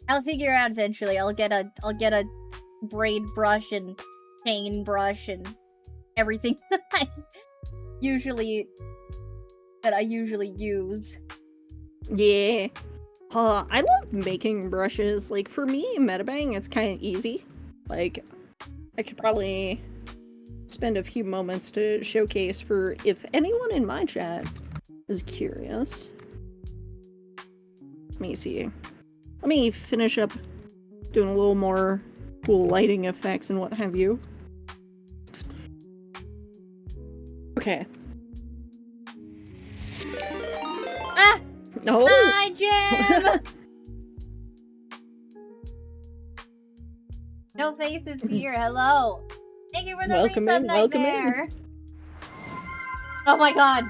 I'll figure it out eventually. I'll get a braid brush and chain brush and everything that I usually use. Yeah. I love making brushes. Like, for me, metabang, it's kind of easy. Like, I could probably spend a few moments to showcase for if anyone in my chat is curious. Let me see. Let me finish up doing a little more cool lighting effects and what have you. Okay. Ah! Oh! Hi, Jim! No faces here. Hello. Thank you for the Welcome resub in, welcome in. nightmare. Oh my god.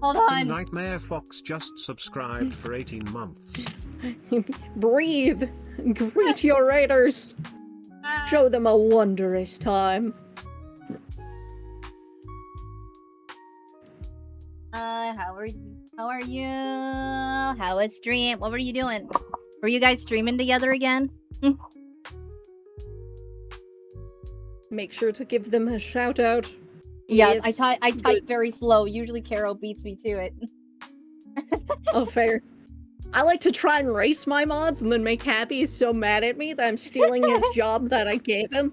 Hold on. Nightmare Fox just subscribed for 18 months. Breathe! Greet your raiders! Show them a wondrous time. How are you? How was stream? What were you doing? Were you guys streaming together again? Make sure to give them a shout out. Yes, Yes, I type good. very slow. Usually Carol beats me to it. Oh, fair. I like to try and race my mods and then make Happy so mad at me that I'm stealing his job that I gave him.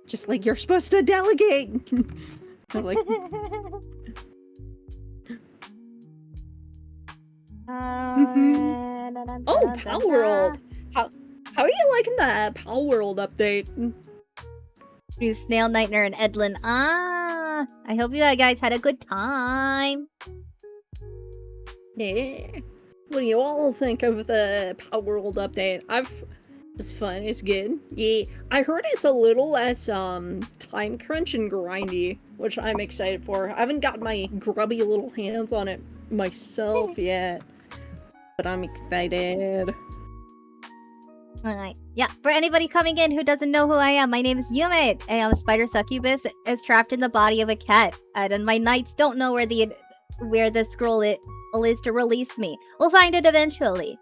Just like, you're supposed to delegate! I'm like, oh, Pal World! How are you liking the Pal World update? New Snail Nightmare and Edlin. I hope you guys had a good time. Yeah. What do you all think of the Pal World update? It's fun, it's good. Yeah. I heard it's a little less time crunch and grindy, which I'm excited for. I haven't got my grubby little hands on it myself yet. But I'm excited. Alright. Yeah, for anybody coming in who doesn't know who I am, my name is Yume. I am a spider succubus is trapped in the body of a cat. And my knights don't know where the scroll is to release me. We'll find it eventually.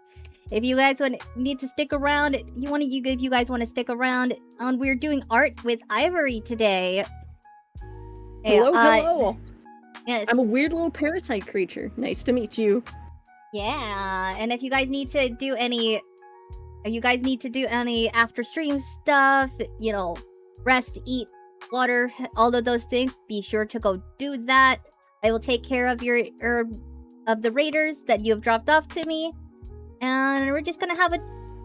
If you guys need to stick around, if you guys want to stick around, we're doing art with Ivory today. Hello, hello! Yes. I'm a weird little parasite creature. Nice to meet you. Yeah, and if you guys need to do any after stream stuff, you know, rest, eat, water, all of those things, be sure to go do that. I will take care of of the raiders that you have dropped off to me, and we're just gonna have a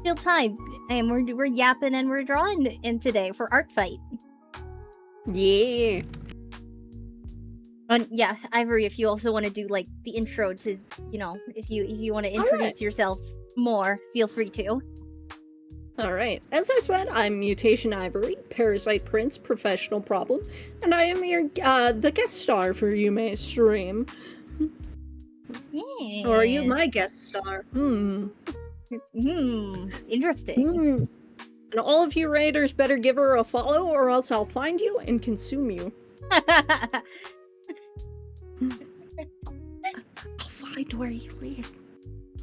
chill time. And we're yapping and we're drawing in today for Artfight. Yeah. And yeah, Ivory, if you also want to do like the intro to, you know, if you want to introduce yourself more, feel free to. Alright, as I said, I'm Mutation Ivory, Parasite Prince, Professional Problem, and I am your, the guest star for Yume's stream. Yeah. Or are you my guest star? Interesting. And all of you raiders better give her a follow or else I'll find you and consume you. I'll find where you live.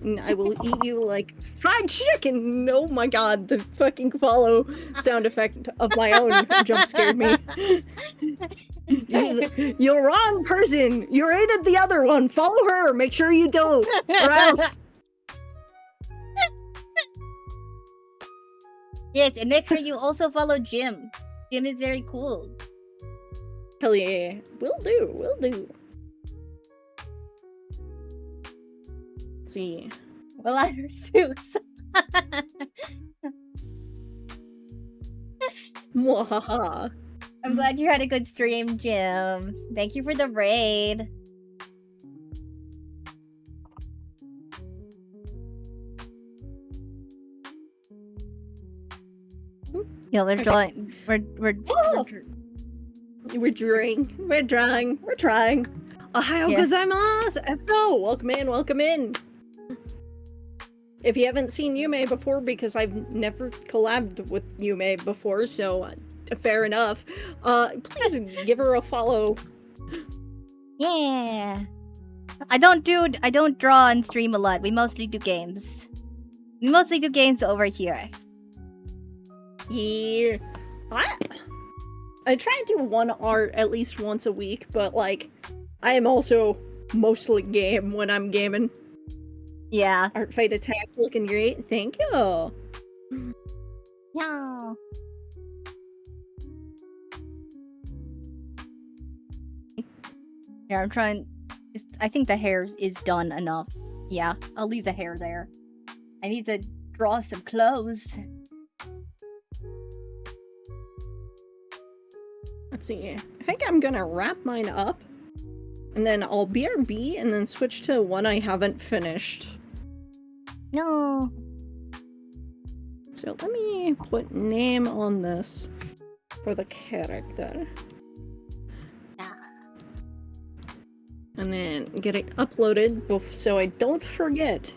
And I will eat you like fried chicken! Oh my god, the fucking follow sound effect of my own jump scared me. You're wrong person! You raided the other one! Follow her! Make sure you do! Or else! Yes, and make sure you also follow Jim. Jim is very cool. Hell yeah. Will do, will do. Let's see. Well, I heard too. So Mwahaha. I'm glad you had a good stream, Jim. Thank you for the raid. Yeah, we're We're trying. Ohio gozaimasu! So, welcome in, welcome in. If you haven't seen Yume before, because I've never collabed with Yume before, so fair enough, please give her a follow. Yeah. I don't draw and stream a lot. We mostly do games. We mostly do games over here. Yeah. I try to do one art at least once a week, but like, I am also mostly game when I'm gaming. Yeah. Art fight attacks looking great. Thank you. No. Yeah, I'm trying. I think the hair is done enough. Yeah, I'll leave the hair there. I need to draw some clothes. Let's see. I think I'm gonna wrap mine up, and then I'll BRB and then switch to one I haven't finished. No. So let me put name on this for the character. And then get it uploaded so I don't forget.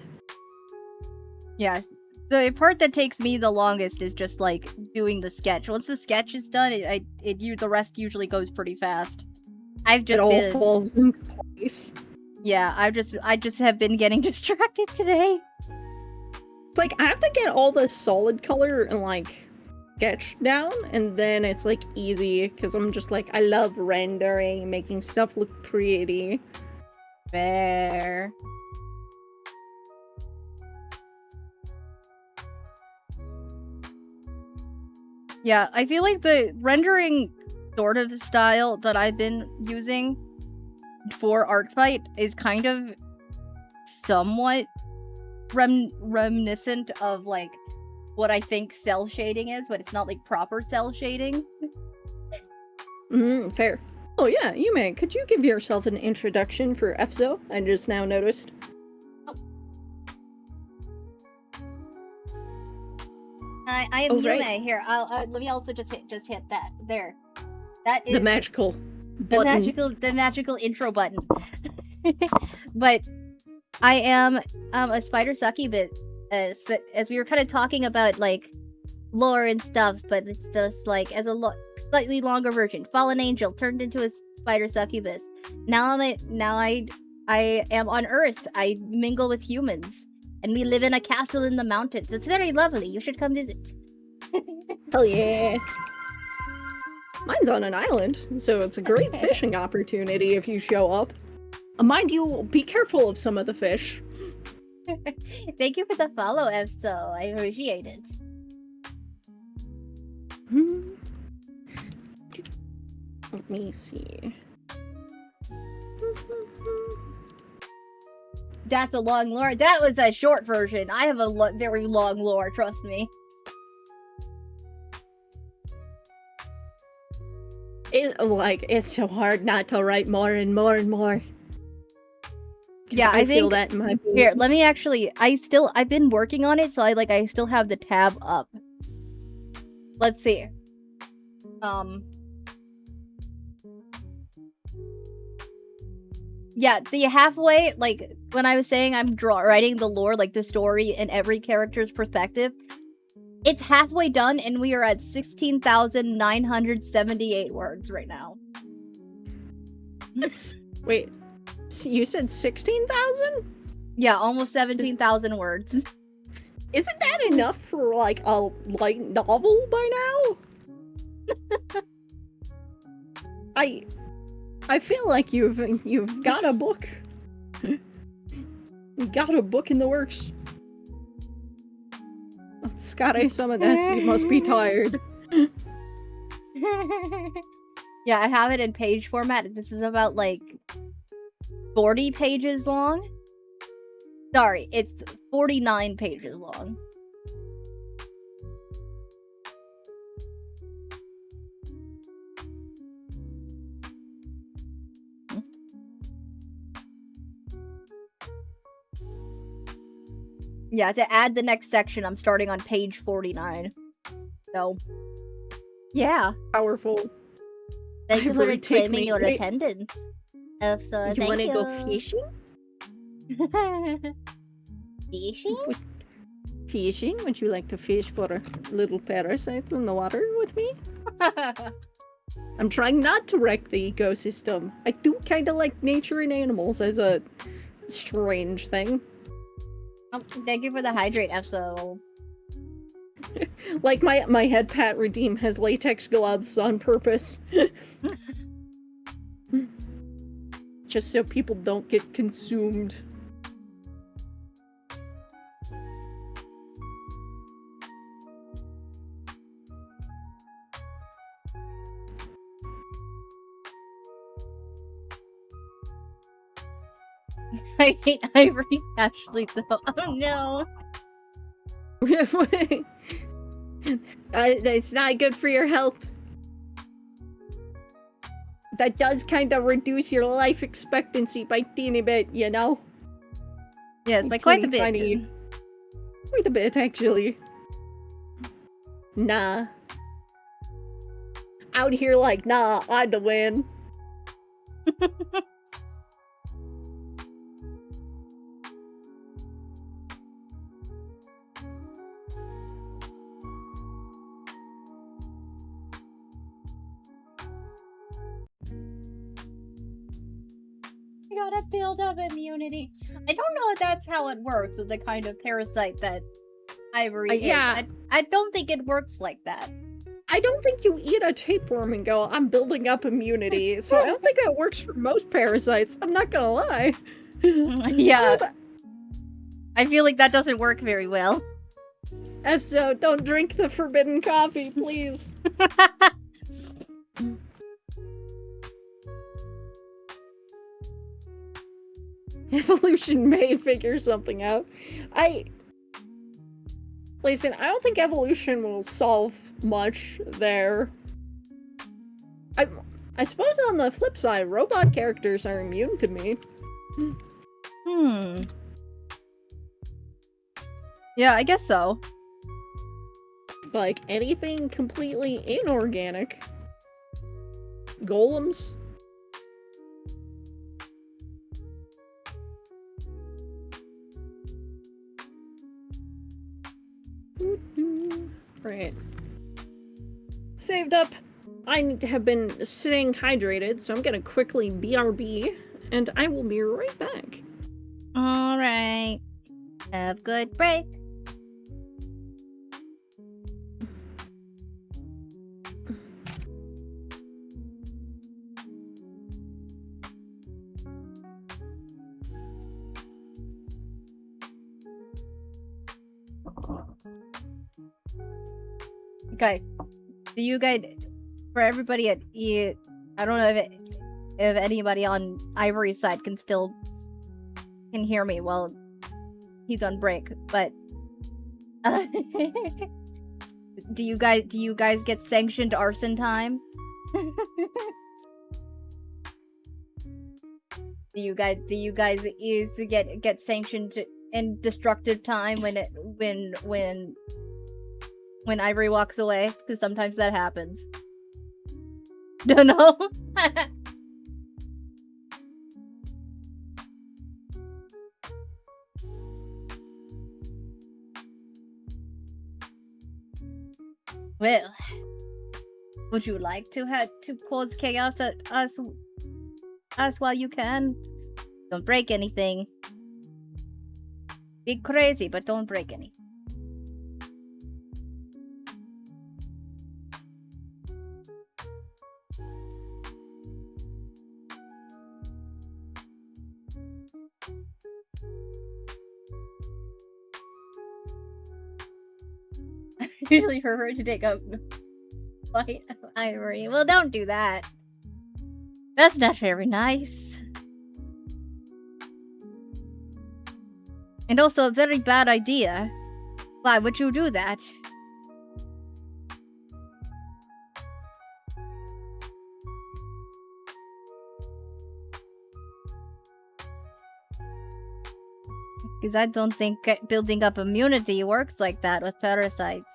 Yeah, the part that takes me the longest is just like doing the sketch. Once the sketch is done, the rest usually goes pretty fast. It all falls into place. Yeah, I just have been getting distracted today. It's like I have to get all the solid color and like sketch down, and then it's like easy because I'm just like I love rendering, making stuff look pretty. Fair. Yeah, I feel like the rendering sort of style that I've been using for Artfight is kind of somewhat reminiscent of like what I think cell shading is, but it's not like proper cell shading. Fair. Oh yeah, Yume, could you give yourself an introduction for FZO? I just now noticed. I am Yume. Right. Here, let me also just hit that there. That is the magical button. The magical intro button. But I am a spider succubus. As we were kind of talking about like lore and stuff, but it's just like as a slightly longer version. Fallen angel turned into a spider succubus. Now I am on Earth. I mingle with humans, and we live in a castle in the mountains. It's very lovely. You should come visit. Hell yeah! Mine's on an island, so it's a great fishing opportunity if you show up. Mind you, be careful of some of the fish. Thank you for the follow, FZO. I appreciate it. Let me see. That's a long lore. That was a short version. I have a very long lore, trust me. It's so hard not to write more and more and more. Yeah, I feel that in my bones. Here, let me actually. I've been working on it, so I still have the tab up. Let's see. Yeah, the halfway, like when I was saying I'm writing the lore, like the story in every character's perspective, it's halfway done, and we are at 16,978 words right now. Wait. You said 16,000? Yeah, almost 17,000 words. Isn't that enough for, like, a light novel by now? I feel like you've got a book. You got a book in the works. Scotty, some of this, you must be tired. Yeah, I have it in page format. This is about, like, 40 pages long? Sorry, it's 49 pages long. Yeah, to add the next section, I'm starting on page 49. So, yeah. Powerful. Thank you for reclaiming your attendance. So You thank want to you. go fishing? Fishing? Fishing? Would you like to fish for little parasites in the water with me? I'm trying not to wreck the ecosystem. I do kind of like nature and animals as a strange thing. Oh, thank you for the hydrate, Efso. Like my head pat redeem has latex gloves on purpose. Just so people don't get consumed. I hate Ivory Ashley though. Oh no. It's not good for your health. That does kind of reduce your life expectancy by teeny bit, you know? Yes, by quite a bit. Tiny, quite a bit, actually. Nah. Out here like, nah, I'm the win. You gotta build up immunity. I don't know if that's how it works with the kind of parasite that Ivory yeah. is. I don't think it works like that. I don't think you eat a tapeworm and go, I'm building up immunity. So I don't think that works for most parasites. I'm not gonna lie. Yeah. I feel like that doesn't work very well. So don't drink the forbidden coffee, please. Evolution may figure something out. Listen, I don't think evolution will solve much there. I suppose on the flip side, robot characters are immune to me. Yeah, I guess so. Like, anything completely inorganic. Golems? Right. Saved up. I have been staying hydrated, so I'm gonna quickly BRB, and I will be right back. Alright. Have a good break. Okay. Do you guys, for everybody at I don't know if anybody on Ivory's side can hear me while he's on break, but do you guys get sanctioned arson time? Do you guys get sanctioned in destructive time when Ivory walks away? Because sometimes that happens. Don't know. Well, would you like to cause chaos at us while you can? Don't break anything. Be crazy, but don't break anything. Usually for her to take a bite of Ivory. Well, don't do that. That's not very nice. And also a very bad idea. Why would you do that? Because I don't think building up immunity works like that with parasites.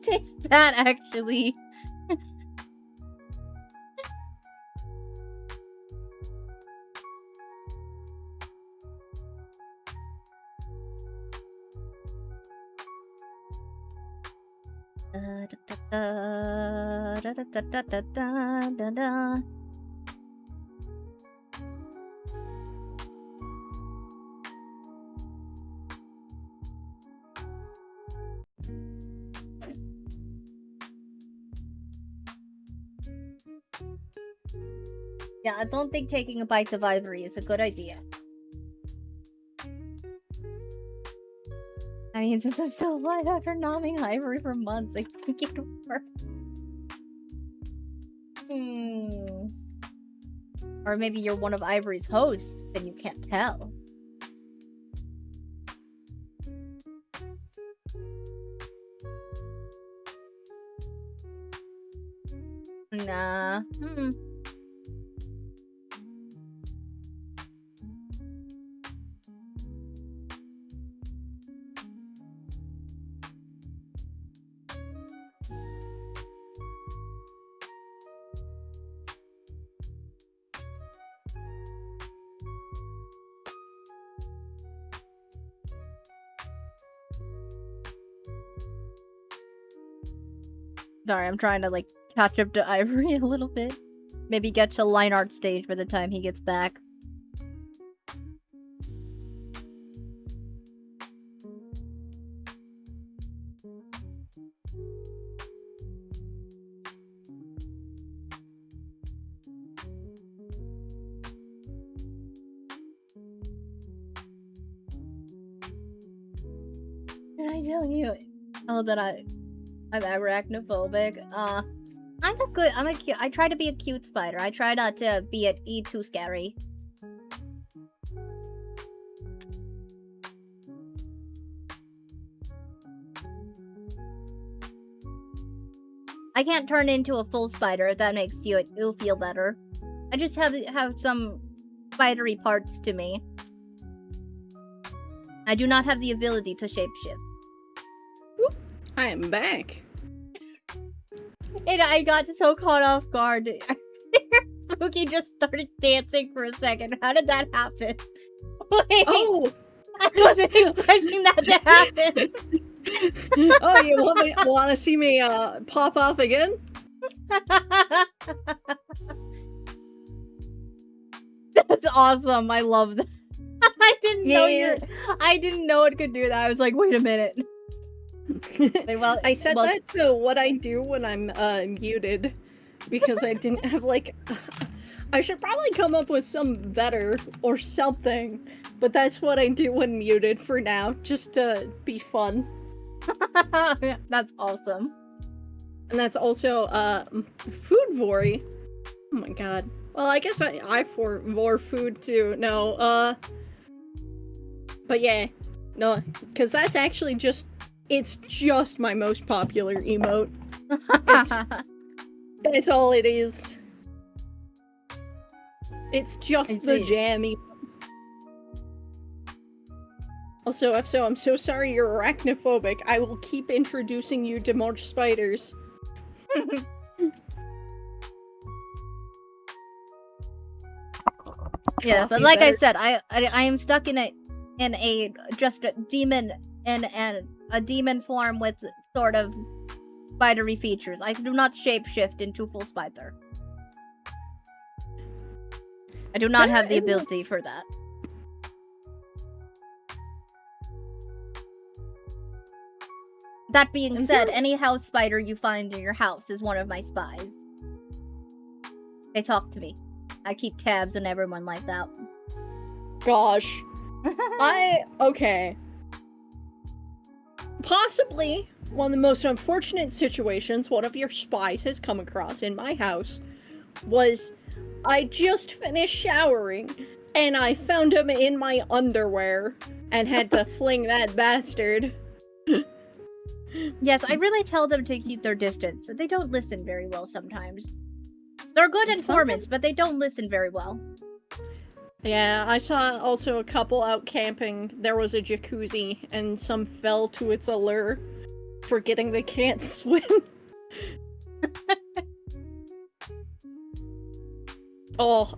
taste that, actually. Yeah, I don't think taking a bite of ivory is a good idea. I mean, since I'm still alive after nomming ivory for months, I think it works. Or maybe you're one of Ivory's hosts and you can't tell. Nah. Sorry, I'm trying to, like, catch up to Ivory a little bit. Maybe get to line art stage by the time he gets back. Did I tell you that I'm arachnophobic? I try to be a cute spider. I try not to be too scary. I can't turn into a full spider if that makes you'll feel better. I just have some spidery parts to me. I do not have the ability to shapeshift. I am back. And I got so caught off guard. Spooky just started dancing for a second. How did that happen? Wait, Oh! I wasn't expecting that to happen. Oh, you want to see me pop off again? That's awesome. I love that. I didn't know it could do that. I was like, wait a minute. Well, I said that to what I do when I'm muted, because I didn't have, like... I should probably come up with some better or something, but that's what I do when muted for now, just to be fun. That's awesome. And that's also, food vory. Oh my god. Well, I guess I for more food too. No, but yeah. No, because that's actually it's just my most popular emote. That's all it is. It's just the jammy. Also, FSO, I'm so sorry you're arachnophobic. I will keep introducing you to more spiders. Yeah, but like I said, I am stuck in a demon and a demon form with sort of spidery features. I do not shapeshift into full spider. I do not have the ability for that. That being said, any house spider you find in your house is one of my spies. They talk to me. I keep tabs on everyone like that. Gosh. Okay. Possibly one of the most unfortunate situations one of your spies has come across in my house was I just finished showering and I found him in my underwear and had to fling that bastard. Yes, I really tell them to keep their distance, but they don't listen very well sometimes. They're good informants, but they don't listen very well. Yeah, I saw also a couple out camping. There was a jacuzzi, and some fell to its allure. forgetting they can't swim. Oh.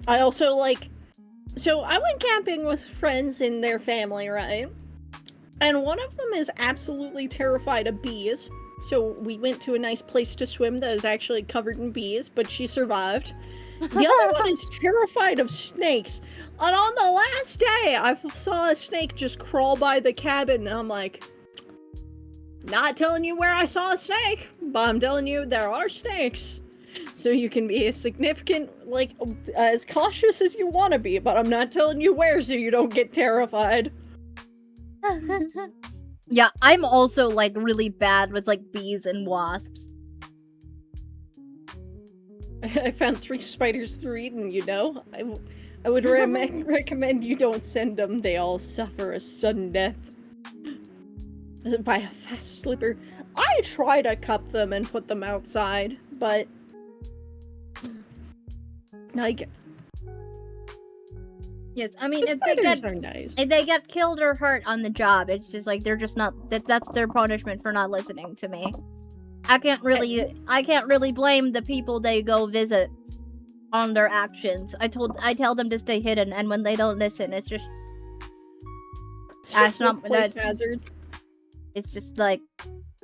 I also, like... So, I went camping with friends and their family, right? And one of them is absolutely terrified of bees. So, we went to a nice place to swim that is actually covered in bees, but she survived. The other one is terrified of snakes. And on the last day, I saw a snake just crawl by the cabin, and I'm like, not telling you where I saw a snake, but I'm telling you there are snakes. So you can be as significant, like, as cautious as you want to be, but I'm not telling you where so you don't get terrified. Yeah, I'm also, like, really bad with, like, bees and wasps. I found 3 spiders through Eden, you know? I would recommend you don't send them. They all suffer a sudden death. By a fast slipper. I try to cup them and put them outside, but... like... Yes, I mean, the spiders are nice. if they get killed or hurt on the job, it's just like, they're just not, that's their punishment for not listening to me. I can't really blame the people they go visit on their actions. I tell them to stay hidden, and when they don't listen, it's just workplace hazards. It's just like,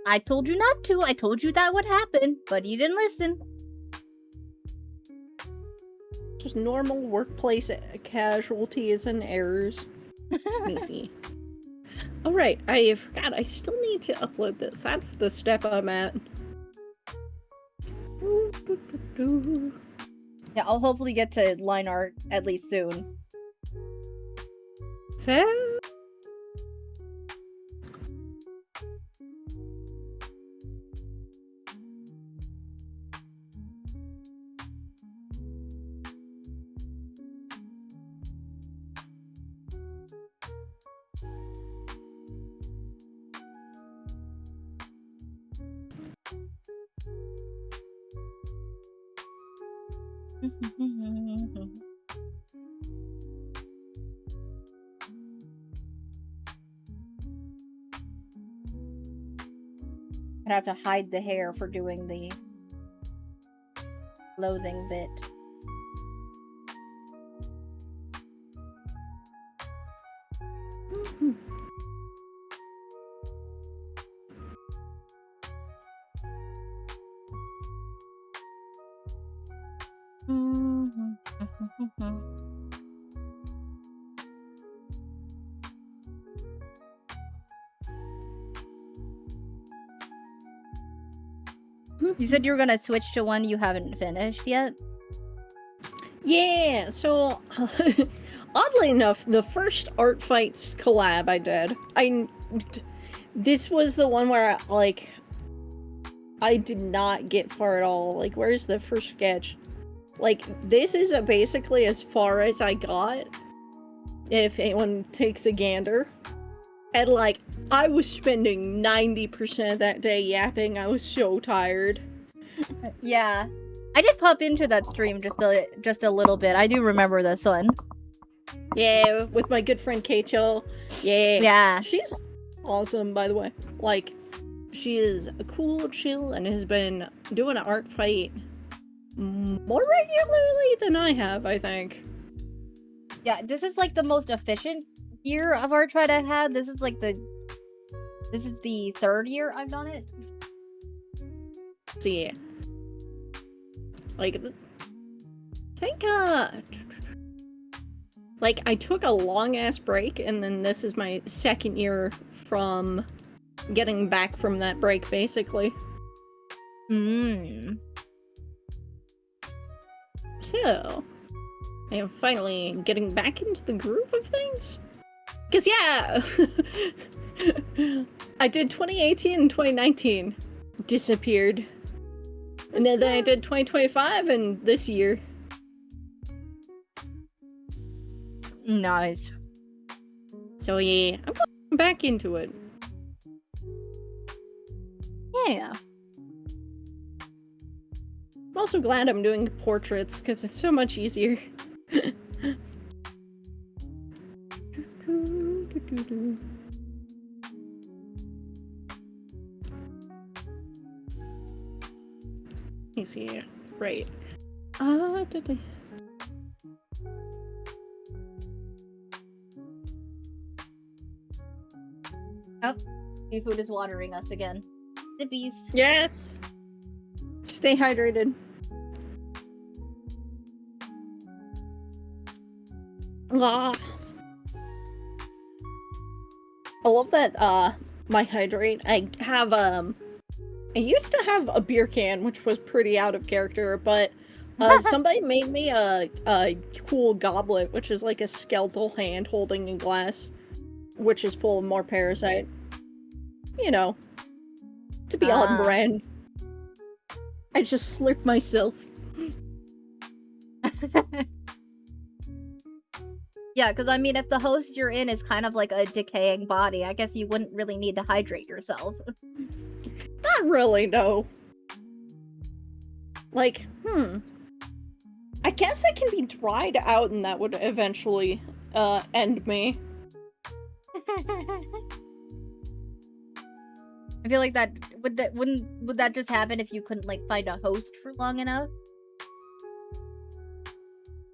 I told you not to. I told you that would happen, but you didn't listen. Just normal workplace casualties and errors. Easy. Alright, I forgot. I still need to upload this. That's the step I'm at. Yeah, I'll hopefully get to line art at least soon. Fair. I'd have to hide the hair for doing the loathing bit. You said you were gonna switch to one you haven't finished yet? Yeah, so oddly enough, the first Art Fights collab I did, this was the one where I did not get far at all. Like, where's the first sketch? Like, this is basically as far as I got, if anyone takes a gander. And, like, I was spending 90% of that day yapping. I was so tired. Yeah. I did pop into that stream just a little bit. I do remember this one. Yeah, with my good friend Keicho. Yeah. Yeah. She's awesome, by the way. Like, she is a cool, chill, and has been doing an art fight more regularly than I have, I think. Yeah, this is like the most efficient year of art fight I've had. This is the 3rd year I've done it. So yeah. Like, I think, like, I took a long-ass break, and then this is my 2nd year from getting back from that break, basically. So, I am finally getting back into the groove of things. Because, yeah, I did 2018 and 2019. Disappeared. And then I did 2025 and this year. Nice. So yeah, I'm going back into it. Yeah. I'm also glad I'm doing portraits, because it's so much easier. me see. Right. Did they... Oh, seafood is watering us again. Zippies. Yes! Stay hydrated. Ah. I love that, my hydrate. I have, I used to have a beer can, which was pretty out of character, but, somebody made me a cool goblet, which is like a skeletal hand holding a glass, which is full of more parasite. You know, to be on brand. I just slurp myself. Yeah, because I mean, if the host you're in is kind of like a decaying body, I guess you wouldn't really need to hydrate yourself. Not really, no. Like, I guess I can be dried out and that would eventually, end me. I feel like would that just happen if you couldn't like find a host for long enough?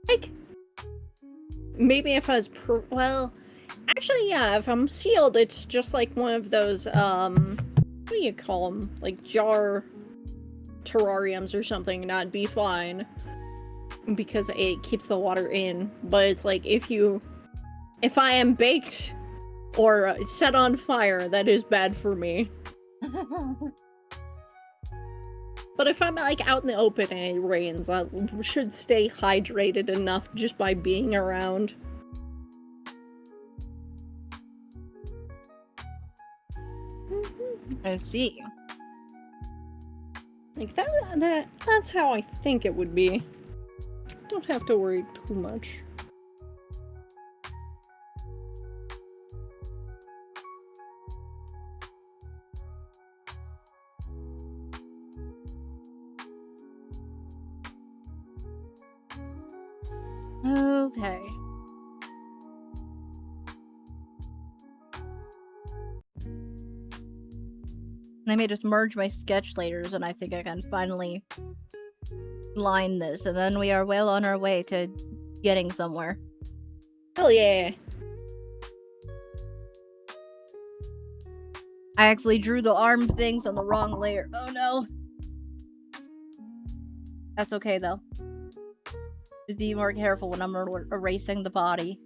Like, maybe if I was well, actually, yeah, if I'm sealed, it's just like one of those, what do you call them? Like, jar terrariums or something, and I'd be fine. Because it keeps the water in. But it's like, if I am baked or set on fire, that is bad for me. But if I'm, like, out in the open and it rains, I should stay hydrated enough just by being around. I see. Like, that's how I think it would be. Don't have to worry too much. Okay. I may just merge my sketch layers and I think I can finally line this, and then we are well on our way to getting somewhere. Hell yeah. I actually drew the arm things on the wrong layer. Oh no. That's okay though. Just be more careful when I'm erasing the body.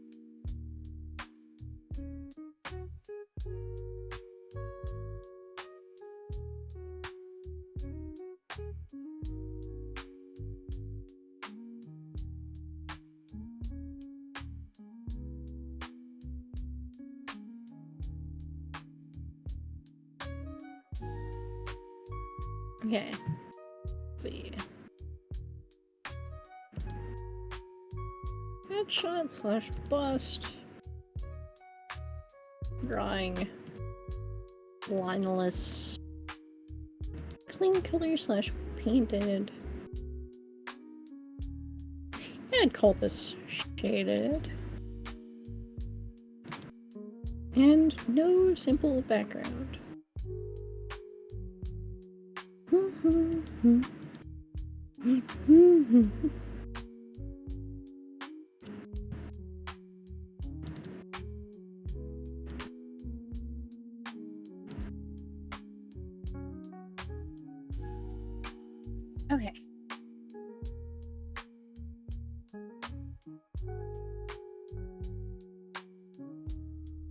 Okay. Let's see. Headshot / bust. Drawing. Lineless. Clean color / painted. Yeah, I'd call this shaded. And no simple background. Okay. I'm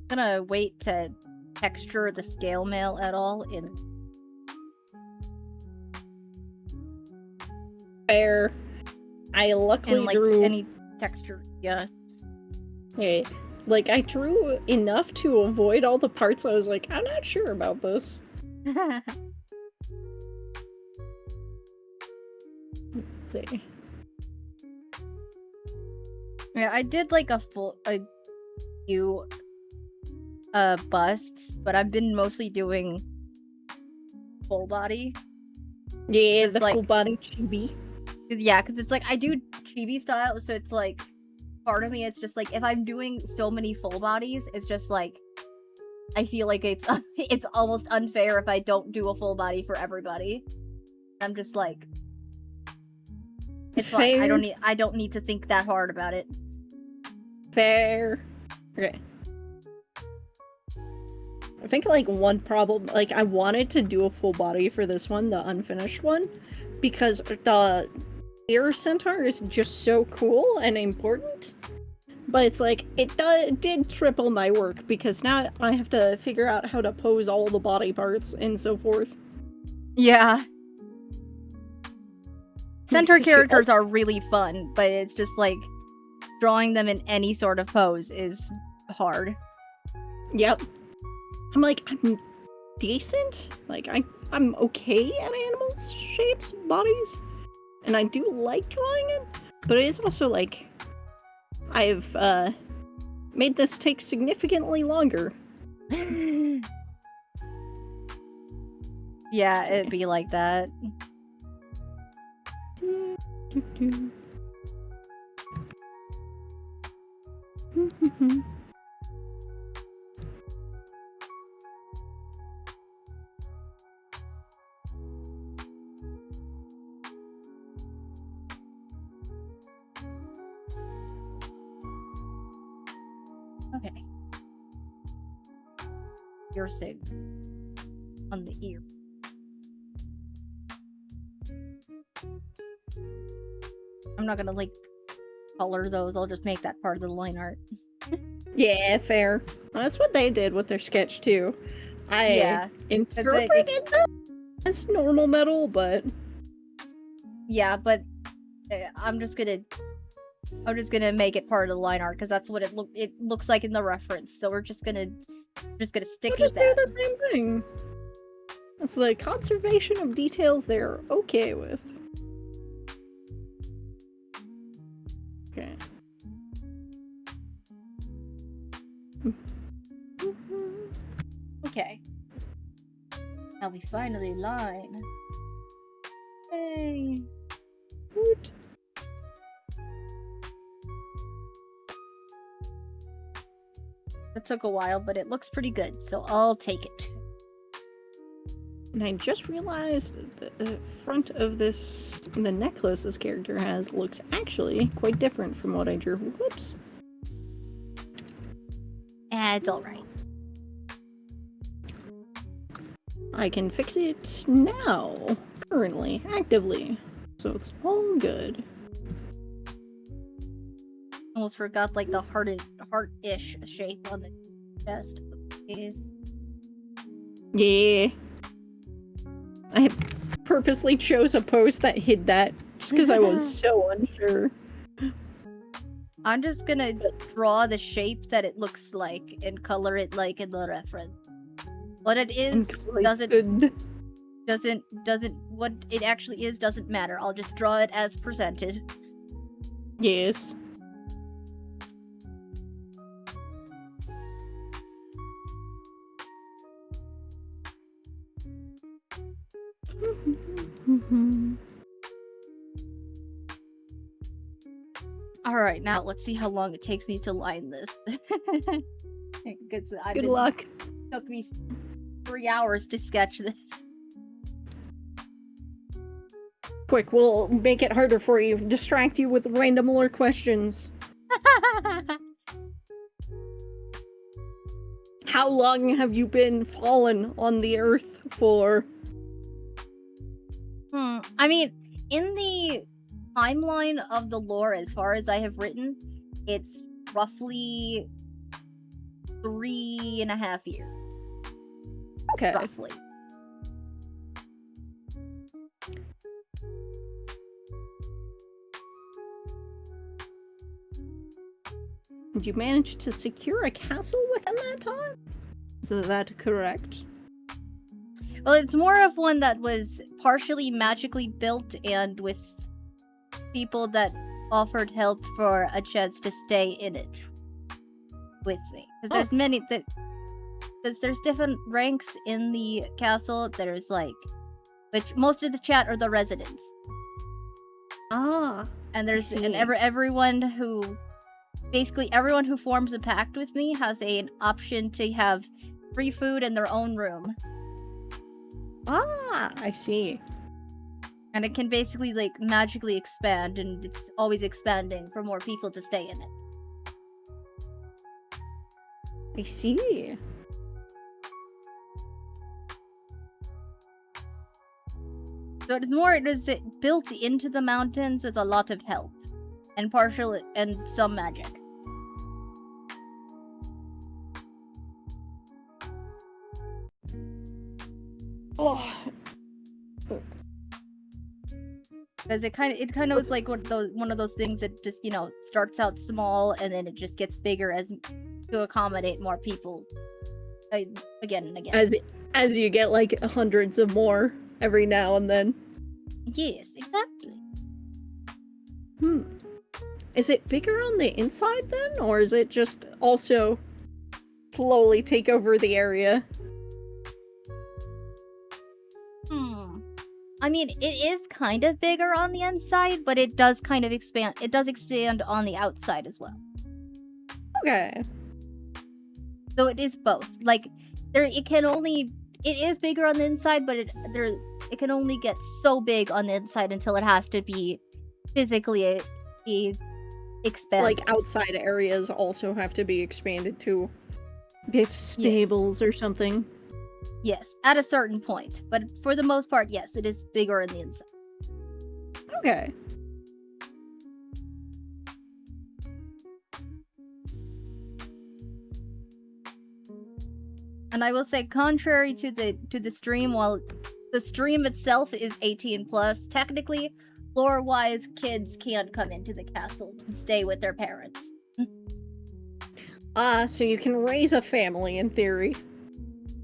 gonna wait to texture the scale mail at all in Fair. I luckily like drew any texture. Yeah. Hey, like I drew enough to avoid all the parts I was like, I'm not sure about this. Let's see. Yeah, I did like a few busts, but I've been mostly doing full body. Yeah, It's the like- full body chibi. Yeah, because it's like I do chibi style, so it's like part of me it's just like if I'm doing so many full bodies, it's just like I feel like it's it's almost unfair if I don't do a full body for everybody. I'm just like It's fine. Fair. I don't need to think that hard about it. Fair. Okay. I think, like, one problem, like, I wanted to do a full body for this one, the unfinished one, because the air centaur is just so cool and important. But it's like, it did triple my work, because now I have to figure out how to pose all the body parts and so forth. Yeah. Centaur Because characters are really fun, but it's just like drawing them in any sort of pose is hard. Yep. I'm like, I'm decent. Like, I'm okay at animals' shapes, bodies. And I do like drawing it. But it is also like, I've made this take significantly longer. Yeah, it'd be like that. Okay. Ear sig on the ear. I'm not gonna like color those, I'll just make that part of the line art. Yeah, fair. Well, that's what they did with their sketch too. I interpreted them as normal metal, but yeah, but I'm just gonna make it part of the line art because that's what it looks like in the reference. So we're just gonna stick we'll with just do that. the same thing. It's the conservation of details they're okay with. Okay. Okay. Now we finally line. Hey. Woot. That took a while, but it looks pretty good, so I'll take it. And I just realized the front of the necklace this character has looks actually quite different from what I drew. Whoops. It's alright. I can fix it now, currently, actively. So it's all good. Almost forgot like the heart-ish shape on the chest is. Yeah. I purposely chose a pose that hid that, just because I was so unsure. I'm just gonna draw the shape that it looks like and color it like in the reference. What it is doesn't what it actually is doesn't matter. I'll just draw it as presented. Yes. Alright, now let's see how long it takes me to line this. Good luck. Took me 3 hours to sketch this. Quick, we'll make it harder for you. Distract you with random lore questions. How long have you been fallen on the earth for? I mean, in the timeline of the lore, as far as I have written, it's roughly 3.5 years. Okay. Roughly. Did you manage to secure a castle within that time? Is that correct? Well, it's more of one that was partially magically built and with people that offered help for a chance to stay in it with me. Because there's many that... Because there's different ranks in the castle. There's like... Which most of the chat are the residents. Ah. And there's... And everyone who... Basically, everyone who forms a pact with me has an option to have free food in their own room. Ah, I see. And it can basically, like, magically expand, and it's always expanding for more people to stay in it. I see. So it is built into the mountains with a lot of help. And some magic. Oh. Because it kind of was like one of those things that just, starts out small and then it just gets bigger to accommodate more people again and again. As you get like hundreds of more every now and then. Yes, exactly. Is it bigger on the inside then, or is it just also slowly take over the area? I mean, it is kind of bigger on the inside, but it does kind of expand. It does expand on the outside as well. Okay. So it is both. Like, it is bigger on the inside, but it can only get so big on the inside until it has to be physically expanded. Like, outside areas also have to be expanded to get stables or something. Yes, at a certain point. But for the most part, yes, it is bigger on the inside. Okay. And I will say, contrary to the stream, while the stream itself is 18+, technically, lore-wise, kids can't come into the castle and stay with their parents. So you can raise a family in theory.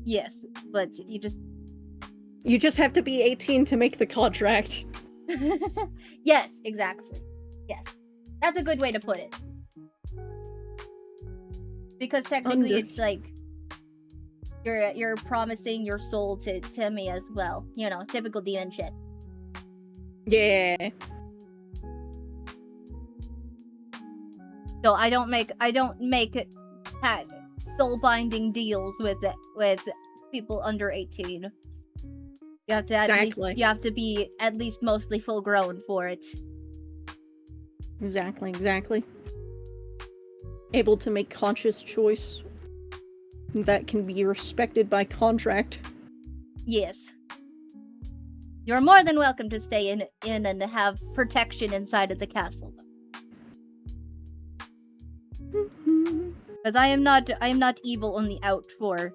Yes, but you just have to be 18 to make the contract. Yes, exactly. Yes. That's a good way to put it. Because technically it's like you're promising your soul to me as well. Typical demon shit. Yeah. So I don't make soul binding deals with people under 18. You have to be at least mostly full grown for it. Exactly. Able to make conscious choice that can be respected by contract. Yes. You're more than welcome to stay in and have protection inside of the castle. Because I am not evil only out for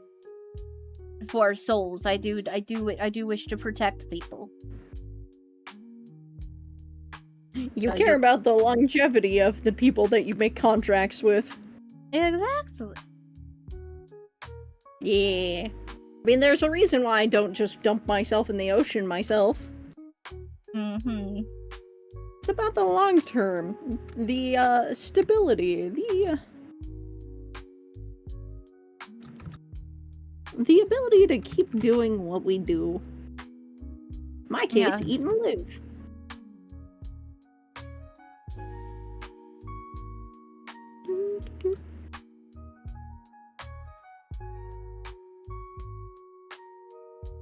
souls. I do wish to protect people. You care about the longevity of the people that you make contracts with. Exactly. Yeah. I mean, there's a reason why I don't just dump myself in the ocean myself. It's about the long term. The, stability. The ability to keep doing what we do. In my case, eat and live.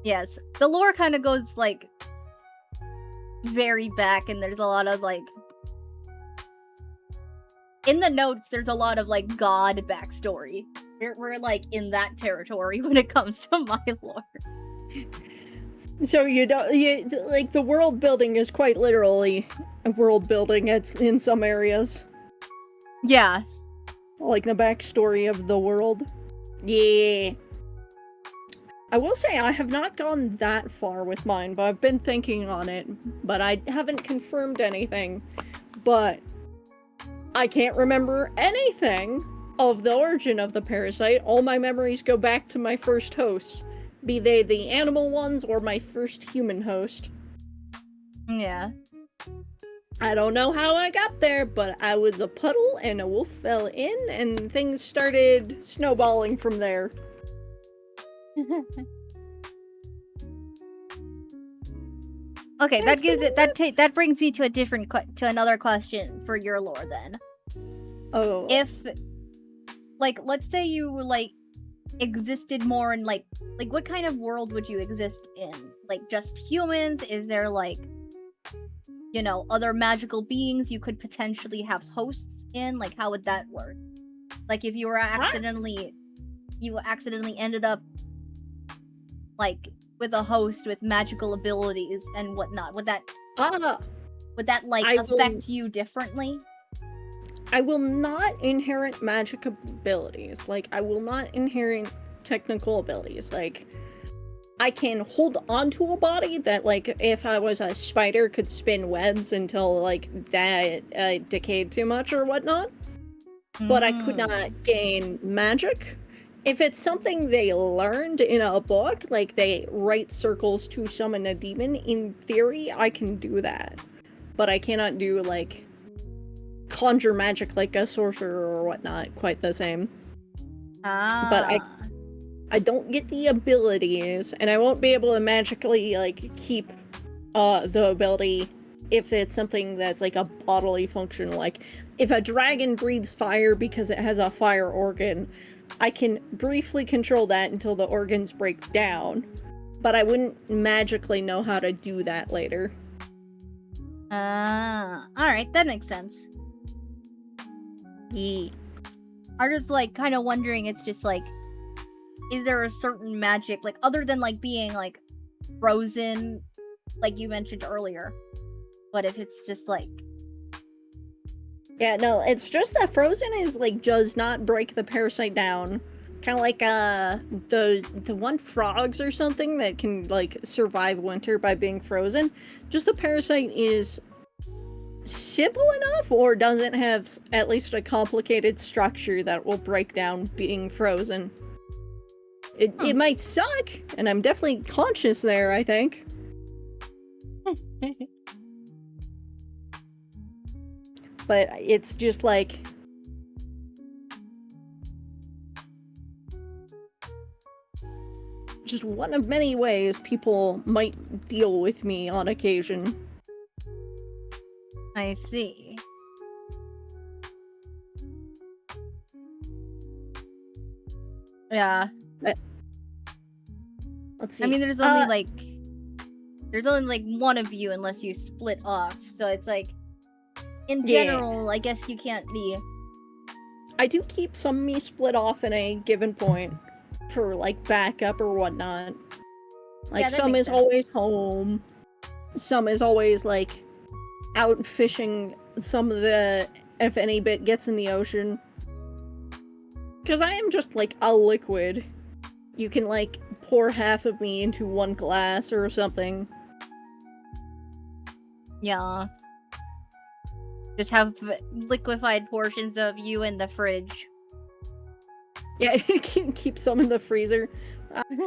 Yes, the lore kind of goes, like, very back, and there's a lot of, like... In the notes, there's a lot of, like, god backstory. We're like, in that territory when it comes to my lore. So like, the world building is quite literally a world building in some areas. Yeah. Like the backstory of the world. Yeah. I will say I have not gone that far with mine, but I've been thinking on it. But I haven't confirmed anything. But I can't remember anything of the origin of the parasite. All my memories go back to my first hosts. Be they the animal ones or my first human host. Yeah. I don't know how I got there, but I was a puddle and a wolf fell in and things started snowballing from there. Okay, that brings me to to another question for your lore then. Oh. If, like, let's say you like existed more in like what kind of world would you exist in? Like, just humans? Is there like you know, other magical beings you could potentially have hosts in? Like, how would that work? Like, if you were accidentally ended up, like, with a host with magical abilities and whatnot, would that, like, affect you differently? I will not inherit magic abilities. Like, I will not inherit technical abilities. Like, I can hold onto a body that, like, if I was a spider, could spin webs until, like, that decayed too much or whatnot. But I could not gain magic. If it's something they learned in a book, like they write circles to summon a demon, in theory, I can do that. But I cannot do, like, conjure magic like a sorcerer or whatnot quite the same. But I don't get the abilities, and I won't be able to magically, like, keep the ability if it's something that's like a bodily function. Like, if a dragon breathes fire because it has a fire organ, I can briefly control that until the organs break down, but I wouldn't magically know how to do that later. Alright, that makes sense. Yeah. I'm just, like, kind of wondering, it's just, like, is there a certain magic, like, other than, like, being, like, frozen, like you mentioned earlier, but if it's just, like... Yeah, no, it's just that frozen is, like, does not break the parasite down. Kind of like, the one frogs or something that can, like, survive winter by being frozen. Just the parasite is simple enough, or doesn't have at least a complicated structure that will break down being frozen. It might suck, and I'm definitely conscious there, I think. But it's just like... just one of many ways people might deal with me on occasion. I see. Yeah. Let's see. I mean, there's only like one of you unless you split off. So it's like, in general, I guess you can't be... I do keep some of me split off in a given point for, like, backup or whatnot. Like, some is always home. Some is always, like, out fishing some of the, if any bit gets in the ocean. Because I am just, like, a liquid. You can, like, pour half of me into one glass or something. Yeah. Just have liquefied portions of you in the fridge. Yeah, keep some in the freezer.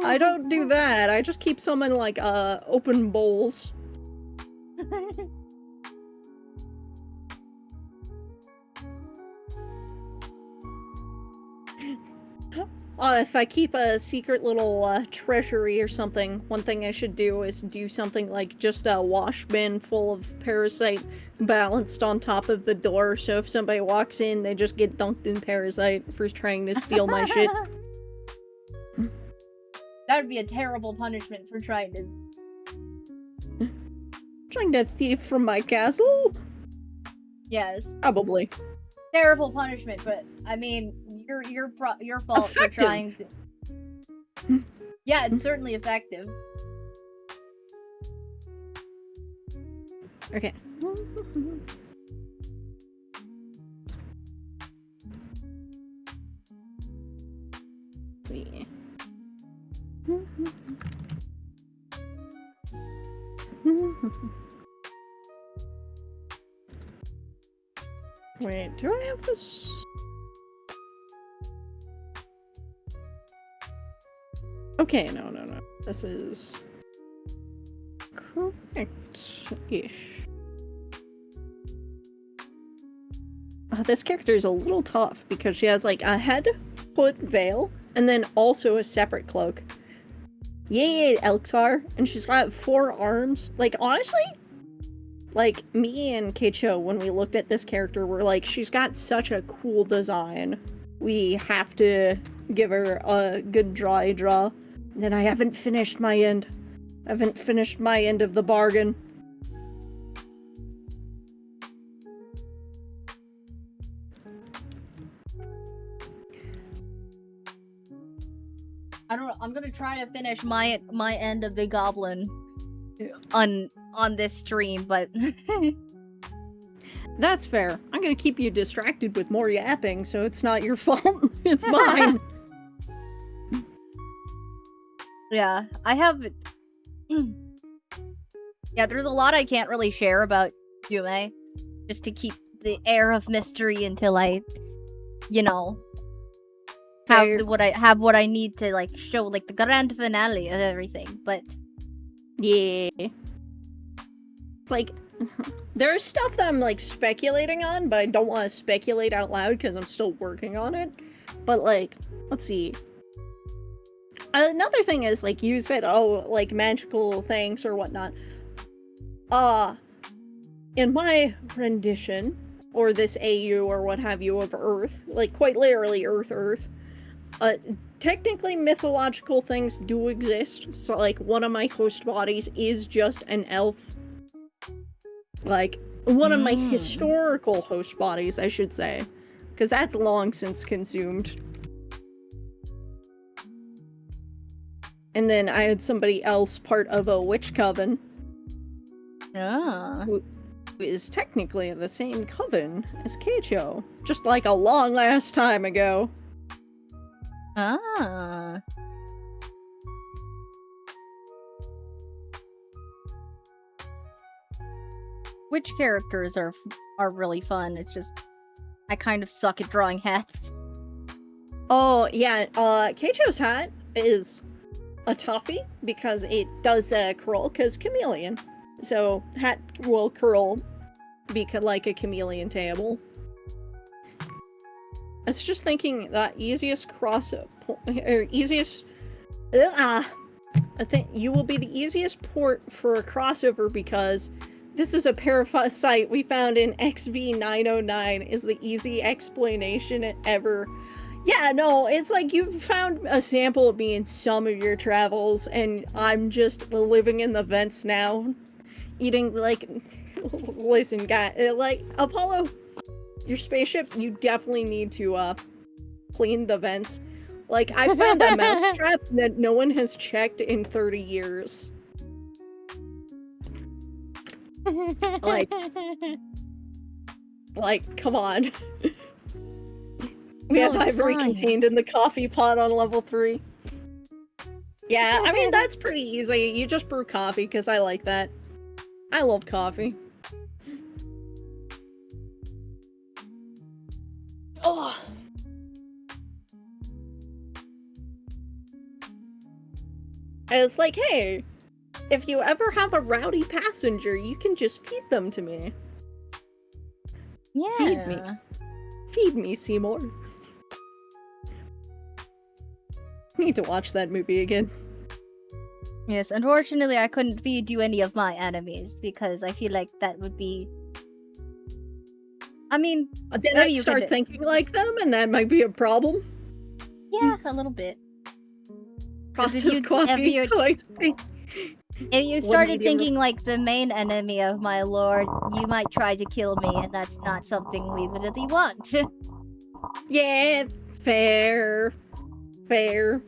I don't do that. I just keep some in, like, open bowls. If I keep a secret little treasury or something, one thing I should do is do something like just a wash bin full of parasite balanced on top of the door, so if somebody walks in, they just get dunked in parasite for trying to steal my shit. That would be a terrible punishment for trying to thief from my castle? Yes. Probably. Terrible punishment, but I mean, your fault for trying to... Yeah, it's certainly effective. Okay. Let's see. Wait, do I have this? Okay, no. This is correct-ish. This character is a little tough because she has, like, a head, hood, veil, and then also a separate cloak. Yay, Elktar! And she's got 4 arms. Like, honestly, like, me and Keicho, when we looked at this character, were like, she's got such a cool design. We have to give her a good draw. And then I haven't finished my end. I haven't finished my end of the bargain. I'm gonna try to finish my end of the goblin Yeah. on this stream, but That's fair. I'm gonna keep you distracted with more yapping, so it's not your fault. It's mine. yeah, I have. Yeah, there's a lot I can't really share about Yume, just to keep the air of mystery until I, you know, Fair. have what I need to like show like the grand finale of everything. But Yeah. It's like there's stuff that I'm like speculating on, but I don't want to speculate out loud because I'm still working on it. But like, let's see. Another thing is like you said, oh, like magical things or whatnot. In my rendition, or this AU or what have you of Earth, like quite literally Earth, technically mythological things do exist. So like one of my host bodies is just an elf. Like one of my historical host bodies, I should say, because that's long since consumed. And then I had somebody else part of a witch coven. Who is technically the same coven as Keicho, just like a long ass time ago. Witch characters are really fun. It's just I kind of suck at drawing hats. Oh yeah, Keicho's hat is a toughie because it does curl, because chameleon. So hat will curl like a chameleon table. I was just thinking that easiest I think you will be the easiest port for a crossover because this is a parasite we found in XV909 is the easy explanation ever. Yeah, no, it's like you found a sample of me in some of your travels, and I'm just living in the vents now, eating, like, listen, guy, like, Apollo, your spaceship, you definitely need to, clean the vents. Like, I found a mousetrap that no one has checked in 30 years. Like, come on. We have ivory contained in the coffee pot on level 3. Yeah, I mean, that's pretty easy. You just brew coffee, because I like that. I love coffee. Oh. And it's like, hey, if you ever have a rowdy passenger, you can just feed them to me. Yeah. Feed me. Feed me, Seymour. Need to watch that movie again. Yes, unfortunately I couldn't feed you any of my enemies because I feel like that would be... I mean... Then I start thinking like them, and that might be a problem. Yeah, a little bit. Processed coffee twice. If you started thinking like the main enemy of my lord, you might try to kill me, and that's not something we really want. Yeah, fair. Fair.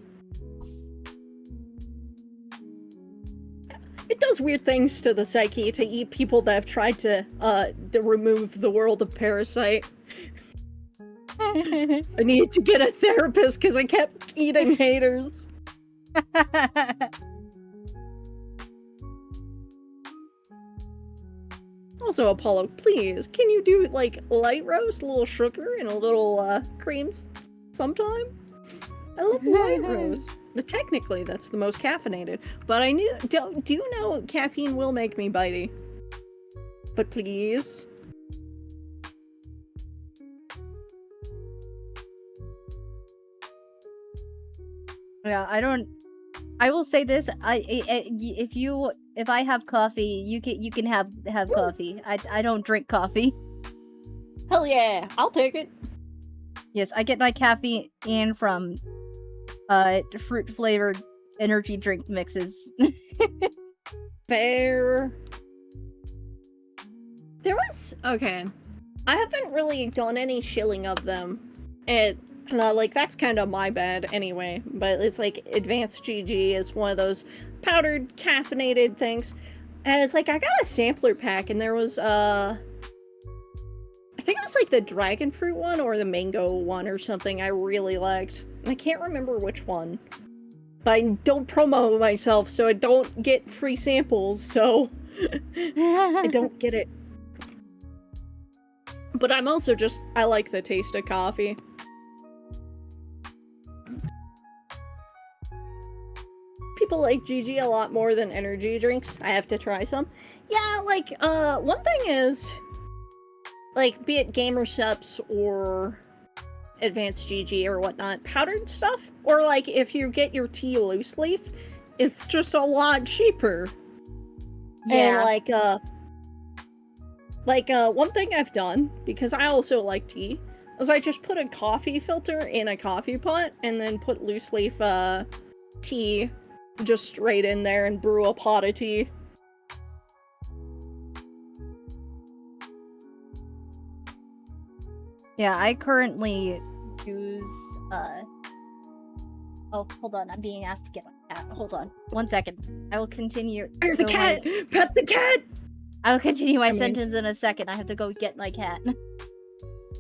It does weird things to the psyche to eat people that have tried to remove the world of Parasite. I needed to get a therapist because I kept eating haters. Also, Apollo, please, can you do, like, light roast, a little sugar, and a little, creams sometime? I love light roast. Technically, that's the most caffeinated, but I do know caffeine will make me bitey. But please. Yeah, I will say this, if I have coffee, you can have coffee. I don't drink coffee. Hell yeah, I'll take it. Yes, I get my caffeine from fruit flavored energy drink mixes. Fair. There was... Okay. I haven't really done any shilling of them. No, like, that's kind of my bad anyway, but it's like Advanced GG is one of those powdered, caffeinated things. And it's like, I got a sampler pack, and there was, I think it was like the dragon fruit one or the mango one or something I really liked. And I can't remember which one. But I don't promo myself, so I don't get free samples, so I don't get it. But I'm also just, I like the taste of coffee. People like GG a lot more than energy drinks. I have to try some. Yeah, like, one thing is, like, be it Gamer Sups or Advanced GG or whatnot, powdered stuff, or like, if you get your tea loose leaf, it's just a lot cheaper. Yeah. And one thing I've done, because I also like tea, is I just put a coffee filter in a coffee pot and then put loose leaf tea just straight in there and brew a pot of tea. Yeah, I currently use, oh, hold on, I'm being asked to get my cat. Hold on, 1 second. I will continue. There's the cat! Pet the cat! I will continue my sentence in a second. I have to go get my cat.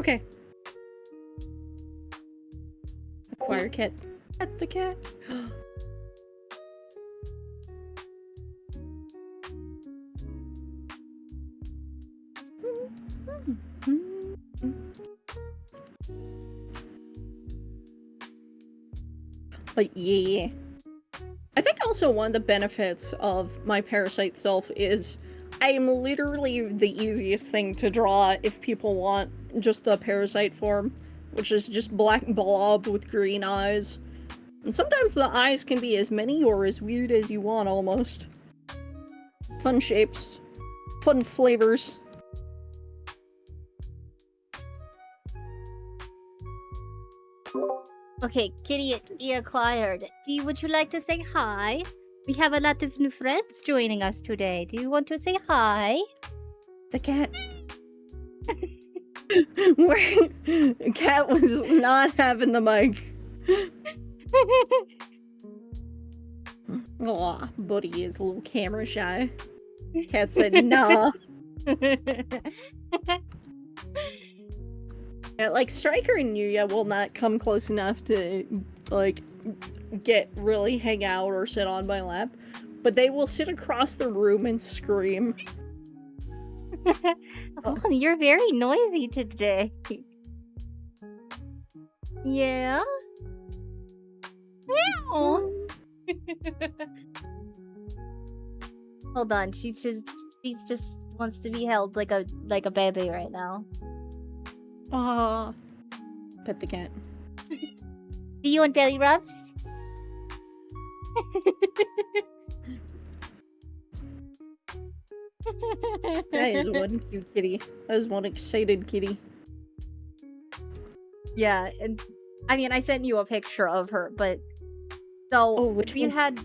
Okay. Acquire cat. Pet the cat. But yeah. I think also one of the benefits of my parasite self is I am literally the easiest thing to draw if people want just the parasite form, which is just black blob with green eyes. And sometimes the eyes can be as many or as weird as you want, almost. Fun shapes. Fun flavors. Okay, Kitty, we acquired. Would you like to say hi? We have a lot of new friends joining us today. Do you want to say hi? The cat. Cat was not having the mic. Aw, Buddy is a little camera shy. Cat said, nah. Yeah, like, Striker and Yuya will not come close enough to, like, hang out or sit on my lap. But they will sit across the room and scream. Oh, you're very noisy today. Yeah? Meow. Hold on, she's just wants to be held like a baby right now. Ah, pet the cat. Do you want belly rubs? That is one cute kitty. That is one excited kitty. Yeah, and I mean, I sent you a picture of her, but so which we one? had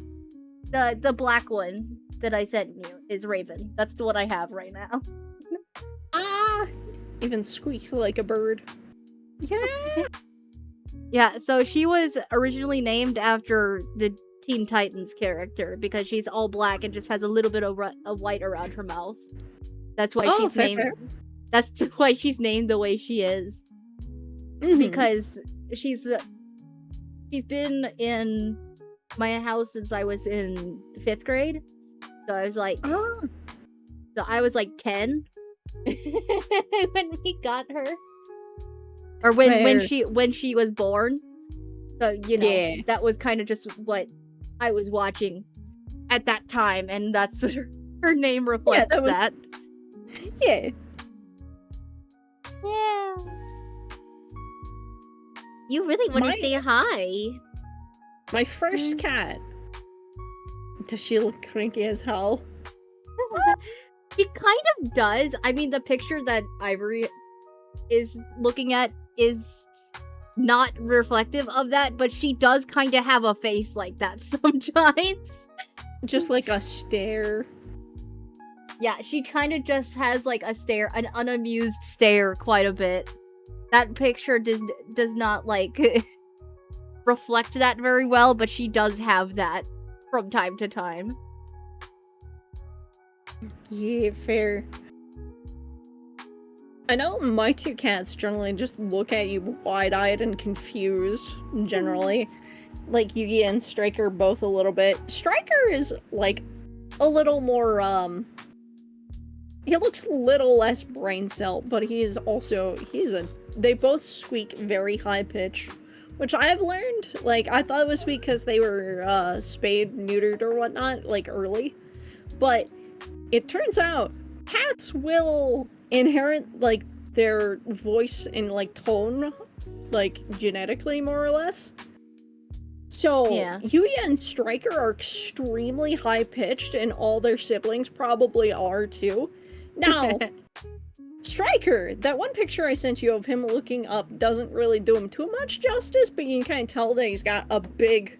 the black one that I sent you is Raven. That's the one I have right now. Ah, even squeaks like a bird. Yeah. Yeah, so she was originally named after the Teen Titans character because she's all black and just has a little bit of white around her mouth. That's why she's named. Fair. That's why she's named the way she is. Mm-hmm. Because she's been in my house since I was in 5th grade. So I was like, so I was like 10 when we got her, or when she was born. So that was kind of just what I was watching at that time, and that's what her name reflects. That. Yeah. Yeah. You really want to say hi? My first cat. Does she look cranky as hell? She kind of does. I mean, the picture that Ivory is looking at is not reflective of that, but she does kind of have a face like that sometimes. Just like a stare. Yeah, she kind of just has like a stare, an unamused stare quite a bit. that picture does not like reflect that very well, but she does have that from time to time. Yeah, fair. I know my two cats generally just look at you wide-eyed and confused, generally. Like, Yugi and Striker both a little bit. Striker is, like, a little more, he looks a little less brain cell, but they both squeak very high pitch, which I've learned. Like, I thought it was because they were, spayed, neutered, or whatnot, like, early. But it turns out cats will inherit, like, their voice and, like, tone, like, genetically, more or less. So, Yeah. Yuya and Striker are extremely high-pitched, and all their siblings probably are, too. Now, Striker, that one picture I sent you of him looking up doesn't really do him too much justice, but you can kind of tell that he's got a big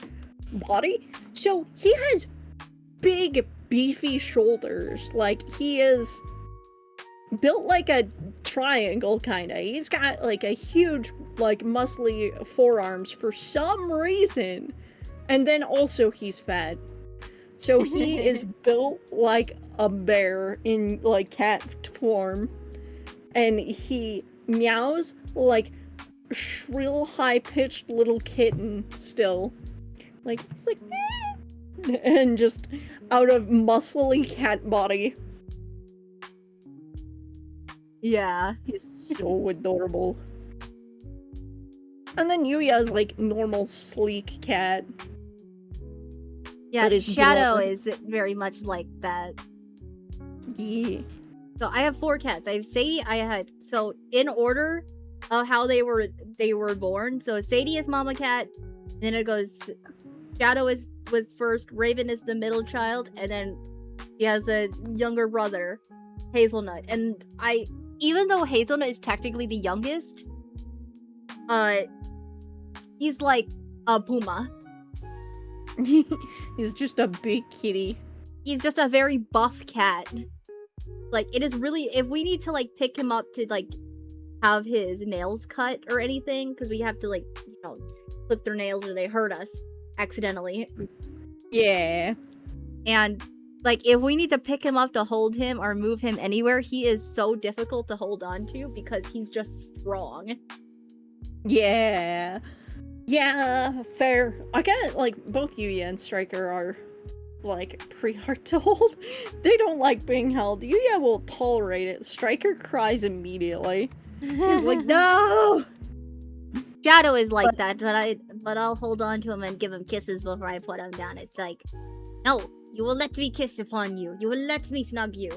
body. So, he has big, beefy shoulders. Like, he is built like a triangle, kinda. He's got, like, a huge, like, muscly forearms for some reason. And then also he's fat. So he is built like a bear in, like, cat form. And he meows like shrill, high-pitched little kitten still. Like, he's like, eh, and just out of muscly cat body. Yeah. He's so adorable. And then Yuya's like normal sleek cat. Yeah, That is Shadow blonde. is very much like that. Yeah. So I have 4 cats. I have Sadie, so in order of how they were born. So Sadie is mama cat, then it goes Shadow was first, Raven is the middle child, and then he has a younger brother, Hazelnut. And even though Hazelnut is technically the youngest, he's like a puma. He's just a big kitty. He's just a very buff cat. Like, it is really, if we need to, like, pick him up to, like, have his nails cut or anything, because we have to, like, you know, clip their nails or they hurt us accidentally. Yeah. And, like, if we need to pick him up to hold him or move him anywhere, he is so difficult to hold on to because he's just strong. Yeah. Yeah, fair. I get, like, both Yuya and Striker are, like, pretty hard to hold. They don't like being held. Yuya will tolerate it. Striker cries immediately. He's like, no! Shadow is like that, but I'll hold on to him and give him kisses before I put him down. It's like, no, you will let me kiss upon you. You will let me snug you.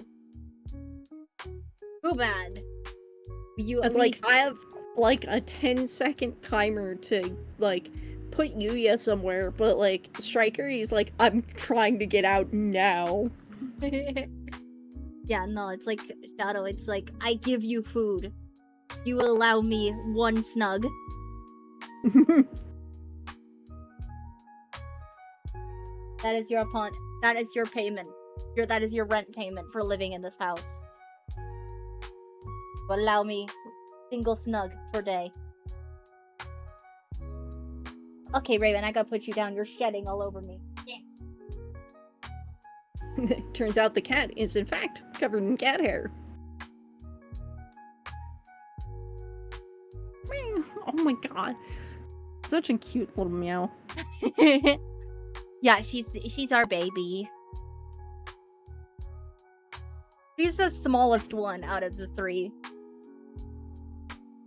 Too bad. It's like, I have, like, a 10-second timer to, like, put Yuya somewhere, but, like, Striker, he's like, I'm trying to get out now. Yeah, no, it's like, Shadow, it's like, I give you food. You will allow me one snug. That is your payment. That is your rent payment for living in this house. But allow me single snug per day. Okay, Raven, I gotta put you down. You're shedding all over me. Yeah. Turns out the cat is, in fact, covered in cat hair. Meow. Oh my god. Such a cute little meow. Yeah, she's our baby. She's the smallest one out of the 3.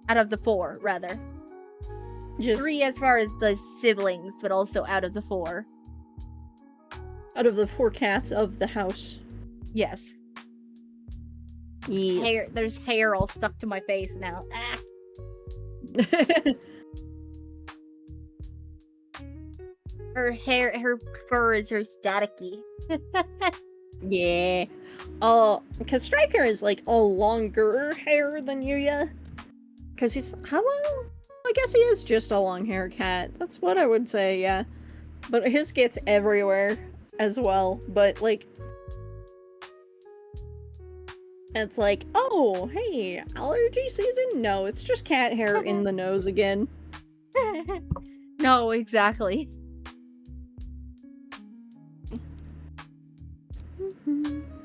Out of the 4, rather. Just 3 as far as the siblings, but also out of the 4. out of the 4 cats of the house. Yes. Yes. There's hair all stuck to my face now. Ah. Her fur is her staticky. Yeah. Because Striker is, like, a longer hair than Yuya. Because he's, well, I guess he is just a long hair cat. That's what I would say, yeah. But his gets everywhere as well. But, like, It's like, oh, hey, allergy season? No, it's just cat hair in the nose again. No, exactly.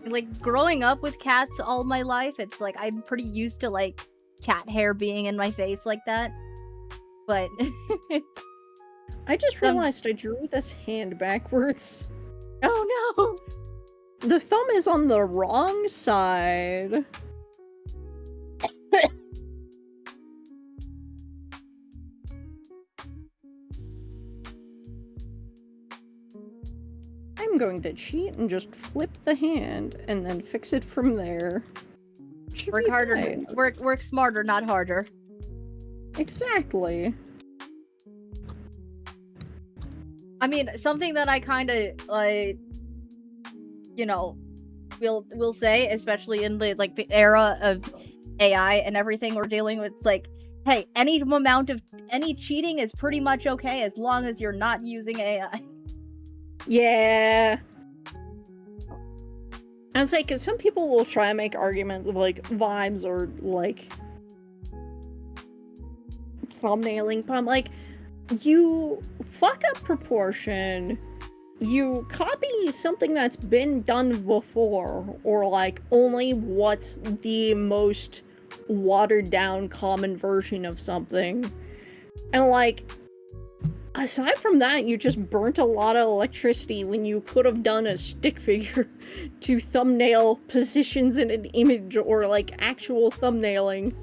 Like, growing up with cats all my life, it's like I'm pretty used to, like, cat hair being in my face like that. But I just realized I drew this hand backwards. oh no! The thumb is on the wrong side. I'm going to cheat and just flip the hand and then fix it from there. Should Work be harder, fine. work smarter, not harder. Exactly. I mean, something that I kind of, like, you know, will say, especially in the era of AI and everything we're dealing with, like, hey, any amount of any cheating is pretty much okay as long as you're not using AI. Yeah. I was like, 'cause some people will try and make arguments like vibes or like thumbnailing, but I'm like, you fuck up proportion, you copy something that's been done before, or like only what's the most watered down common version of something. And like, aside from that, you just burnt a lot of electricity when you could have done a stick figure to thumbnail positions in an image or like actual thumbnailing.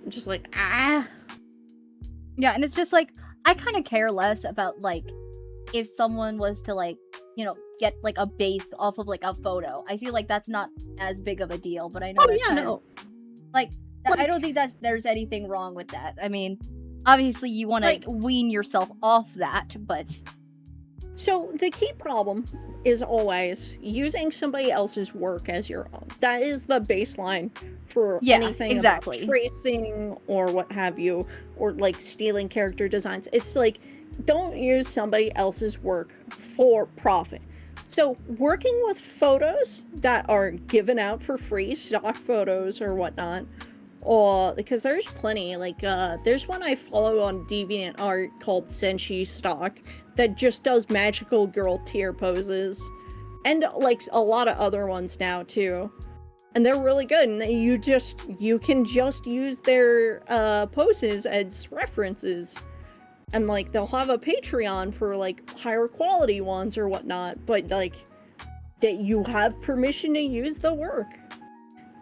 Just like, ah. Yeah, and it's just like, I kind of care less about, like, if someone was to, like, you know, get, like, a base off of, like, a photo. I feel like that's not as big of a deal, but I know Oh that's yeah, kinda, no. like, I don't think there's anything wrong with that. I mean, obviously you want to Like- wean yourself off that, but So the key problem is always using somebody else's work as your own. That is the baseline for Yeah, anything exactly. about tracing or what have you, or like stealing character designs. It's like, don't use somebody else's work for profit. So working with photos that are given out for free, stock photos or whatnot, or because there's plenty, like there's one I follow on DeviantArt called Senshi Stock that just does magical girl tier poses, and like a lot of other ones now too, and they're really good, and you can just use their poses as references, and like they'll have a Patreon for like higher quality ones or whatnot, but like that you have permission to use the work.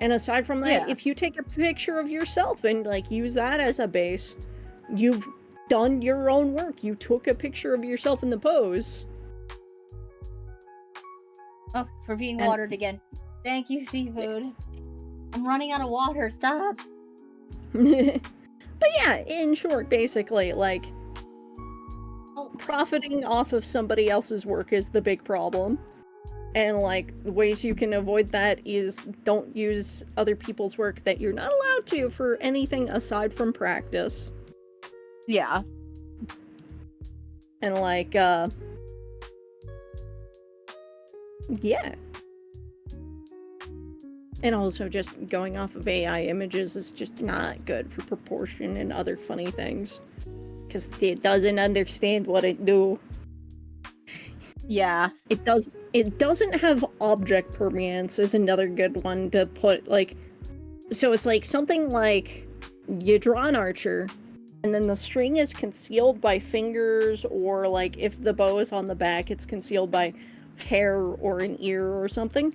And aside from that, Yeah. if you take a picture of yourself and like use that as a base, you've done your own work. You took a picture of yourself in the pose. oh, for being And- watered again. Thank you, seafood. I'm running out of water. Stop. But yeah, in short, basically, like, Oh, profiting off of somebody else's work is the big problem. And like, the ways you can avoid that is don't use other people's work that you're not allowed to for anything aside from practice. yeah. And like, yeah. And also just going off of AI images is just not good for proportion and other funny things. Because it doesn't understand what it do. Yeah. It doesn't have object permanence is another good one to put, like, so it's like something like you draw an archer and then the string is concealed by fingers, or like if the bow is on the back, it's concealed by hair or an ear or something.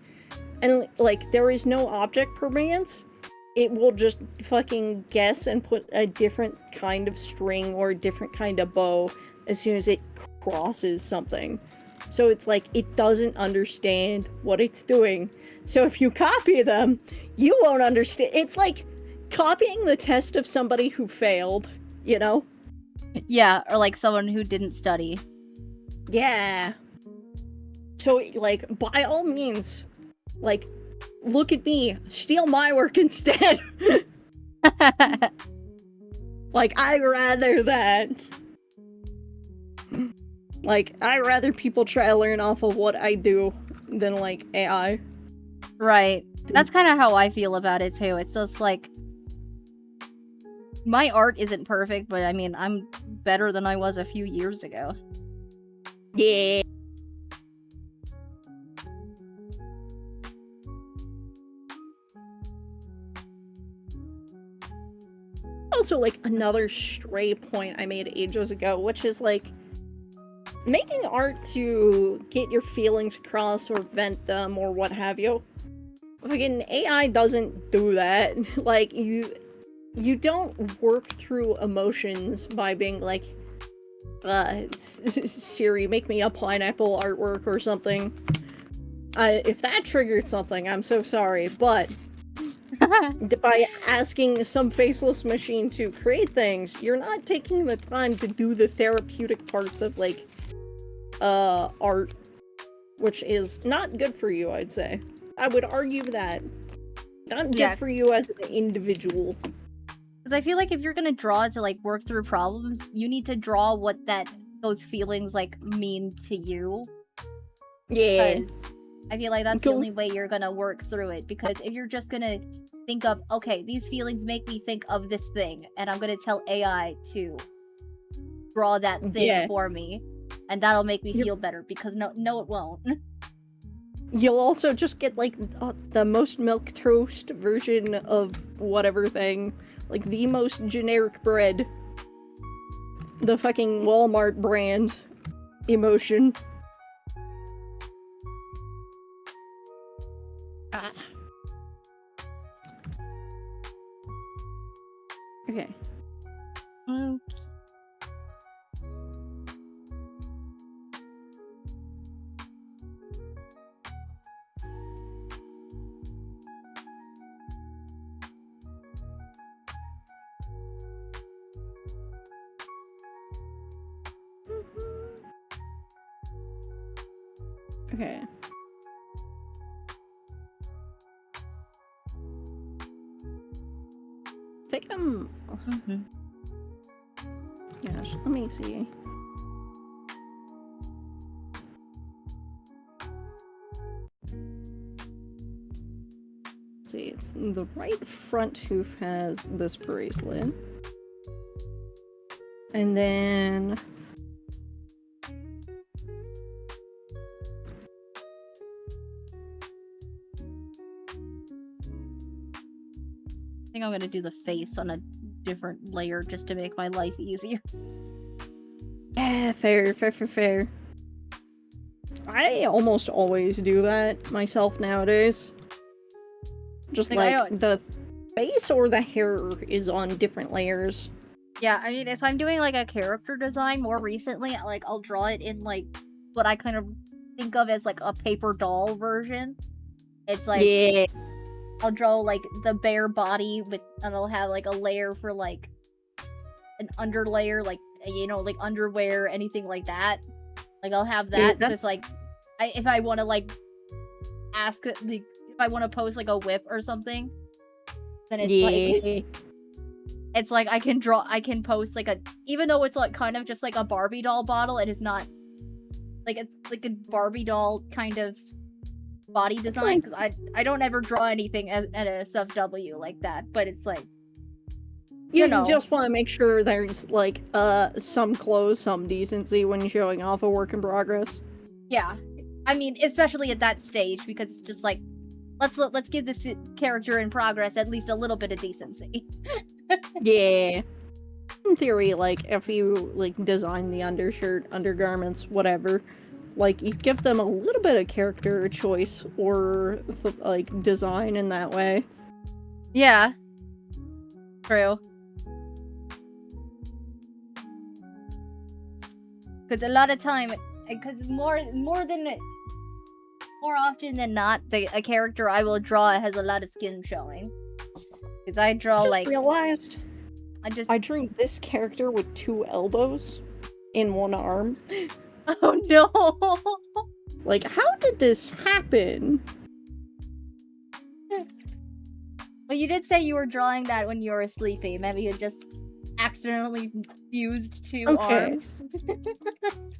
And like there is no object permanence. It will just fucking guess and put a different kind of string or a different kind of bow as soon as it crosses something. So it's like, it doesn't understand what it's doing. So if you copy them, you won't understand. It's like copying the test of somebody who failed, you know? Yeah, or like someone who didn't study. Yeah. So, like, by all means, like, look at me, steal my work instead. Like, I'd rather that. Like, I'd rather people try to learn off of what I do than, like, AI. Right. That's kind of how I feel about it too. It's just like my art isn't perfect, but I mean, I'm better than I was a few years ago. Yeah. Also, like, another stray point I made ages ago, which is, like, making art to get your feelings across or vent them or what have you. Fucking AI doesn't do that. Like, you don't work through emotions by being like, Siri, make me a pineapple artwork or something. If that triggered something, I'm so sorry, but by asking some faceless machine to create things, you're not taking the time to do the therapeutic parts of, like, art, which is not good for you, I'd say. I would argue that. Not good for you as an individual. Because I feel like if you're gonna draw to, like, work through problems, you need to draw what those feelings, like, mean to you. Yeah. Because I feel like that's the only way you're gonna work through it. Because if you're just gonna think of, okay, these feelings make me think of this thing, and I'm gonna tell AI to draw that thing for me, and that'll make me feel better, because no, it won't. You'll also just get, like, the most milquetoast version of whatever thing. Like, the most generic bread. The fucking Walmart brand emotion. Ah. Okay. Okay. I think I'm... Gosh, let me see. Let's see, it's the right front hoof has this bracelet. And then... I think I'm gonna do the face on a different layer just to make my life easier. Yeah, fair. I almost always do that myself nowadays. Just like the face or the hair is on different layers. Yeah, I mean, if I'm doing like a character design more recently, like I'll draw it in like what I kind of think of as like a paper doll version. It's like I'll draw like the bare body and I'll have like a layer for like an underlayer, like, you know, like underwear, anything like that. Like I'll have that. So if like if I want to like ask if I want to post like a whip or something, then it's like I can post like even though it's like kind of just like a Barbie doll bottle, it is not like it's like a Barbie doll kind of body design, because I don't ever draw anything at a SFW like that, but it's like you know, just want to make sure there's like some clothes, some decency when showing off a work in progress. Yeah, I mean, especially at that stage, because it's just like let's give this character in progress at least a little bit of decency. Yeah. In theory, like if you like design the undershirt, undergarments, whatever, like you give them a little bit of character choice or like design in that way. Yeah. True. Because a lot of time, because more often than not, a character I will draw has a lot of skin showing. Because I draw realized I drew this character with 2 elbows in 1 arm. Oh no! Like, how did this happen? Well, you did say you were drawing that when you were sleepy. Maybe you just accidentally fused 2 arms.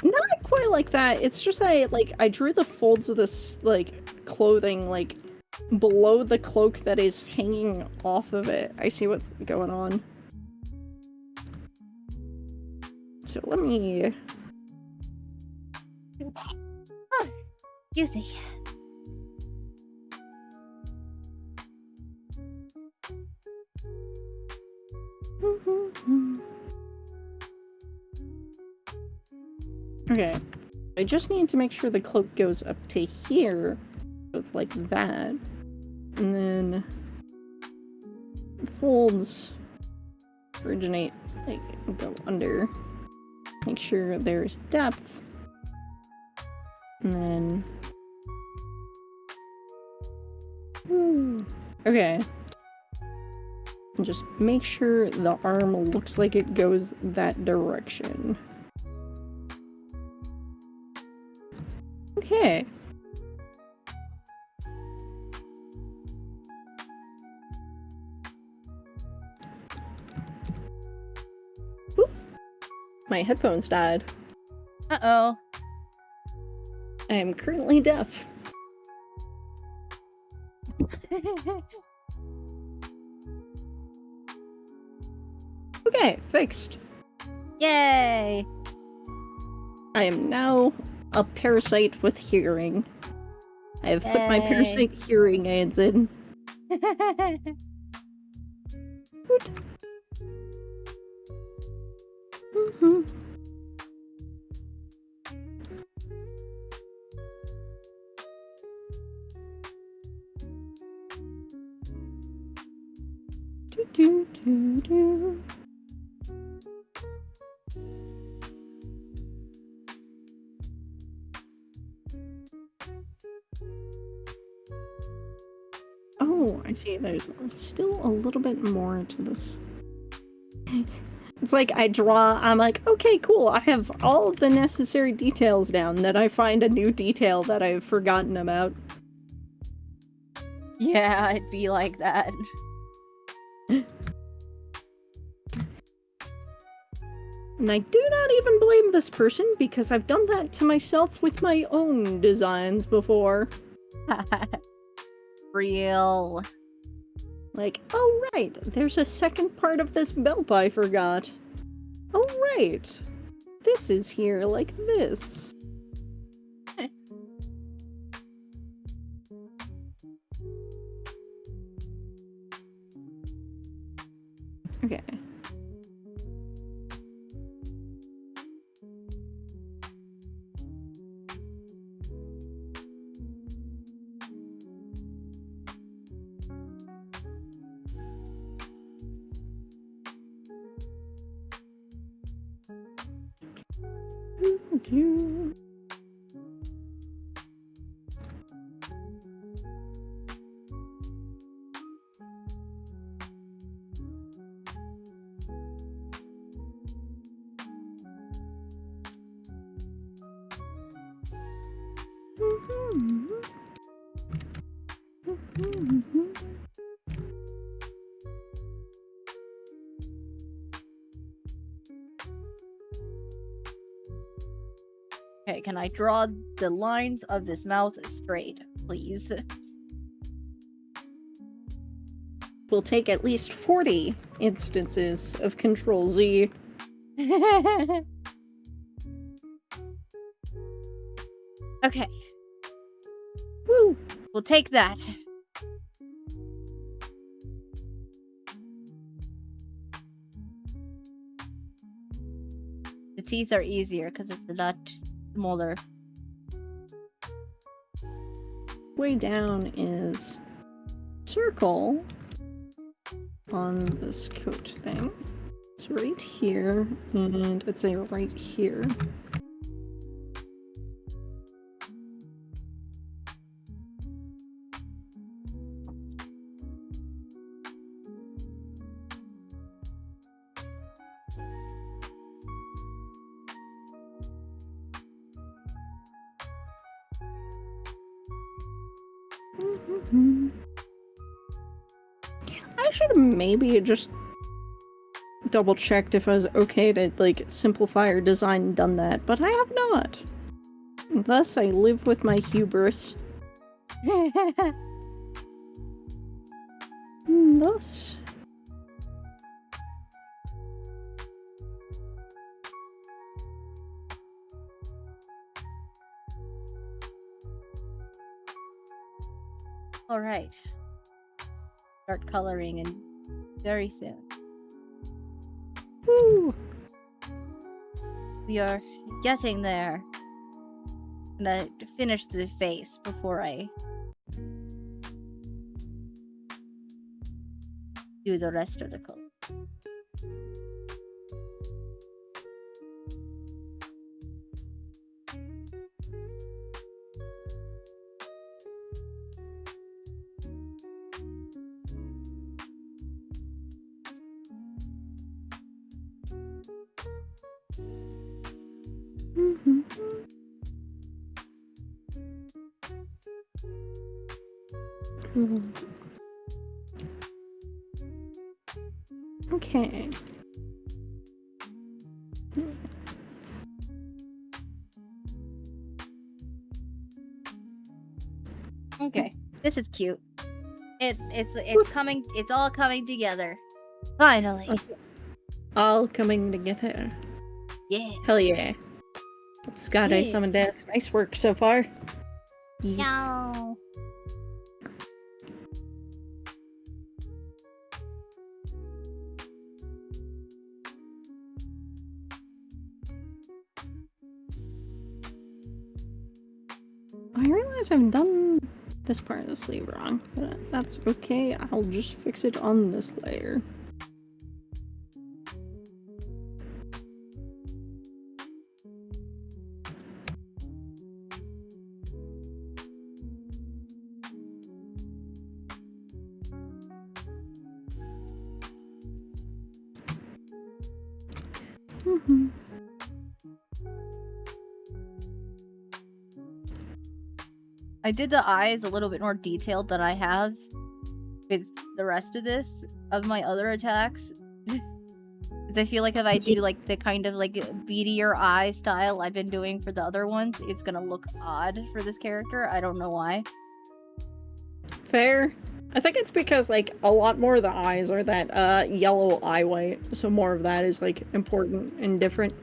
Not quite like that. It's just I drew the folds of this, like, clothing, like, below the cloak that is hanging off of it. I see what's going on. So let me... Oh, excuse me. Okay. I just need to make sure the cloak goes up to here. So it's like that. And then the folds originate, like, go under. Make sure there's depth. And then... Woo. Okay. And just make sure the arm looks like it goes that direction. Okay. Oop. My headphones died. Uh-oh. I am currently deaf. Okay, fixed. Yay! I am now a parasite with hearing. I have put my Yay. parasite hearing aids in. Woot. Mhm. Do, do, do, do. Oh, I see. There's still a little bit more to this. It's like I draw, I'm like, okay, cool. I have all of the necessary details down. Then I find a new detail that I've forgotten about. Yeah, it'd be like that. And I do not even blame this person because I've done that to myself with my own designs before. Real. Like, oh right, there's a second part of this belt I forgot. Oh right, this is here like this. Okay. Okay, can I draw the lines of this mouth straight, please? Will take at least 40 instances of Control Z. Okay, Woo! we'll take that. The teeth are easier because it's a lot smaller. Way down is circle on this coat thing. It's right here, and it's a right here. I should have maybe just double checked if I was okay to like simplify or design and done that, but I have not. Thus I live with my hubris. Thus. All right. Start coloring and very soon. Woo! We are getting there. I'm gonna finish the face before I do the rest of the color. Okay. Okay, this is cute. It's coming. It's all coming together. Finally. All coming together. Yeah. Hell yeah. Scott, I Yeah. summoned us. Nice work so far. Yes. No. I realize I've done this part of the sleeve wrong, but that's okay. I'll just fix it on this layer. I did the eyes a little bit more detailed than I have with the rest of this, of my other attacks. 'Cause I feel like if I do like the kind of like beadier eye style I've been doing for the other ones, it's gonna look odd for this character. I don't know why. Fair. I think it's because, like, a lot more of the eyes are that yellow eye white, so more of that is, like, important and different.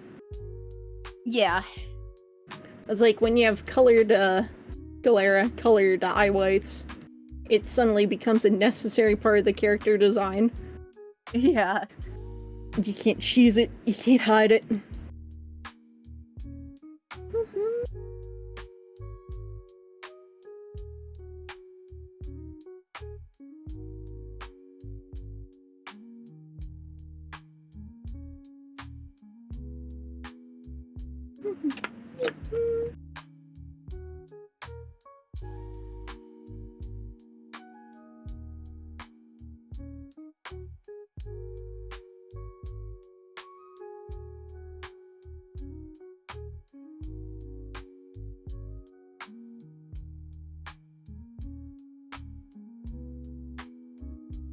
Yeah. It's like when you have colored, Galera, colored eye whites, it suddenly becomes a necessary part of the character design. Yeah. You can't cheese it, you can't hide it.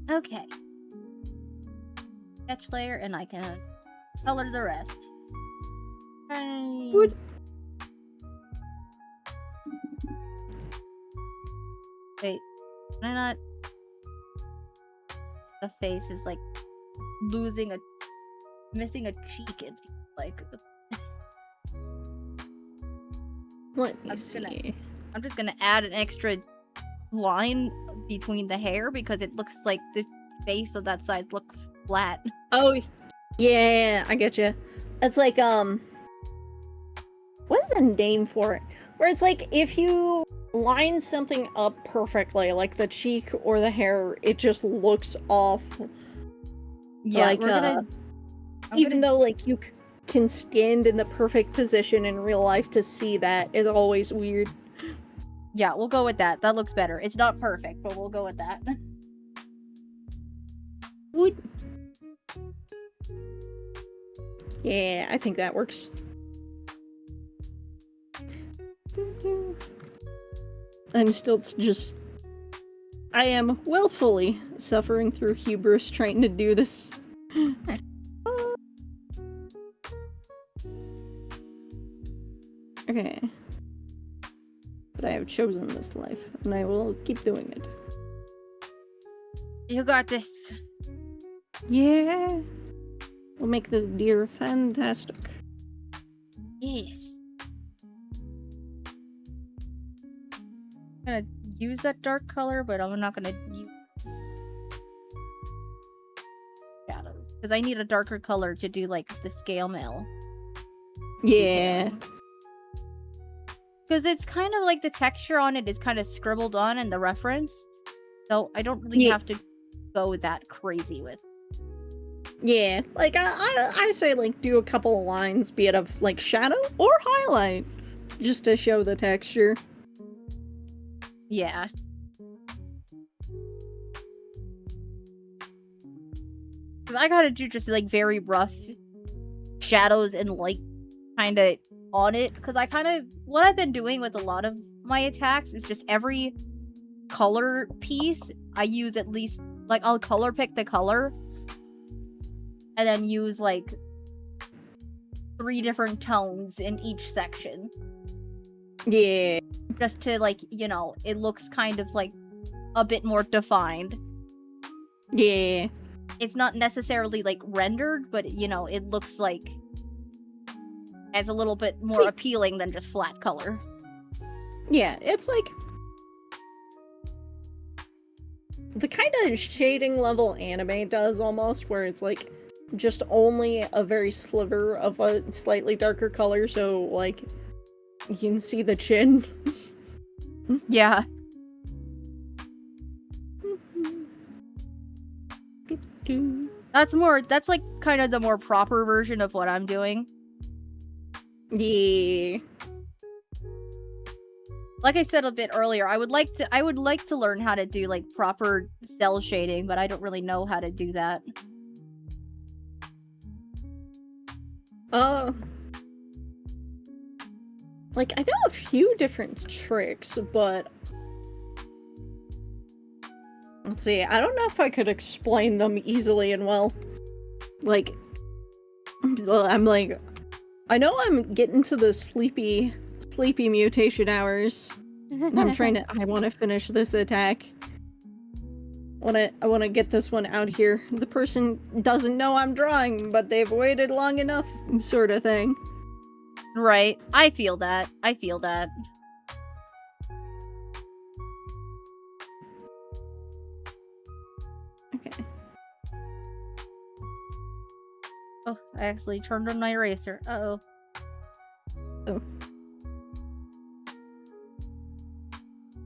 Okay. Sketch layer, and I can color the rest. Good. Wait, can I not? The face is like missing a cheek. It feels like. Let me see. I'm just gonna add an extra line between the hair because it looks like the face of that side look flat. Oh, yeah, I get you. It's like, what's the name for it? Where it's like, if you line something up perfectly, like the cheek or the hair, it just looks off. Yeah, like, even though, like, you can stand in the perfect position in real life to see that is always weird. Yeah, we'll go with that. That looks better. It's not perfect, but we'll go with that. Would. Yeah, I think that works. I'm still just... I am willfully suffering through hubris trying to do this. Okay. But I have chosen this life, and I will keep doing it. You got this. Yeah. We'll make this deer fantastic. Yes. I'm gonna use that dark color, but I'm not gonna use shadows because I need a darker color to do like the scale mail. Yeah. Because it's kind of like the texture on it is kind of scribbled on in the reference, so I don't really have to go that crazy with. Yeah, like I say like do a couple of lines, be it of like shadow or highlight, just to show the texture. Yeah. Because I gotta do just like very rough shadows and light kind of on it. Because what I've been doing with a lot of my attacks is just every color piece, I use at least, like, I'll color pick the color and then use like 3 different tones in each section. Yeah. Just to, like, you know, it looks kind of like a bit more defined. Yeah. It's not necessarily like rendered, but you know, it looks like as a little bit more appealing than just flat color. Yeah, it's like the kind of shading level anime does almost, where it's like just only a very sliver of a slightly darker color, so like you can see the chin. Yeah. That's like kind of the more proper version of what I'm doing. Yeah. Like I said a bit earlier, I would like to learn how to do like proper cell shading, but I don't really know how to do that. Like I know a few different tricks, but let's see, I don't know if I could explain them easily and well. Like, I'm like, I know I'm getting to the sleepy mutation hours, and I want to finish this attack. I want to get this one out here. The person doesn't know I'm drawing, but they've waited long enough, sort of thing. Right. I feel that. Okay. Oh, I actually turned on my eraser. Uh-oh. Oh.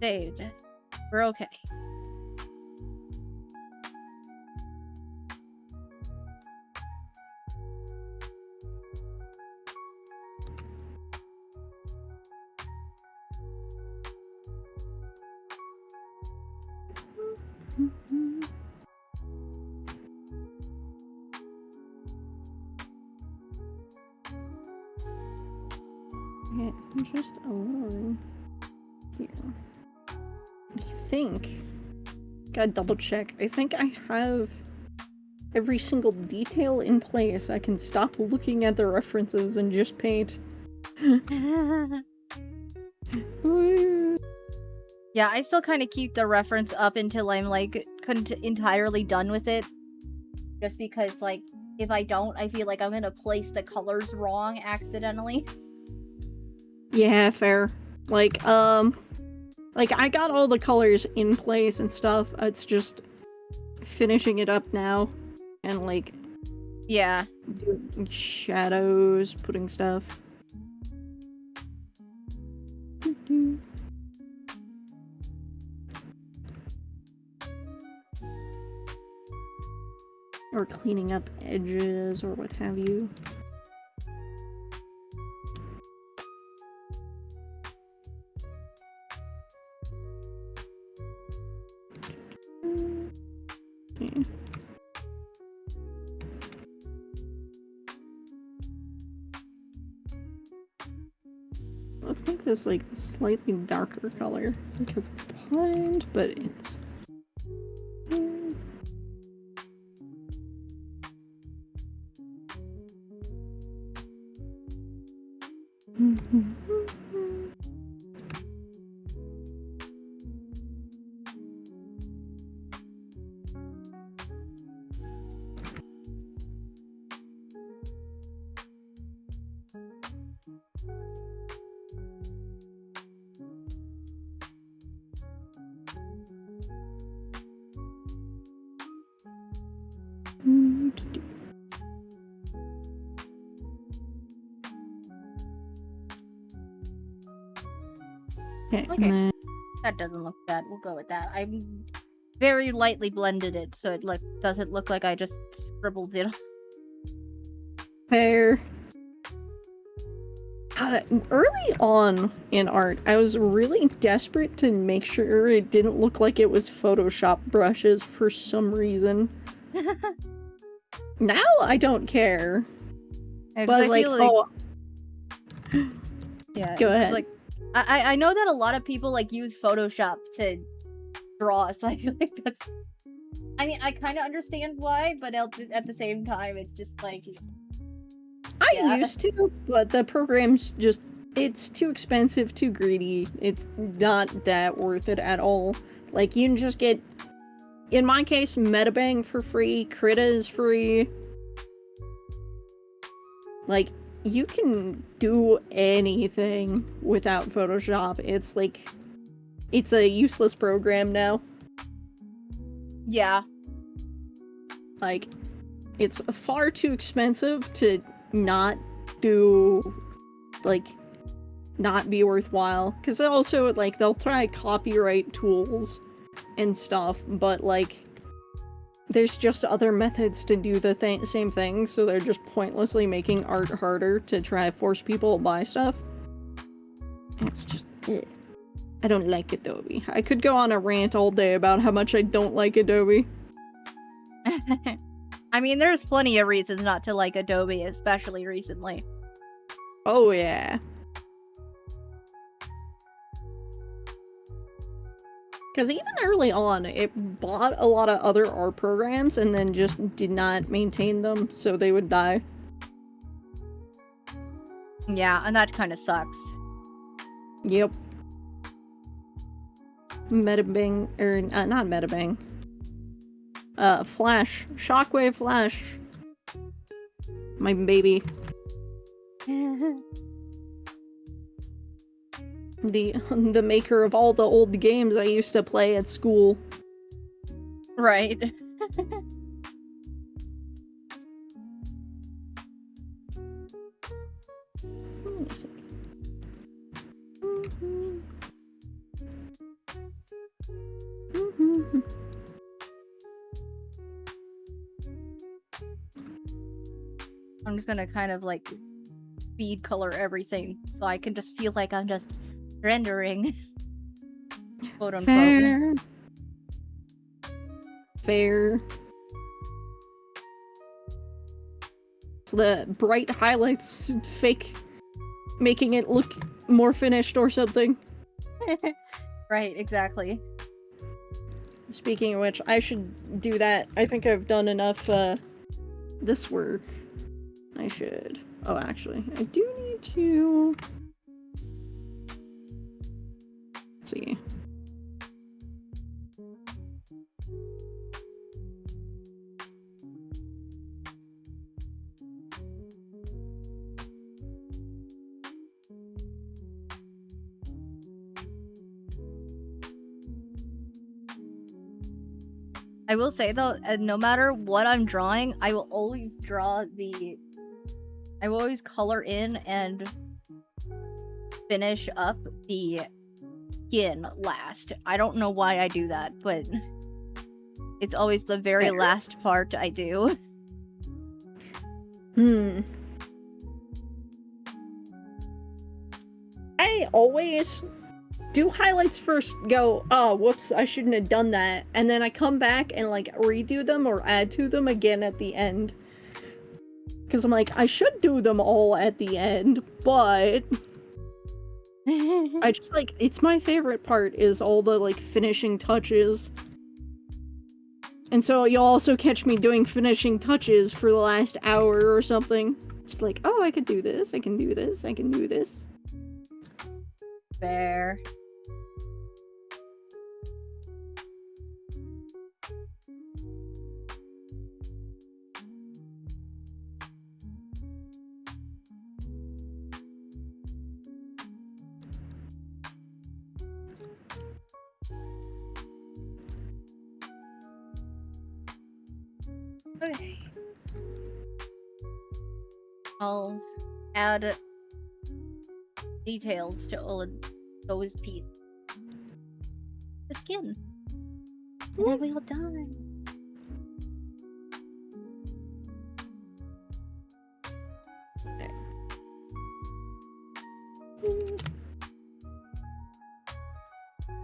Saved. We're okay. Okay, just a little room here. I think. Gotta double check. I think I have every single detail in place. I can stop looking at the references and just paint. Yeah, I still kind of keep the reference up until I'm like entirely done with it. Just because, like, if I don't, I feel like I'm gonna place the colors wrong accidentally. Yeah, fair. Like I got all the colors in place and stuff. It's just finishing it up now and like Yeah. doing shadows, putting stuff. Or cleaning up edges or what have you. Okay. Let's make this like a slightly darker color because it's behind, but it's Okay, Okay. and then That doesn't look bad. We'll go with that. I very lightly blended it, so it doesn't look like I just scribbled it. fair. Early on in art, I was really desperate to make sure it didn't look like it was Photoshop brushes for some reason. Now I don't care. Yeah, But I was like, oh, yeah. go ahead. Like, I know that a lot of people like use Photoshop to draw, so I feel like that's. I mean, I kind of understand why, but at the same time, it's just like. I used to, but the program's just, it's too expensive, too greedy. It's not that worth it at all. Like, you can just get, in my case, Metabang for free, Krita is free. Like, you can do anything without Photoshop. It's like, it's a useless program now. Yeah. Like, it's far too expensive to not do, like, not be worthwhile. Because also, like, they'll try copyright tools and stuff, but, like, there's just other methods to do the same thing, so they're just pointlessly making art harder to try to force people to buy stuff. It's just, I don't like Adobe. I could go on a rant all day about how much I don't like Adobe. I mean, there's plenty of reasons not to like Adobe, especially recently. Oh, yeah. Because even early on, it bought a lot of other art programs and then just did not maintain them, so they would die. Yeah, and that kind of sucks. Yep. Metabang, or not Metabang. Flash. Shockwave Flash. My baby. The maker of all the old games I used to play at school. Right. I'm just gonna kind of like speed color everything so I can just feel like I'm just rendering. Quote unquote. Fair. Fair. So the bright highlights fake, making it look more finished or something. Right, exactly. Speaking of which, I should do that. I think I've done enough this work. I should. Oh, actually, I do need to... Let's see. I will say though, no matter what I'm drawing, I will always I will always color in and finish up the skin last. I don't know why I do that, but it's always the very last part I do. I always do highlights first, go, oh, whoops, I shouldn't have done that, and then I come back and, like, redo them or add to them again at the end. Because I'm like, I should do them all at the end, but... I just, like, it's my favorite part, is all the, like, finishing touches. And so you'll also catch me doing finishing touches for the last hour or something. Just like, oh, I could do this, I can do this, I can do this. Fair. Okay. I'll add details to all of those pieces. skin. And then we all die.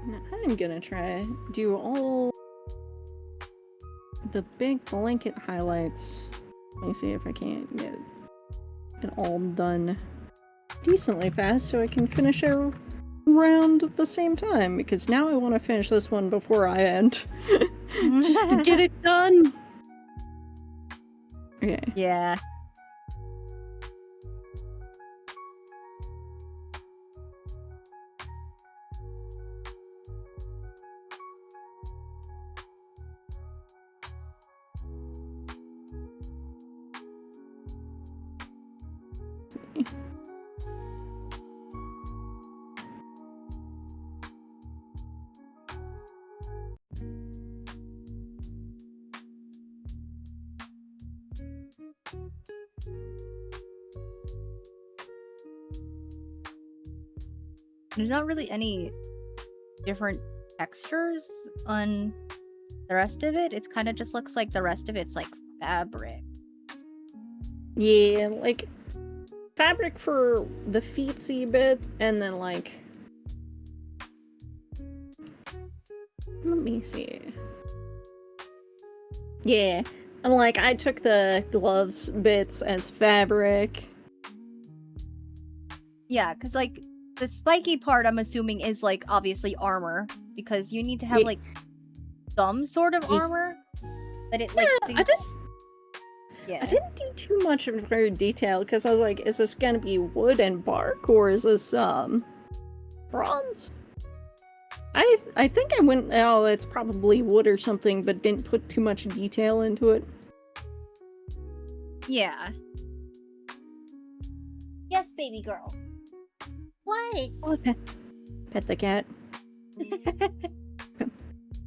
Now I'm gonna try do all the big blanket highlights. Let me see if I can't get it all done decently fast so I can finish a round at the same time, because now I want to finish this one before I end. Just to get it done! Okay. Yeah. There's not really any different textures on the rest of it. It's kind of just looks like the rest of it's like fabric. Yeah, like fabric for the feetsy bit, and then like, let me see. Yeah, and like I took the gloves bits as fabric. Yeah, because like the spiky part, I'm assuming is like obviously armor because you need to have Ye- like some sort of Ye- armor. But it like Yeah, I didn't Yeah. I didn't do too much in very detail because I was like, is this gonna be wood and bark, or is this bronze? I think I went, oh, it's probably wood or something, but didn't put too much detail into it. Yeah. Yes, baby girl. What? Oh, pet the cat.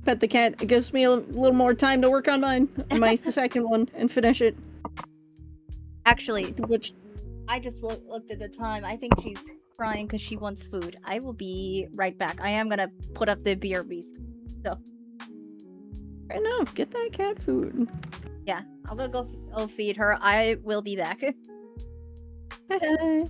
Pet the cat. It gives me a little more time to work on my second one, and finish it. Actually, Which, I just looked at the time. I think she's crying because she wants food. I will be right back. I am gonna put up the BRBs. So, fair enough. Get that cat food. yeah. I'm gonna go feed her. I will be back. Hey.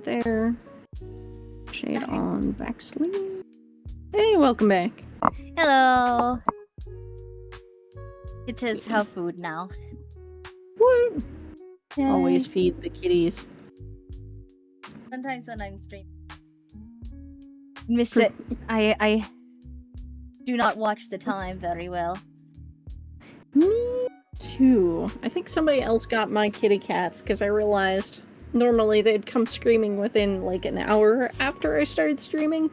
right there. Shade on back sleeve. Hey, welcome back. Hello. It is have food now. Woo! Yay. Always feed the kitties. Sometimes when I'm streaming, miss it. I do not watch the time very well. Me too. I think somebody else got my kitty cats because I realized normally they'd come screaming within like an hour after I started streaming,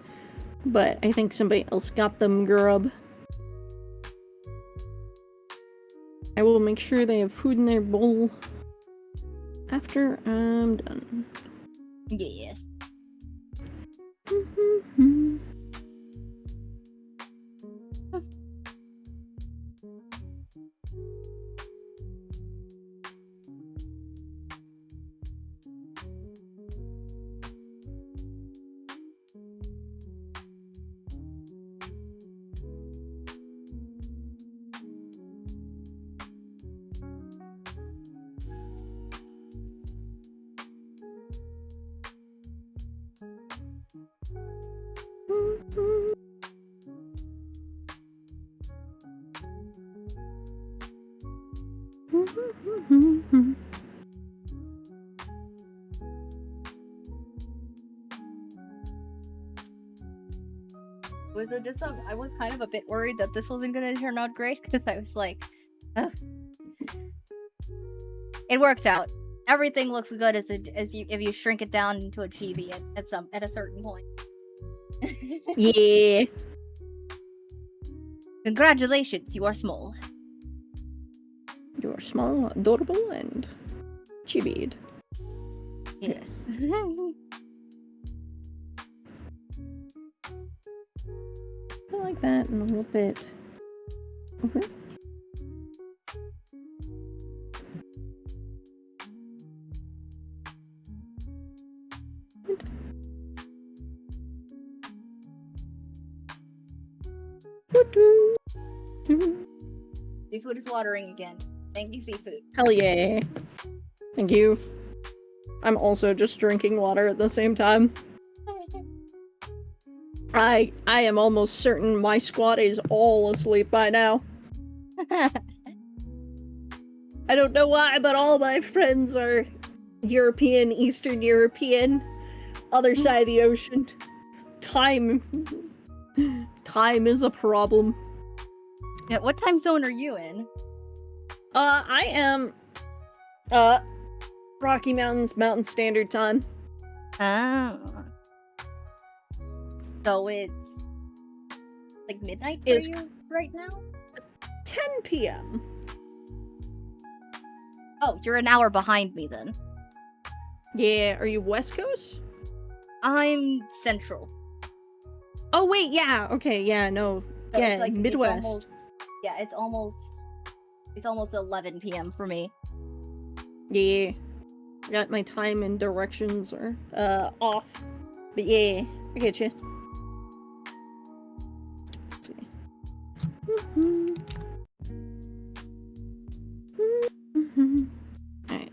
but I think somebody else got them grub. I will make sure they have food in their bowl after I'm done. Yes. Was it just I was kind of a bit worried that this wasn't gonna turn out great because I was like, ugh. It works out. Everything looks good if you shrink it down into a chibi at a certain point. Yeah. Congratulations, you are small. You are small, adorable, and chibied. Yes. I like that and a little bit over. Seafood is watering again. Thank you, seafood. Hell yeah. Thank you. I'm also just drinking water at the same time. I am almost certain my squad is all asleep by now. I don't know why, but all my friends are European, Eastern European, other side of the ocean. Time is a problem. Yeah, what time zone are you in? I am Rocky Mountains Mountain Standard Time. Oh. So it's like midnight for you right now? 10 p.m. Oh, you're an hour behind me then. Yeah, are you West Coast? I'm Central. Oh wait, yeah, okay, yeah, no. So yeah, it's like, Midwest. It's almost 11 p.m. for me. Yeah. Got my time and directions are off. But yeah, I get you. Let's see. Alright.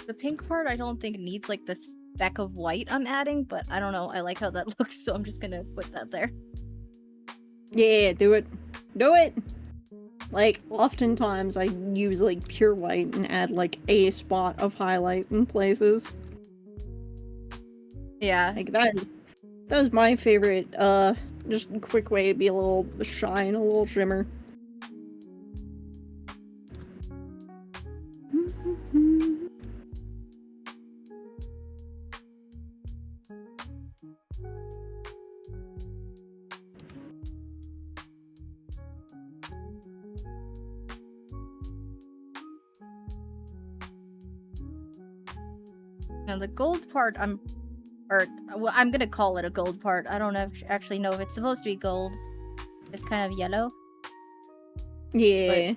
The pink part I don't think needs like the speck of white I'm adding, but I don't know. I like how that looks, so I'm just gonna put that there. Yeah, do it. Do it! Like, oftentimes I use like pure white and add like a spot of highlight in places. Yeah. Like that was my favorite, just a quick way to be a little shine, a little shimmer. Now the gold part, I'm gonna call it a gold part. I don't actually know if it's supposed to be gold. It's kind of yellow. Yeah.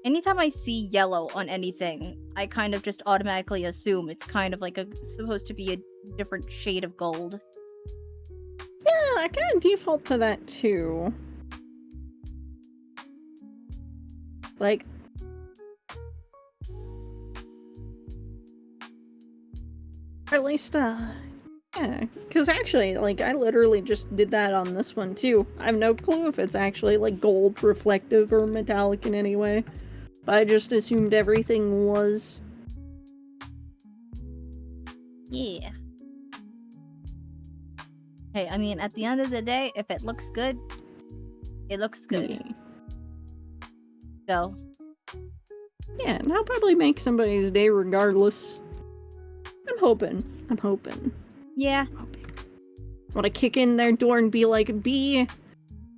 Anytime I see yellow on anything, I kind of just automatically assume it's kind of like supposed to be a different shade of gold. Yeah, I kind of default to that too. Like, or at least, yeah. Because actually, like, I literally just did that on this one too. I have no clue if it's actually, like, gold reflective or metallic in any way. But I just assumed everything was. Yeah. Hey, I mean, at the end of the day, if it looks good, it looks good. Yeah. So. Yeah, and I'll probably make somebody's day regardless. I'm hoping. Yeah. Want to kick in their door and be like, be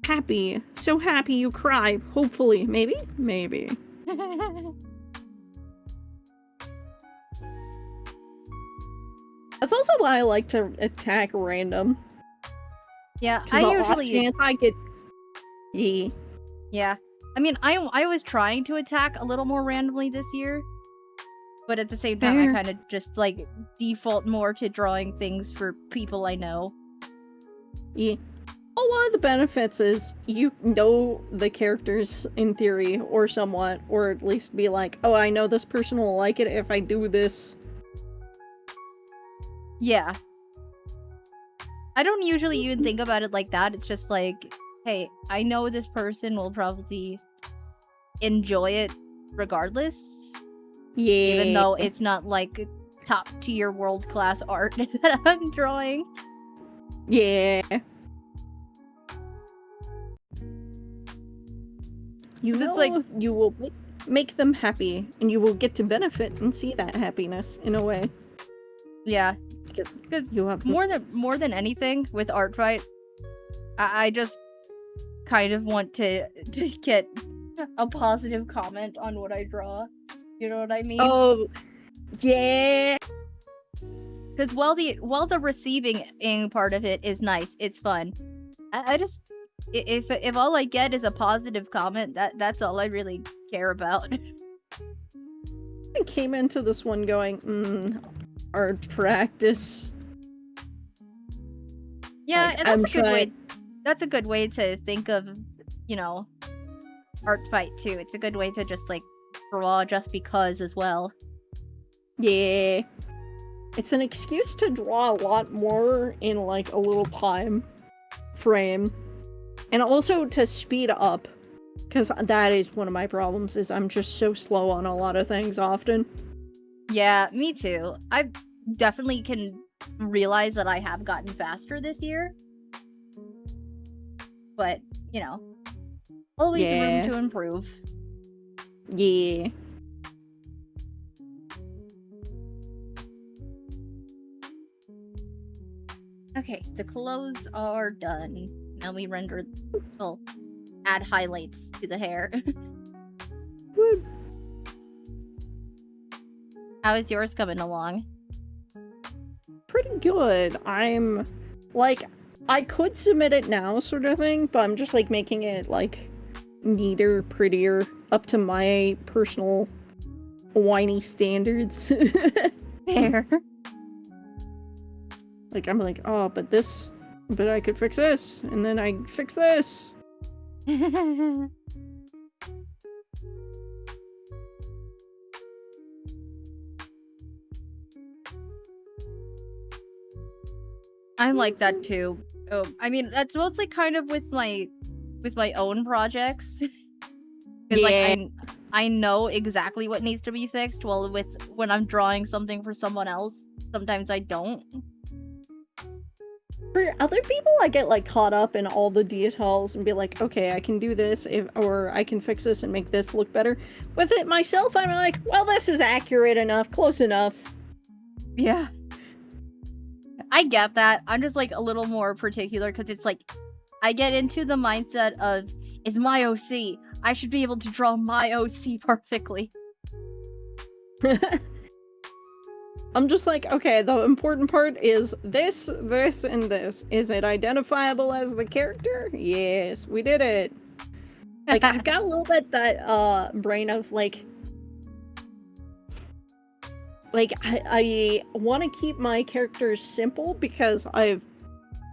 happy. So happy you cry. Hopefully. Maybe? Maybe. That's also why I like to attack random. Yeah, I usually... chance I get... Yeah. I mean, I was trying to attack a little more randomly this year. But at the same time, I kind of just, like, default more to drawing things for people I know. Yeah. A lot of the benefits is you know the characters in theory, or somewhat, or at least be like, oh, I know this person will like it if I do this. Yeah. I don't usually even think about it like that. It's just like, hey, I know this person will probably enjoy it regardless. Yeah. Even though it's not like top tier world class art that I'm drawing. Yeah. You know, it's like you will make them happy, and you will get to benefit and see that happiness in a way. Yeah, because you have more than anything with Artfight, I just kind of want to get a positive comment on what I draw. You know what I mean? Oh, yeah. Because while the receiving part of it is nice, it's fun. I just if all I get is a positive comment, that's all I really care about. I came into this one going, art practice. Yeah, like, and that's a good way. That's a good way to think of, you know, Artfight too. It's a good way to just like draw just because as well. Yeah. It's an excuse to draw a lot more in like a little time frame. And also to speed up. Because that is one of my problems, is I'm just so slow on a lot of things often. Yeah, me too. I definitely can realize that I have gotten faster this year. But, you know, always room to improve. Yeah. Okay, the clothes are done. Now we render, well, add highlights to the hair. Woo. How is yours coming along? Pretty good. I'm, like, I could submit it now, sort of thing, but I'm just, like, making it, like, neater, prettier, up to my personal whiny standards. Fair. Like, I'm like, oh, but I could fix this, and then I fix this. I'm like that too. Oh, I mean, that's mostly kind of with my own projects. Yeah. Like I know exactly what needs to be fixed, while when I'm drawing something for someone else, sometimes I don't. For other people, I get like caught up in all the details and be like, okay, I can do this, or I can fix this and make this look better. With it myself, I'm like, well, this is accurate enough, close enough. Yeah. I get that. I'm just like a little more particular because it's like I get into the mindset of, it's my OC. I should be able to draw my OC perfectly. I'm just like, okay, the important part is this, this, and this. Is it identifiable as the character? Yes, we did it. Like, I've got a little bit that, brain of, like, I want to keep my characters simple because I've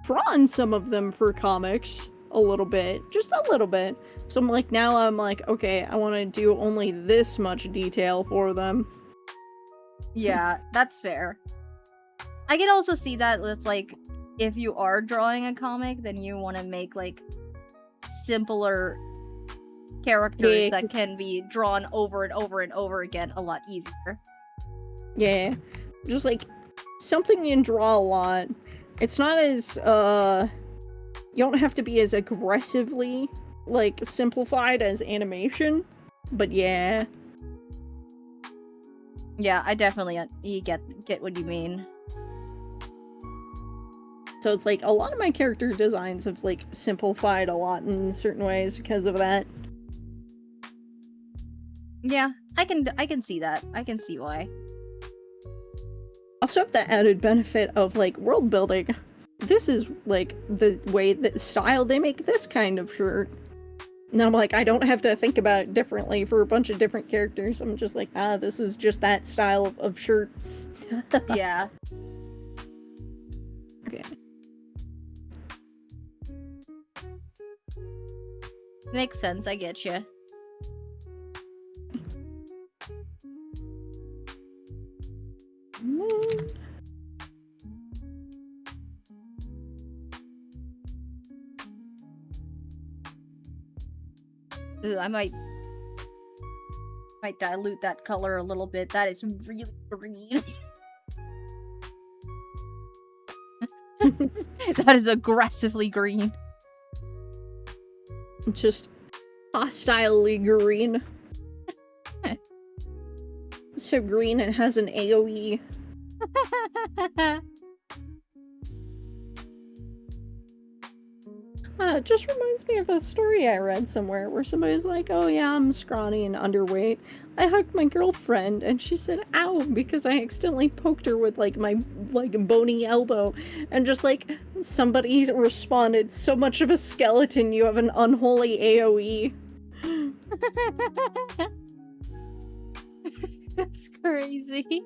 drawn some of them for comics a little bit, just a little bit. So I'm like, now I'm like, okay, I want to do only this much detail for them. Yeah, that's fair. I can also see that with, like, if you are drawing a comic, then you want to make, like, simpler characters Yeah, that can be drawn over and over and over again a lot easier. yeah, just like something you can draw a lot. It's not as, you don't have to be as aggressively, like, simplified as animation, but yeah. Yeah, I definitely you get what you mean. So it's like a lot of my character designs have like simplified a lot in certain ways because of that. Yeah, I can see that. I can see why. Also have the added benefit of like world building. This is like the way that style they make this kind of shirt. And I'm like, I don't have to think about it differently for a bunch of different characters. I'm just like, this is just that style of shirt. Yeah. Okay. Makes sense, I get you. Ooh, I might dilute that color a little bit. That is really green. That is aggressively green. Just hostilely green. So green it has an AoE. It just reminds me of a story I read somewhere where somebody's like, oh yeah, I'm scrawny and underweight. I hugged my girlfriend and she said, ow, because I accidentally poked her with like my bony elbow. And just like somebody responded, so much of a skeleton, you have an unholy AoE. That's crazy.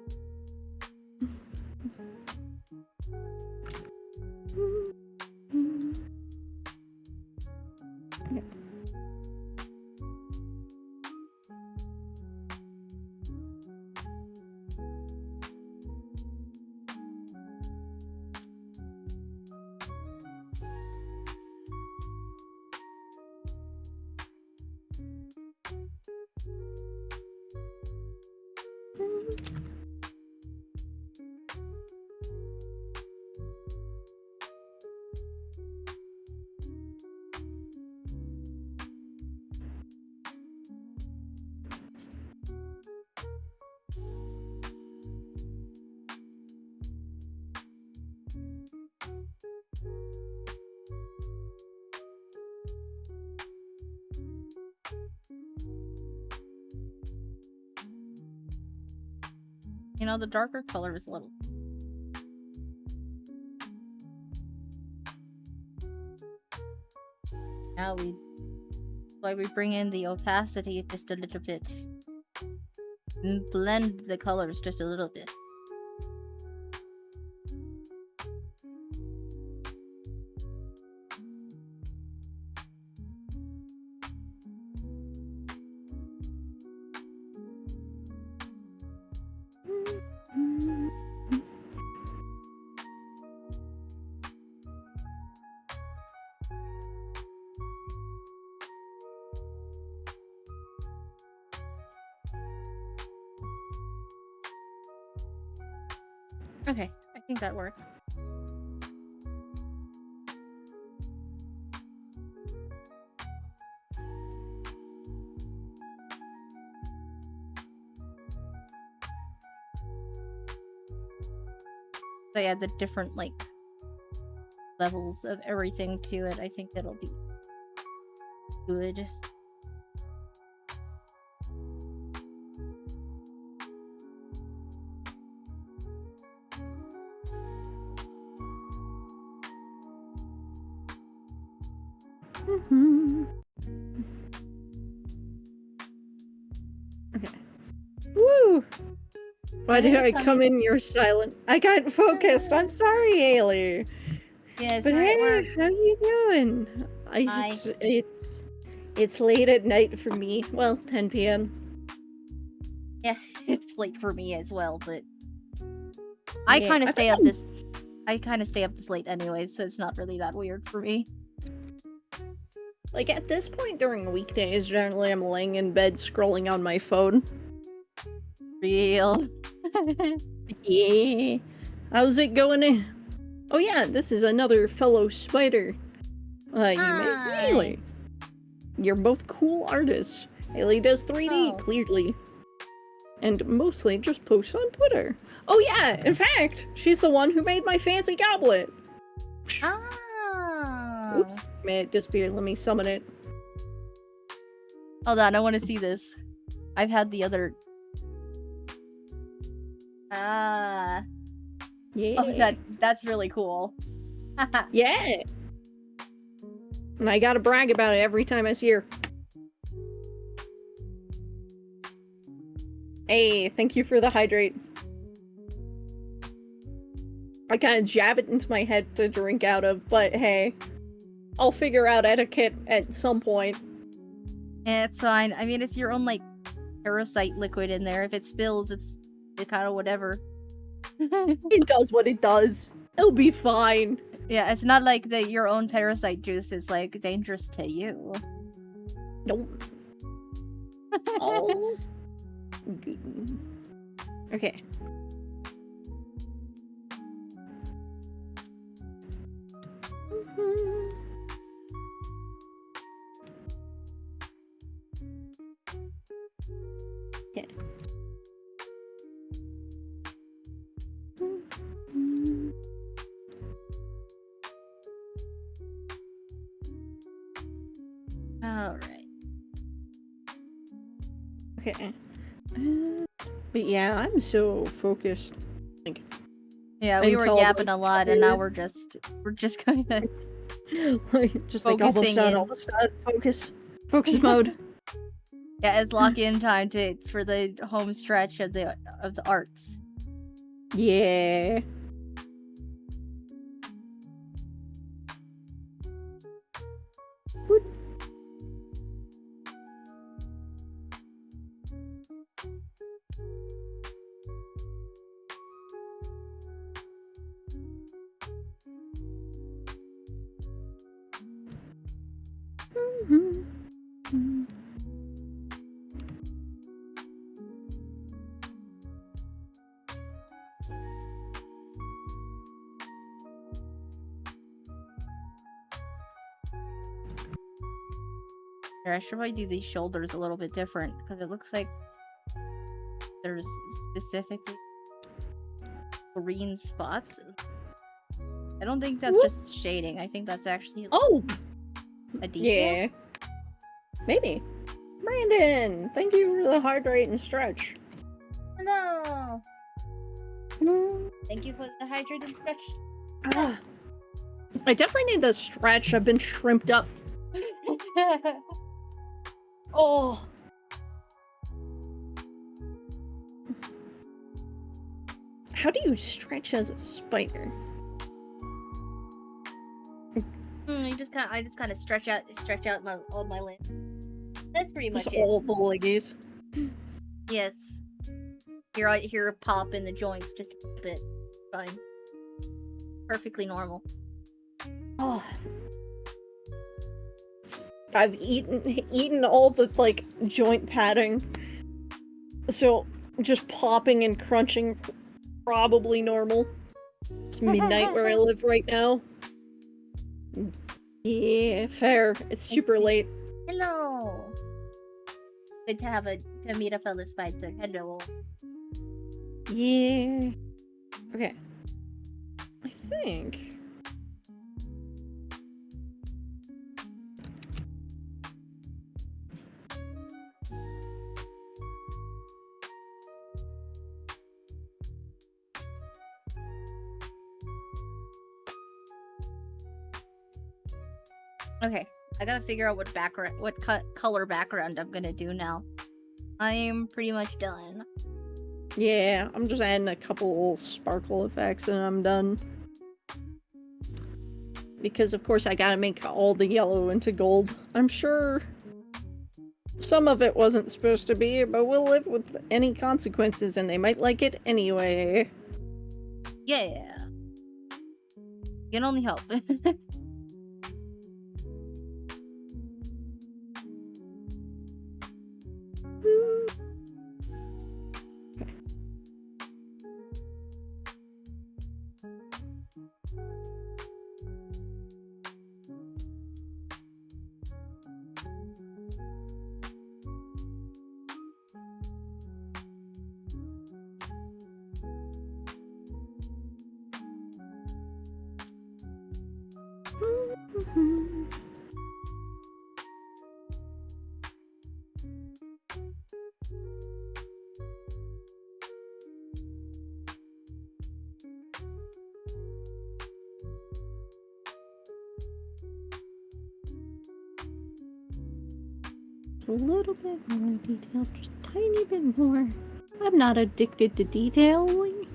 You know, the darker color is a little... Now why we bring in the opacity just a little bit. And blend the colors just a little bit. Okay, I think that works. So yeah, the different like levels of everything to it. I think that'll be good. Okay. Woo! Why did I Come come in. in? You're silent. I got focused. I'm sorry, Haley. Yes, But right. hey, how you doing? Hi. It's late at night for me. Well, 10 p.m. Yeah, it's late for me as well, but I Yeah, kind of I stay think up I'm- this. I kind of stay up this late anyways, so it's not really that weird for me. Like at this point during weekdays, generally I'm laying in bed scrolling on my phone. Real. Yeah. How's it going? Oh yeah, this is another fellow spider. Hi. Haley. You're both cool artists. Haley does 3D, Oh. clearly. And mostly just posts on Twitter. Oh yeah, in fact, she's the one who made my fancy goblet. Oh. Oops, man, it disappeared. Let me summon it. Hold on, I want to see this. I've had the other. Ah. Yeah. Oh, that's really cool. Yeah. And I gotta brag about it every time I see her. Hey, thank you for the hydrate. I kind of jab it into my head to drink out of, but hey, I'll figure out etiquette at some point. Yeah, it's fine. I mean, it's your own like parasite liquid in there. If it spills, it's kind of whatever. It does what it does. It'll be fine. Yeah, it's not like your own parasite juice is like dangerous to you. Nope. Oh. Good. Okay. Okay. All right. Okay. But yeah, I'm so focused. Like, Yeah, we were until, yapping like, a lot, and now we're just kind of like, just like almost Focusing done, in. almost done. Focus mode. yeah, it's lock in time for the home stretch of the arts. Yeah. Woot. Here, I should probably do these shoulders a little bit different because it looks like there's specifically green spots. I don't think that's Whoop. just shading. I think that's actually Oh, a detail. yeah. Maybe. Brandon, thank you for the hydrate and stretch. Hello. Thank you for the hydrated stretch. Ah. I definitely need the stretch. I've been shrimped up. Oh. How do you stretch as a spider? I just kind of stretch out all my limbs. That's pretty much Just it. all the leggies. Yes. Here I hear a pop in the joints just a bit. Fine. Perfectly normal. Oh. I've eaten all the like joint padding. So just popping and crunching probably normal. It's midnight where I live right now. Yeah, fair. It's super late. Hello. Good to meet a fellow spider. Hello. Yeah. Okay. I think. Okay, I gotta figure out what color background I'm gonna do now. I'm pretty much done. Yeah, I'm just adding a couple sparkle effects and I'm done. Because of course I gotta make all the yellow into gold. I'm sure some of it wasn't supposed to be, but we'll live with any consequences and they might like it anyway. Yeah. You can only hope. A little bit more detail, just a tiny bit more. I'm not addicted to detailing.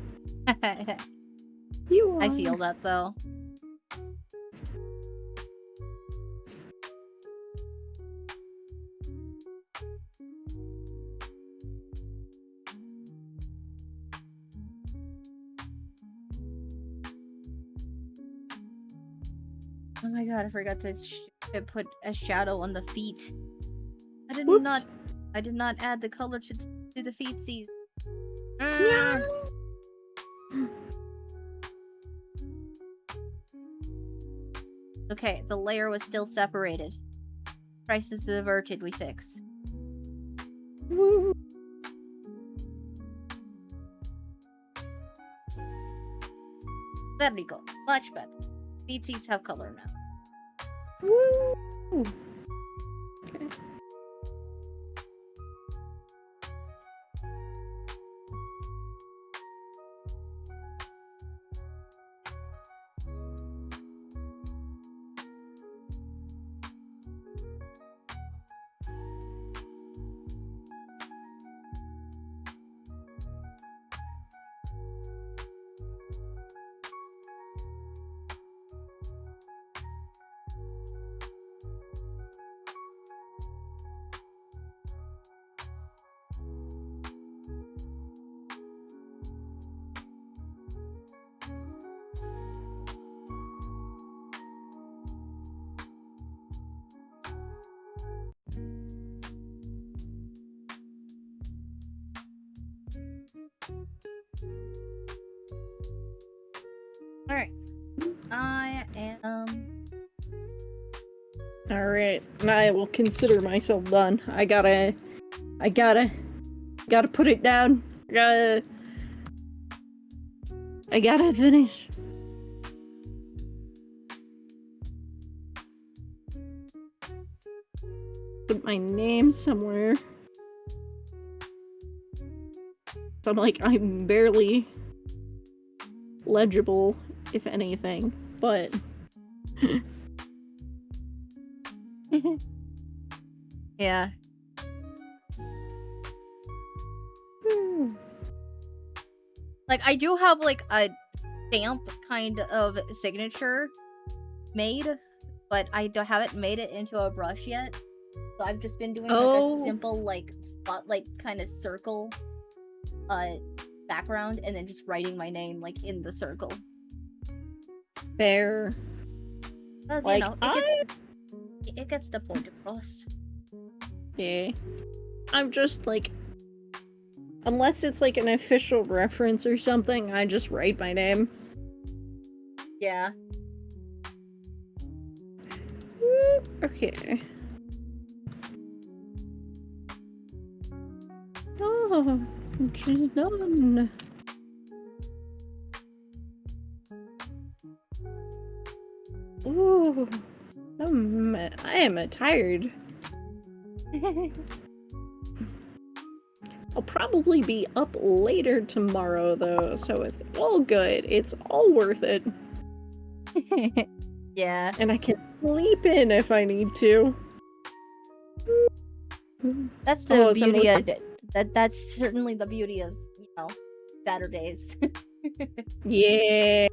You are. I feel that though. Oh my god, I forgot to put a shadow on the feet. I did not add the color to the feetsies. Yeah. Okay, the layer was still separated. Crisis averted, we fix. Woo. There we go. Much better. Feetsies have color now. Woo. Okay. Alright. I am... Alright, I will consider myself done. I gotta put it down. I gotta finish. Put my name somewhere. So I'm barely legible, if anything, but... Yeah. Like, I do have, like, a stamp kind of signature made, but I haven't made it into a brush yet. So I've just been doing, like, a simple, like, spotlight kind of circle background, and then just writing my name, like, in the circle. Fair. Because, like, you know, it gets the point across. Yeah. I'm just, like... Unless it's like an official reference or something, I just write my name. Yeah. Okay. Oh, she's done. Ooh, I am tired. I'll probably be up later tomorrow, though, so it's all good. It's all worth it. Yeah. And I can sleep in if I need to. That's the Oh, beauty of it. That's certainly the beauty of, you know, Saturdays. Yeah.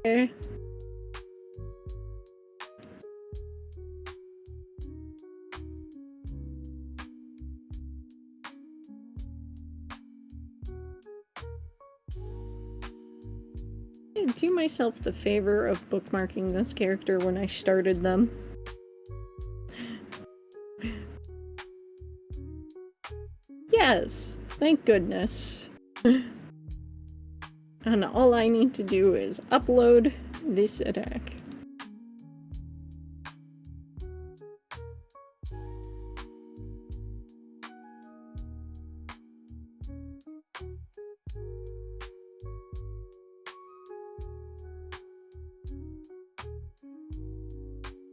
I do myself the favor of bookmarking this character when I started them. Yes, thank goodness. And all I need to do is upload this attack.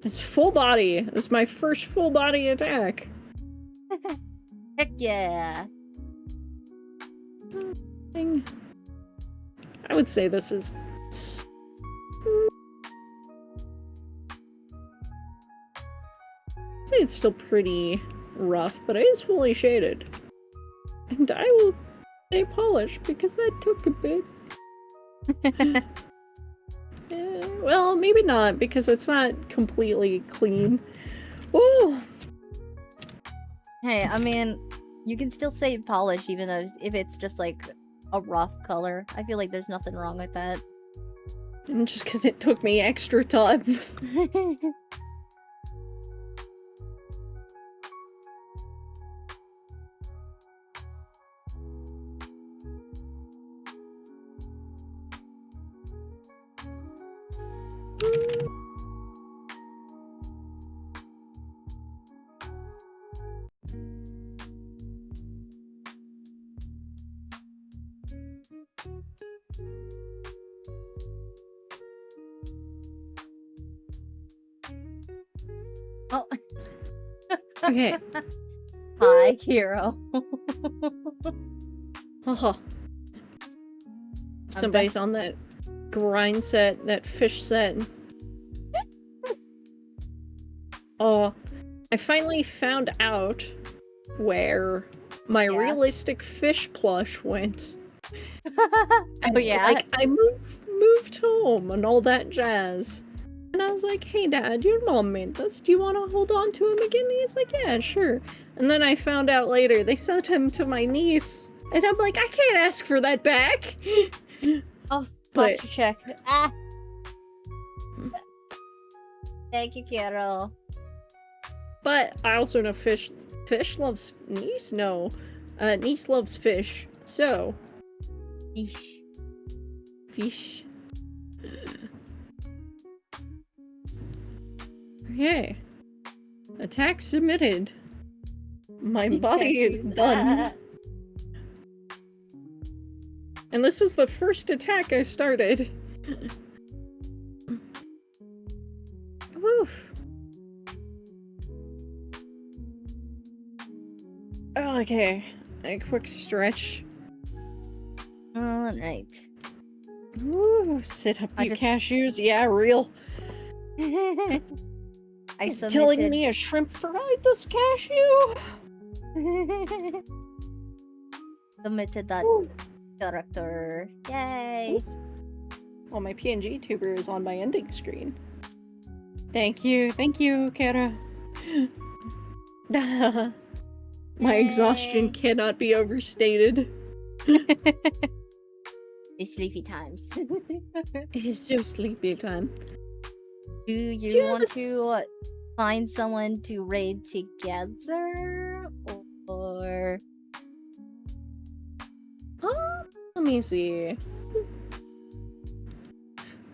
It's full body. This is my first full body attack. Heck yeah. I would say this is... I'd say it's still pretty rough, but it is fully shaded. And I will say polished because that took a bit. Well, maybe not, because it's not completely clean. Oh! Hey, I mean, you can still say polish even if it's just like a rough color. I feel like there's nothing wrong with that. And just because it took me extra time. Oh. Okay. Hi, Hero. Haha. Somebody's on that grind set, that fish set. Oh, I finally found out where my realistic fish plush went. Oh yeah. Like, I moved home and all that jazz. And I was like, hey dad, your mom made this. Do you want to hold on to him again? And he's like, yeah, sure. And then I found out later they sent him to my niece. And I'm like, I can't ask for that back. Oh, But- posture check. Ah. Thank you, Kiro. But I also know fish loves niece? No. Niece loves fish. So, Eesh. fish. Okay. Attack submitted. My body is done. And this was the first attack I started. Woof. Okay. A quick stretch. Alright. Ooh, sit up, I you just- cashews. Yeah, real. I Telling submitted. me a shrimp fried this cashew? Submitted that Ooh. character. Yay. Oops. Well, my PNG tuber is on my ending screen. Thank you, Kara. My exhaustion Yay. cannot be overstated. It's sleepy times. It's so sleepy time. Do you want to Yes. find someone to raid together? Or me see.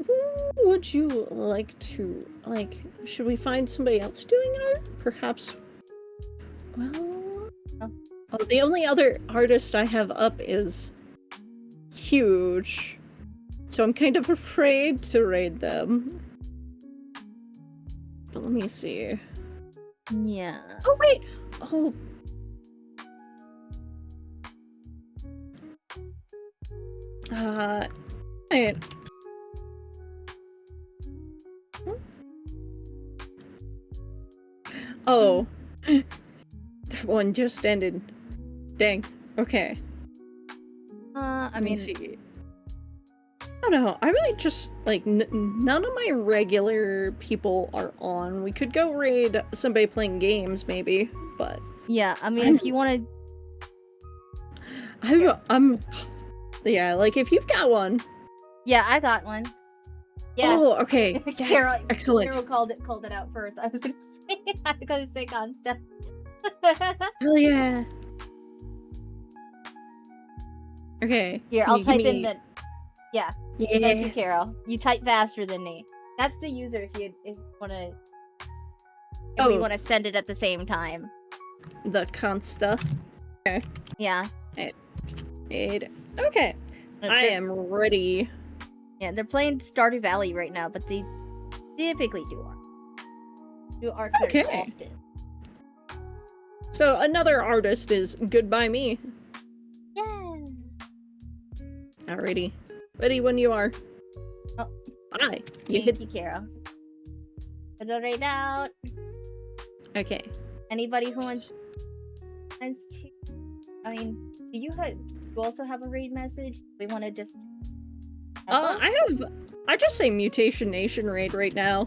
Who would you like to, like, should we find somebody else doing art? Perhaps, well... Oh, the only other artist I have up is huge. So I'm kind of afraid to raid them. But let me see. Yeah. Oh, wait! Oh. Wait. Oh. That one just ended. Dang. Okay. I Let me mean, see. I don't know. I really just, like, none of my regular people are on. We could go raid somebody playing games, maybe, but... yeah, I mean, if you want to... Yeah, like, if you've got one... Yeah, I got one. Yeah. Oh, okay. Yes, Carol, excellent. Carol called it out first. I was gonna say concept. Hell yeah. Okay. Here, can I'll you give type in me- the... Yeah. Yes. Thank you, Carol. You type faster than me. That's the user if you wanna... If we Oh. want to send it at the same time. The consta. Yeah. Okay. I am ready. Yeah, they're playing Stardew Valley right now, but they typically do art. Do art very Okay. often. So another artist is Goodbye Me. Yeah. Alrighty. Ready when you are. Oh. Bye. You Thank hit. you, Carol. It'll raid out. Okay. Anybody who wants to... I mean, do you also have a raid message? We want to just... I just say Mutation Nation raid right now.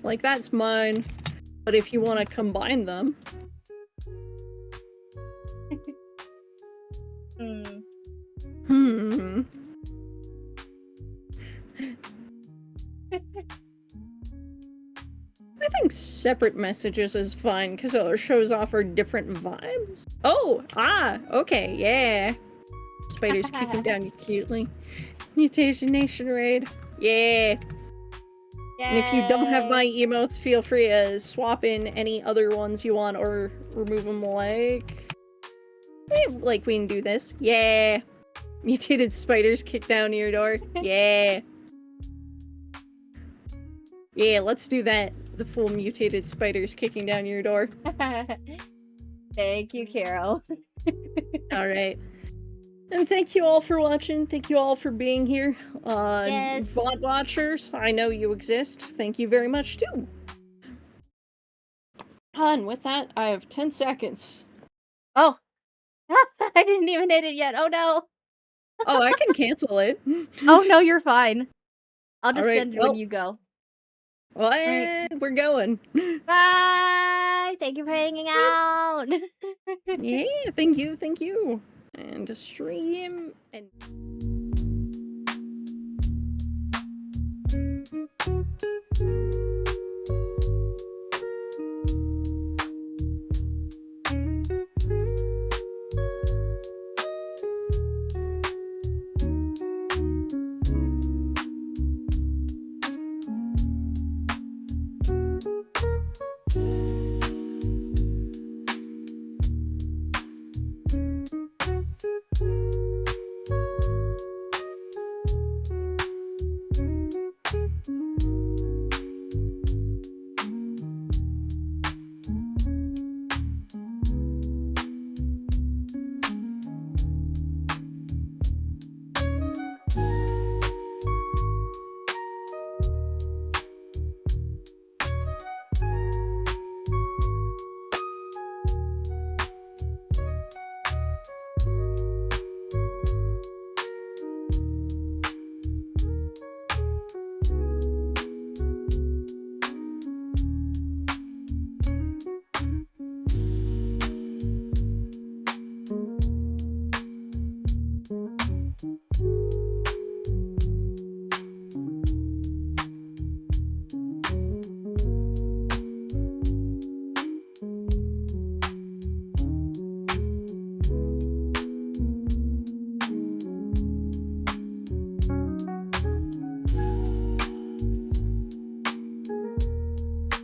Like, that's mine. But if you want to combine them... Hmm. I think separate messages is fine, because it shows off our different vibes. Oh! Ah! Okay, yeah. Spiders kicking down you cutely. Mutation Nation raid. Yeah. And if you don't have my emotes, feel free to swap in any other ones you want or remove them like... we can do this. Yeah. Mutated spiders kick down your door. Yeah. Yeah, let's do that. The full mutated spiders kicking down your door. Thank you, Carol. Alright. And thank you all for watching. Thank you all for being here. Yes. VOD watchers, I know you exist. Thank you very much, too. And with that, I have 10 seconds. Oh! I didn't even hit it yet. Oh, no. Oh, I can cancel it. Oh, no, you're fine. I'll just Alright, send it well- when you go. Well, and we're going. Bye! Thank you for hanging out! Yeah, thank you. And a stream and...